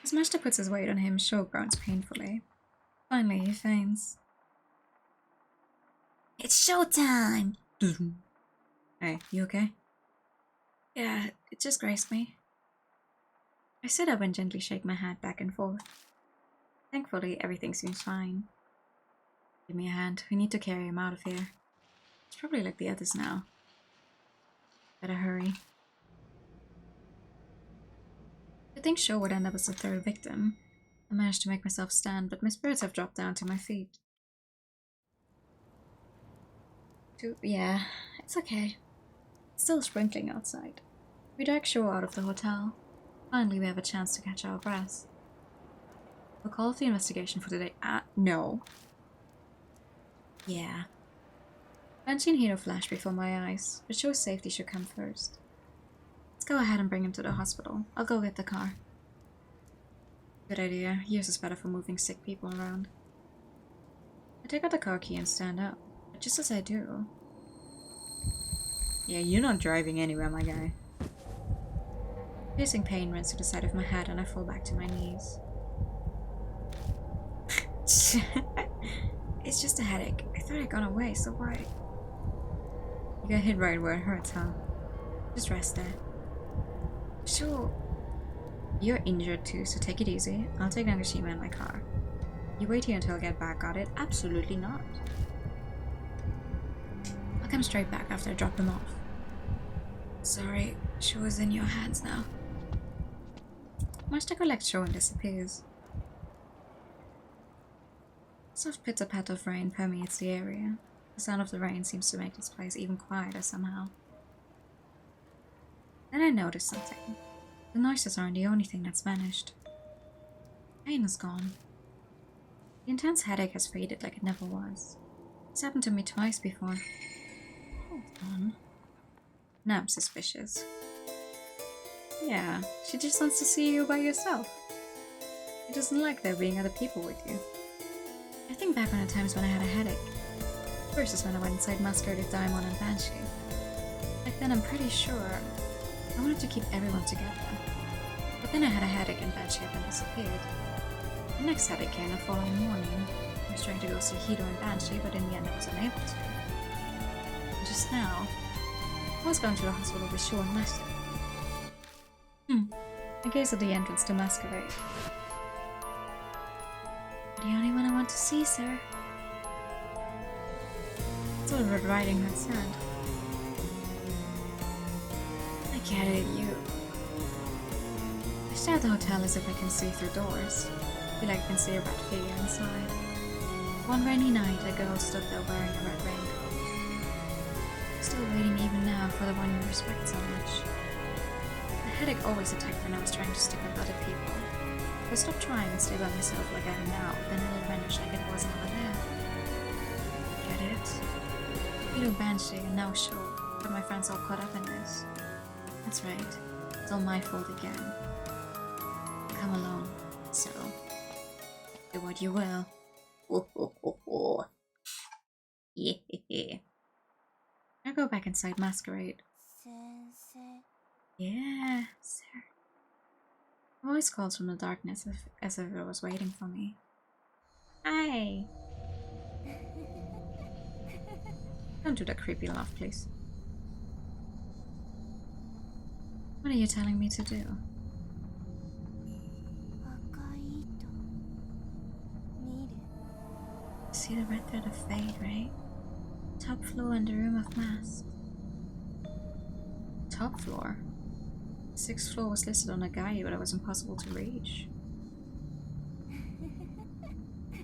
As Mashta puts his weight on him, Sho groans painfully. Finally, he faints. It's showtime! Hey, you okay? Yeah, it just grazed me. I sit up and gently shake my head back and forth. Thankfully, everything seems fine. Give me a hand. We need to carry him out of here. It's probably like the others now. Better hurry. I think Sho would end up as the third victim. I managed to make myself stand, but my spirits have dropped down to my feet. Yeah, it's okay. It's still sprinkling outside. We drag Sho out of the hotel. Finally, we have a chance to catch our breath. We'll call off the investigation for today. No. Yeah. Banshee and Hiro flash before my eyes, but Sho's safety should come first. Let's go ahead and bring him to the hospital. I'll go get the car. Good idea. Yours is better for moving sick people around. I take out the car key and stand up, but just as I do... Yeah, you're not driving anywhere, my guy. Piercing pain runs to the side of my head and I fall back to my knees. It's just a headache. I thought I'd gone away, so why? You got hit right where it hurts, huh? Just rest there. Sure. You're injured too, so take it easy. I'll take Nagashima in my car. You wait here until I get back, got it? Absolutely not. I'll come straight back after I drop him off. Sorry, Sho is in your hands now. Mashta collects Sho and disappears. Soft pitter-patter of rain permeates the area. The sound of the rain seems to make this place even quieter somehow. Then I notice something. The noises aren't the only thing that's vanished. Pain is gone. The intense headache has faded like it never was. It's happened to me twice before. Hold on. Now I'm suspicious. Yeah, she just wants to see you by yourself. She doesn't like there being other people with you. I think back on the times when I had a headache. First is when I went inside Masquerade with Daimon and Banshee. Back then I'm pretty sure I wanted to keep everyone together. But then I had a headache and Banshee had disappeared. The next headache came the following morning. I was trying to go see Hiro and Banshee, but in the end I was unable to. And just now, I was going to the hospital with Sho and Master. I gaze at the entrance to Masquerade. The only one I want to see, sir. That's what Red Riding Hood said. I get it, you. I stare at the hotel as if I can see through doors. I feel like I can see a red figure inside. One rainy night, a girl stood there wearing a red raincoat. Still waiting even now for the one you respect so much. The headache always attacked when I was trying to stick with other people. If I stopped trying and stay by myself like I am now, then it'll vanish like it was never there. Get it? Hiro, Banshee, and now Sho, but my friends all caught up in this. That's right. It's all my fault again. Come alone, so do what you will. Yeah. Now go back inside Masquerade. Yeah, sir. A voice calls from the darkness as if it was waiting for me. Hi! Don't do that creepy laugh, please. What are you telling me to do? See the red thread of fate, right? Top floor in the room of masks. Top floor? The 6th floor was listed on a guide, but it was impossible to reach.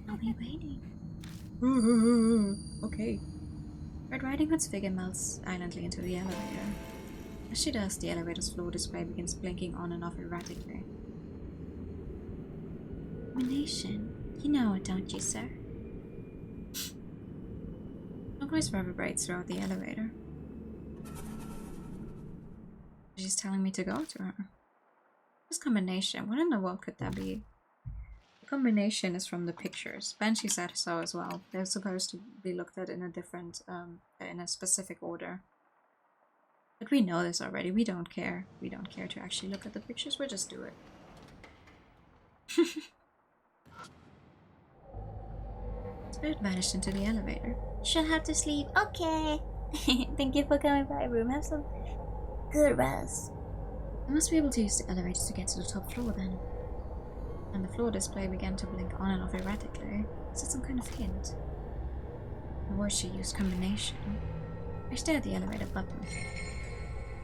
I'll be waiting. Okay. Red Riding Hood's figure melts silently into the elevator. As she does, the elevator's floor display begins blinking on and off erratically. Illumination. You know it, don't you, sir? My voice reverberates throughout the elevator. She's telling me to go to her. This combination, what in the world could that be? The combination is from the pictures. Banshee said so as well. They're supposed to be looked at in a different, in a specific order. But we know this already. We don't care. We don't care to actually look at the pictures. We'll just do it. Spirit vanished into the elevator. She'll have to sleep. Okay. Thank you for coming by, room. Have some good rest. I must be able to use the elevator to get to the top floor then. And the floor display began to blink on and off erratically. Is that some kind of hint? The word she used, combination. I stared at the elevator button.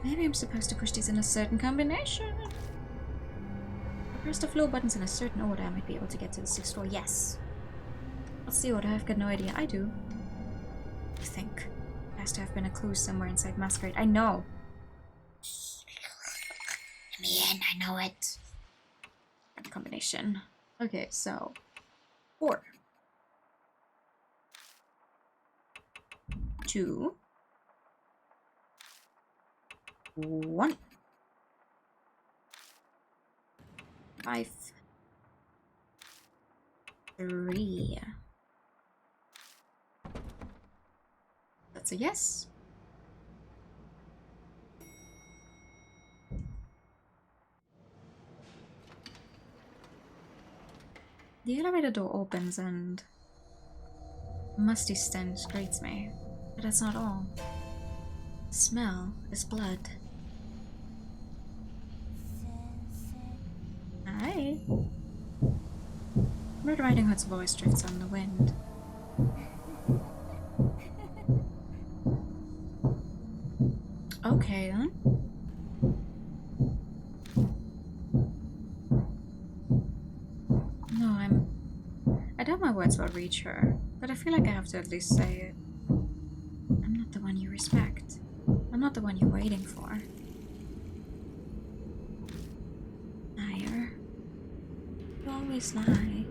Maybe I'm supposed to push these in a certain combination. If I press the floor buttons in a certain order, I might be able to get to the 6th floor. Yes. What's the order? I've got no idea. I do. I think. There has to have been a clue somewhere inside Masquerade. I know. Let me in, I know it. Combination. Okay, so 4, 2, 1, 5, 3. That's a yes. The elevator door opens and a musty stench greets me. But that's not all. The smell is blood. Hi. Red Riding Hood's voice drifts on the wind. Okay then. No, I doubt my words will reach her, but I feel like I have to at least say it. I'm not the one you respect. I'm not the one you're waiting for. Liar. You always lie.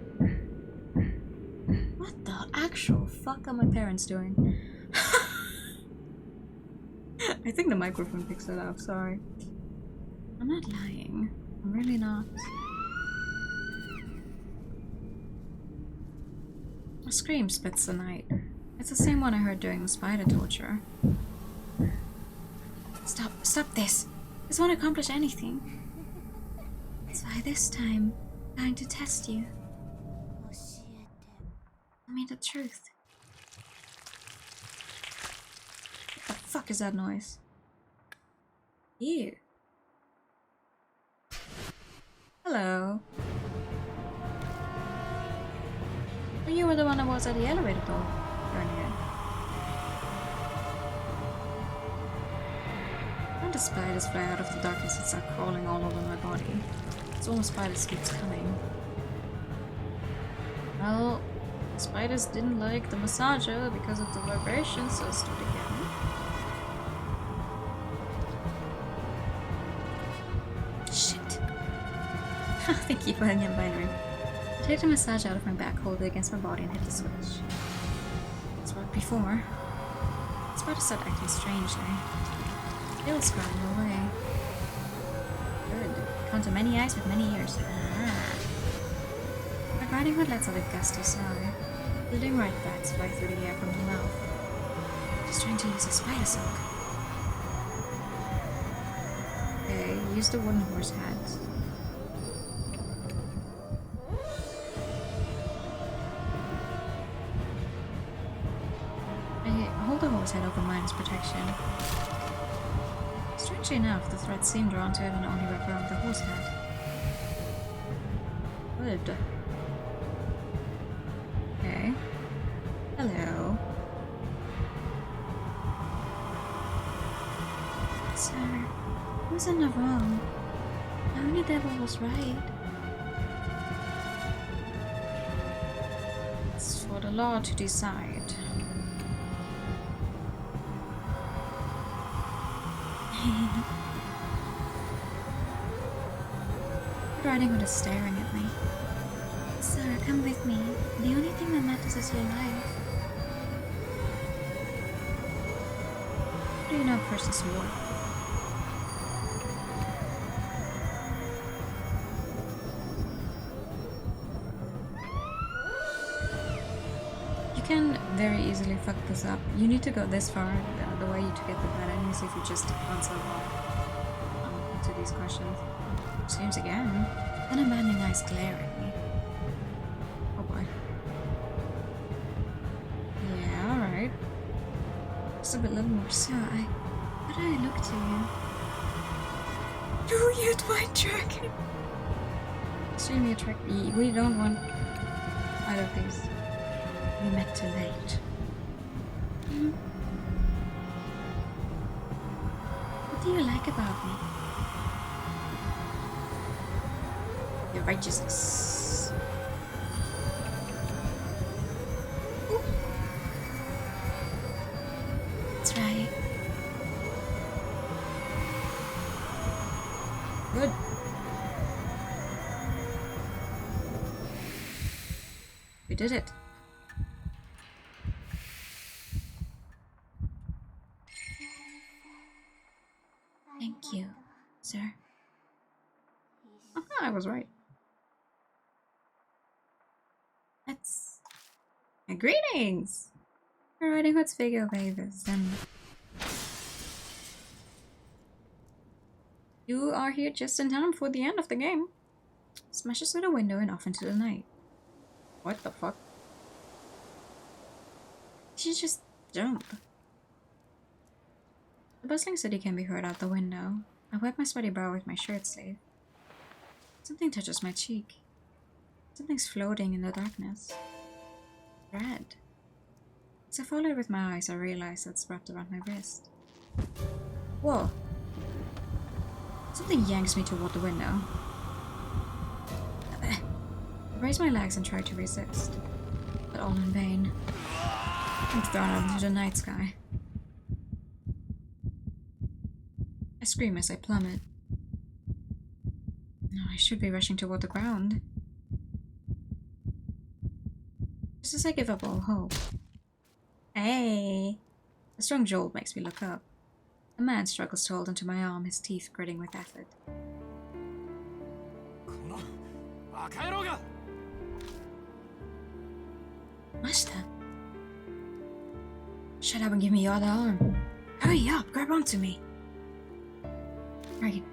What the actual fuck are my parents doing? I think the microphone picks it up, sorry. I'm not lying. I'm really not. A scream splits the night. It's the same one I heard during the spider torture. Stop this! This won't accomplish anything. It's why this time I'm going to test you. Tell me the truth. What the fuck is that noise? Ew. Hello. Well, you were the one that was at the elevator door earlier. When the spiders fly out of the darkness and start crawling all over my body, it's almost spiders keeps coming. Well, the spiders didn't like the massager because of the vibrations, so let's do it again. Shit. Thank you for hanging by me. I take the massage out of my back, hold it against my body, and hit the switch. It's worked before. The spiders start acting strangely. They will scurry away. Good. Count to many eyes with many ears. Ah. Red Riding Hood lets out a gusty sigh. Bleeding right bats fly through the air from her mouth. She's trying to use a spider silk. Okay, use the wooden horse hat. Hold the horse head over mine's protection. Strangely enough, the threads seem drawn to it and only wrap around the horse head. Good. Okay. Hello. Sir, who's in the wrong? The only devil was right. It's for the law to decide. Riding Hood is staring at me. Sir, come with me. The only thing that matters is your life. do you know a person's worth? You can very easily fuck this up. You need to go this far. The way to get the bad enemies if you just answer to these questions. Seems again. Then a man in eyes glare at me. Oh boy. Yeah, alright. Just a little more. So, how do I look to you? Do you white dragon? Extremely attractive. We don't want either of these. We met too late. What do you like about me? Your righteousness. That's right. Good. We did it. Thank you, sir. I was right. That's... Greetings! We're Riding Hood's figure bathers, and you are here just in time for the end of the game. Smashes through the window and off into the night. What the fuck? She just jump. The bustling city can be heard out the window. I wipe my sweaty brow with my shirt sleeve. Something touches my cheek. Something's floating in the darkness. Red. As I follow it with my eyes, I realize it's wrapped around my wrist. Whoa. Something yanks me toward the window. I raise my legs and try to resist, but all in vain. I'm thrown out into the night sky. I scream as I plummet. No, I should be rushing toward the ground. Just as I give up all hope. Hey! A strong jolt makes me look up. A man struggles to hold onto my arm, his teeth gritting with effort. Master! Shut up and give me your other arm. Hurry up, grab onto me. Right.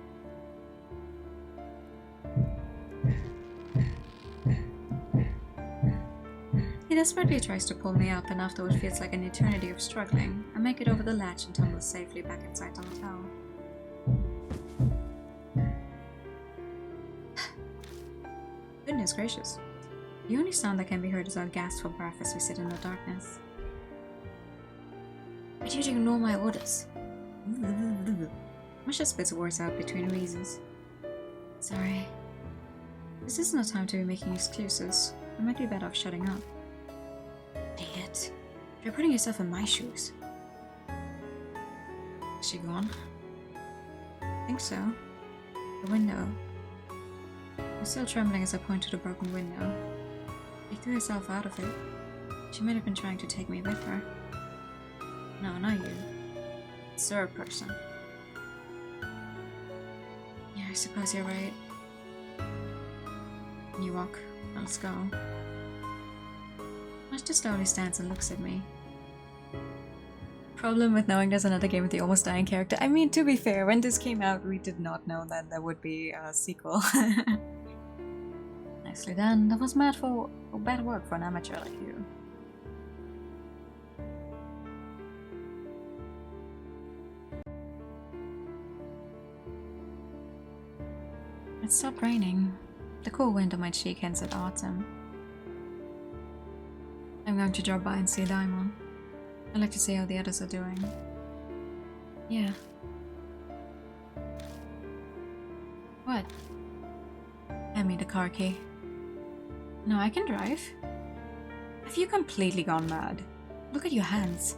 He desperately tries to pull me up, and after what feels like an eternity of struggling, I make it over the latch and tumble safely back inside the hotel. Goodness gracious. The only sound that can be heard is our gasp for breath as we sit in the darkness. Why did you ignore my orders? Masha spits words out between wheezes. Sorry. This is no time to be making excuses. I might be better off shutting up. Idiot. You're putting yourself in my shoes. Is she gone? I think so. The window. I'm still trembling as I point to the broken window. She threw herself out of it. She might have been trying to take me with her. No, not you. It's her person. Yeah, I suppose you're right. You walk. Let's go. Ash just slowly stands and looks at me. Problem with knowing there's another game with the almost dying character. I mean, to be fair, when this came out, we did not know that there would be a sequel. Nicely done. That was bad work for an amateur like you. It stopped raining. The cool wind on my cheek hints at autumn. I'm going to drop by and see Daimon. I'd like to see how the others are doing. Yeah. What? Hand me the car key. No, I can drive. Have you completely gone mad? Look at your hands.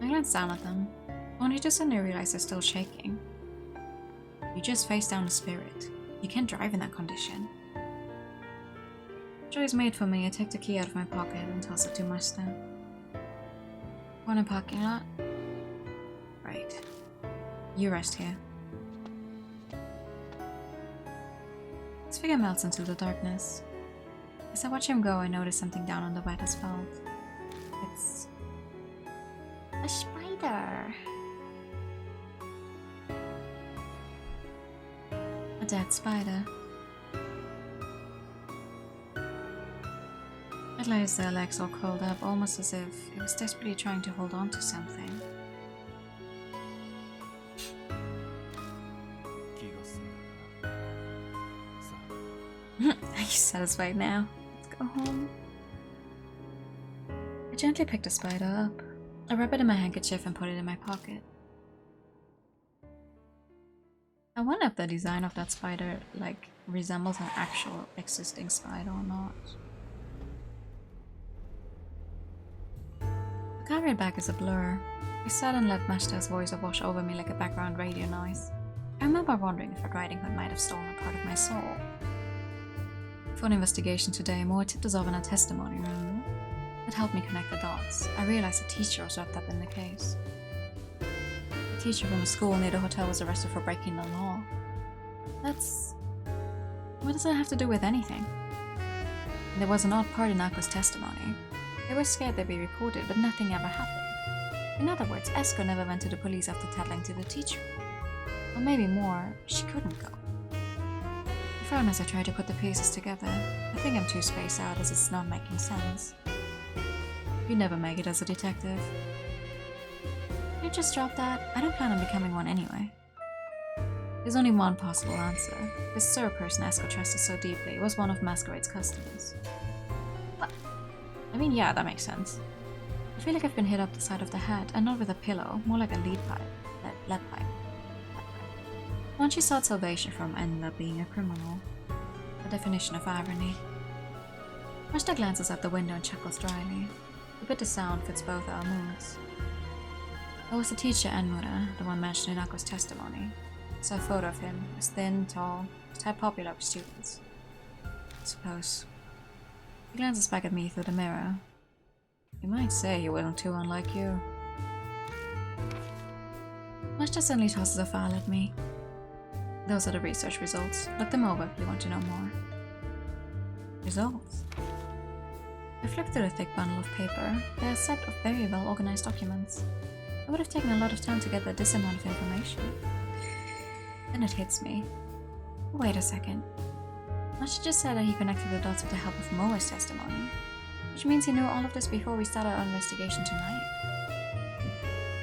I glance down at them, only to suddenly realize they're still shaking. You just faced down a spirit. You can't drive in that condition. Joy's made for me. I take the key out of my pocket and toss it to Master. Corner parking lot. Right. You rest here. His figure melts into the darkness. As I watch him go, I notice something down on the wet asphalt. It's a spider. A dead spider. It lays there, legs all curled up, almost as if it was desperately trying to hold on to something. Are you satisfied now? Let's go home. I gently pick the spider up. I wrap it in my handkerchief and put it in my pocket. I wonder if the design of that spider, resembles an actual existing spider or not. The car ride back is a blur. I sat and let Mashta's voice wash over me like a background radio noise. I remember wondering if Red Riding Hood might have stolen a part of my soul. For an investigation today, Moa tipped us off in her testimony, remember? It helped me connect the dots. I realized a teacher was wrapped up in the case. A teacher from a school near the hotel was arrested for breaking the law. What does that have to do with anything? There was an odd part in Ako's testimony. They were scared they'd be reported, but nothing ever happened. In other words, Esko never went to the police after tattling to the teacher. Or maybe more, she couldn't go. I frowned as I tried to put the pieces together. I think I'm too spaced out as it's not making sense. You never make it as a detective. You just drop that. I don't plan on becoming one anyway. There's only one possible answer. This Sir person Esko trusted so deeply was one of Masquerade's customers. What? I mean, yeah, that makes sense. I feel like I've been hit up the side of the head, and not with a pillow, more like a lead pipe. Lead pipe. Once she sought salvation from ended up being a criminal. The definition of irony. Mashta glances out the window and chuckles dryly. The bitter sound fits both our moods. It was the teacher Enmura, the one mentioned in Ako's testimony. I saw a photo of him, as thin, tall, the type popular with students. I suppose. He glances back at me through the mirror. You might say he wasn't too unlike you. Mashta suddenly tosses a file at me. Those are the research results. Look them over if you want to know more. Results? I flipped through the thick bundle of paper. They're a set of very well organized documents. It would have taken a lot of time to get this amount of information. Then it hits me. Wait a second. Mashta just said that he connected the dots with the help of Moa's testimony. Which means he knew all of this before we started our investigation tonight.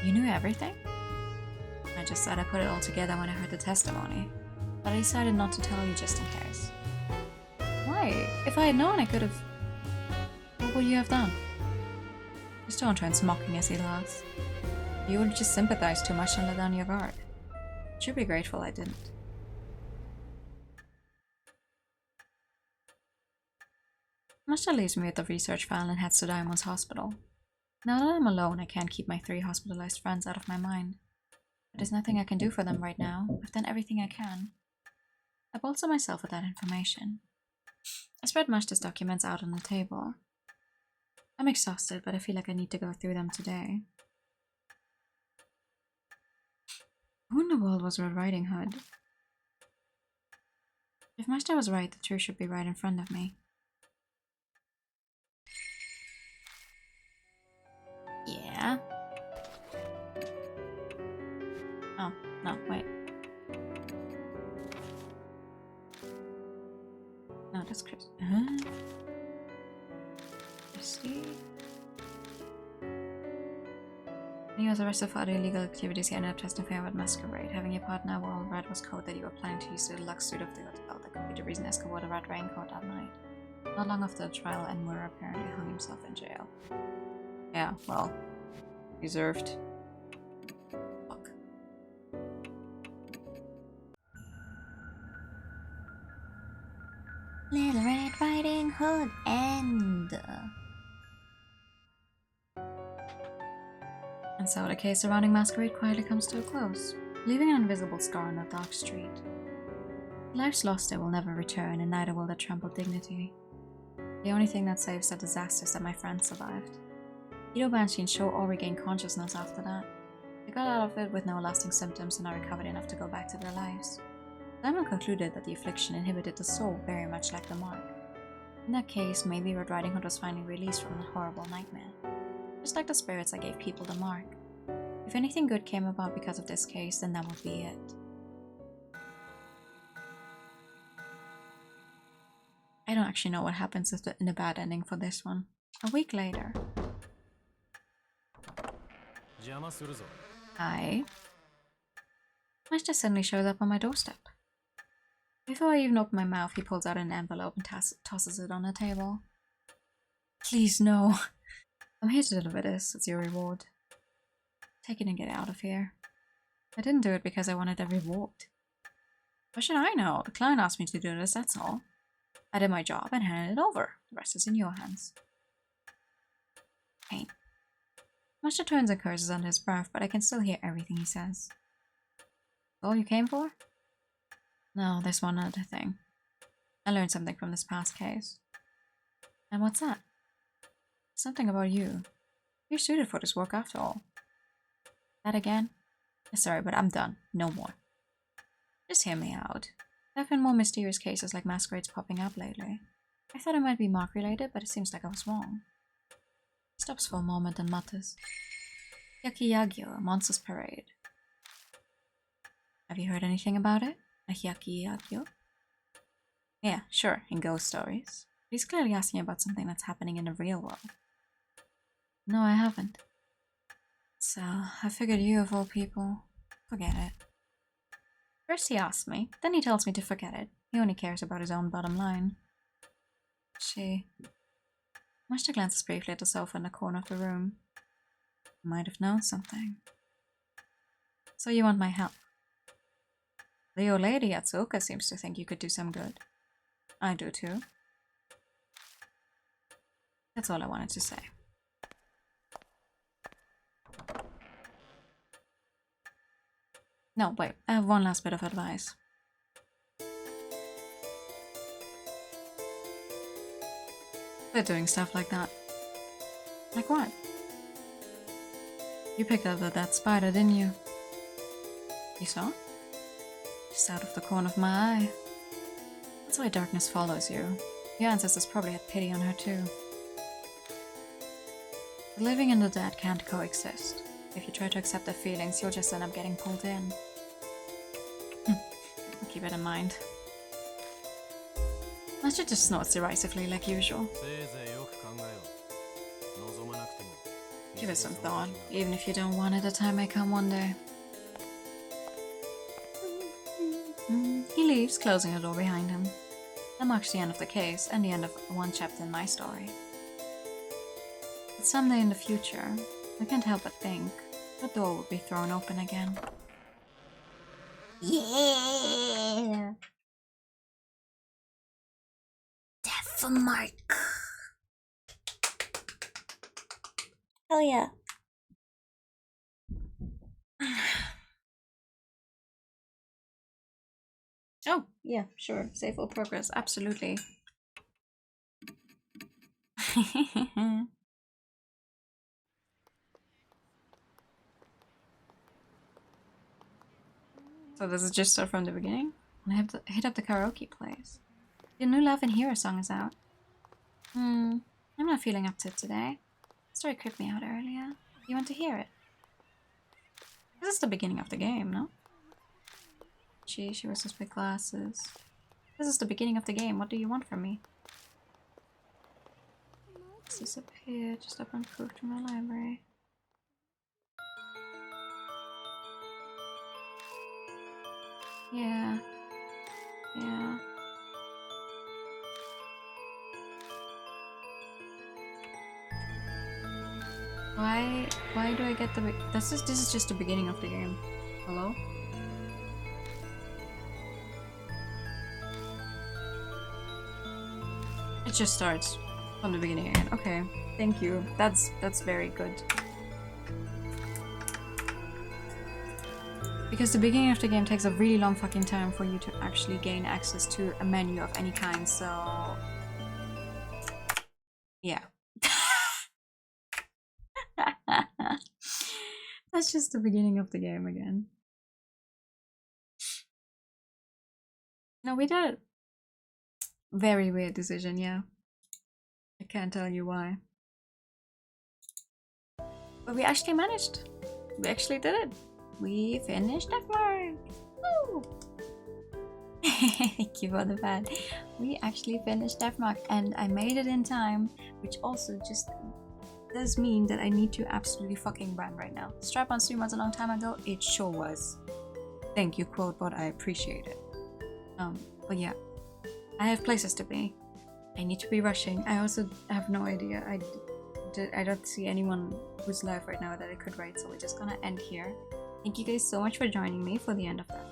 You knew everything? I just said I put it all together when I heard the testimony. But I decided not to tell you just in case. Why? If I had known, I could have... What would you have done? Mr. Ontrent's mocking as he laughs. You would have just sympathized too much and let down your guard. You should be grateful I didn't. Mashta leaves me with the research file and heads to Diamond's hospital. Now that I'm alone, I can't keep my 3 hospitalized friends out of my mind. But there's nothing I can do for them right now. I've done everything I can. I bolster myself with that information. I spread Mashta's documents out on the table. I'm exhausted, but I feel like I need to go through them today. Who in the world was Red Riding Hood? If Mashta was right, the truth should be right in front of me. Yeah? Oh, no, wait. No, that's Chris. I see. He was arrested for other illegal activities. He ended up testing fair at Masquerade. Having a partner while Red was code that you were planning to use the deluxe suit of the hotel. That could be the reason Esko wore the red raincoat that night. Not long after the trial, Enmura apparently hung himself in jail. Yeah, well, deserved. Fuck. Little Red Riding Hood end. And so the case surrounding Masquerade quietly comes to a close, leaving an invisible scar on a dark street. The lives lost there will never return, and neither will their trampled dignity. The only thing that saves the disaster is that my friends survived. Either Banshee and Show all regained consciousness after that. They got out of it with no lasting symptoms and are recovered enough to go back to their lives. Simon concluded that the affliction inhibited the soul very much like the mark. In that case, maybe Red Riding Hood was finally released from that horrible nightmare. Just like the spirits that gave people the mark. If anything good came about because of this case, then that would be it. I don't actually know what happens in the bad ending for this one. A week later. Hi. Mashta suddenly shows up on my doorstep. Before I even open my mouth, he pulls out an envelope and tosses it on the table. Please, no. I'm here to deliver this. It's your reward. Take it and get out of here. I didn't do it because I wanted a reward. What should I know? The client asked me to do this, that's all. I did my job and handed it over. The rest is in your hands. Pain. Mashta turns and curses under his breath, but I can still hear everything he says. All you came for? No, there's one other thing. I learned something from this past case. And what's that? Something about you. You're suited for this work after all. That again? Sorry, but I'm done. No more. Just hear me out. There have been more mysterious cases like masquerades popping up lately. I thought it might be Mark related, but it seems like I was wrong. He stops for a moment and mutters. Hyakiyagyo, a monster's parade. Have you heard anything about it? A Hyakiyagyo? Yeah, sure, in ghost stories. He's clearly asking about something that's happening in the real world. No, I haven't. So, I figured you of all people. Forget it. First he asks me, then he tells me to forget it. He only cares about his own bottom line. Mashta glances briefly at the sofa in the corner of the room. Might have known something. So you want my help? The old lady Atsuoka seems to think you could do some good. I do too. That's all I wanted to say. No, wait, I have one last bit of advice. Quit doing stuff like that. Like what? You picked up that spider, didn't you? You saw? Just out of the corner of my eye. That's why darkness follows you. Your ancestors probably had pity on her too. The living and the dead can't coexist. If you try to accept their feelings, you'll just end up getting pulled in. Keep it in mind. Mashta just snorts derisively like usual. Give it some thought, even if you don't want it, the time may come one day. He leaves, closing the door behind him. That marks the end of the case, and the end of one chapter in my story. But someday in the future, I can't help but think, the door will be thrown open again. Yeah! Death for Mark. Hell yeah. Oh, yeah, sure. Save full progress, absolutely. So does it just start from the beginning? And I have to hit up the karaoke place. The new Love and Hero song is out. I'm not feeling up to it today. The story creeped me out earlier. You want to hear it? This is the beginning of the game, no? She wears those big glasses. This is the beginning of the game. What do you want from me? It's disappeared just up uncrooked from the library. Yeah. Why do I get the this is just the beginning of the game. Hello? It just starts from the beginning again. Okay, thank you. That's very good. Because the beginning of the game takes a really long fucking time for you to actually gain access to a menu of any kind, so... yeah. That's just the beginning of the game again. No, we did it. Very weird decision, yeah. I can't tell you why. But we actually managed. We actually did it. We finished Deathmark. Woo! Thank you for the bad. We actually finished Deathmark and I made it in time, which also just does mean that I need to absolutely fucking run right now. Strap-on stream was a long time ago. It sure was. Thank you, Quotebot. I appreciate it. But yeah, I have places to be. I need to be rushing. I also have no idea. I don't see anyone who's live right now that I could write, so we're just gonna end here. Thank you guys so much for joining me for the end of that.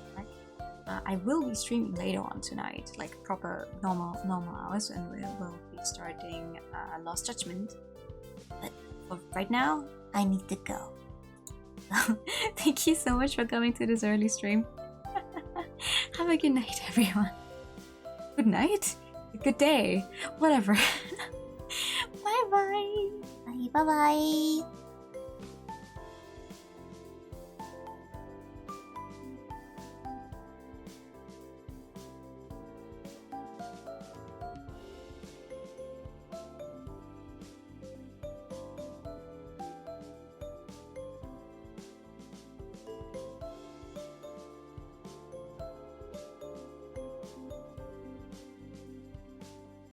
I will be streaming later on tonight, like proper normal hours, and we will be starting Lost Judgment. But for right now, I need to go. Thank you so much for coming to this early stream. Have a good night, everyone. Good night? Good day? Whatever. Bye-bye. Bye bye.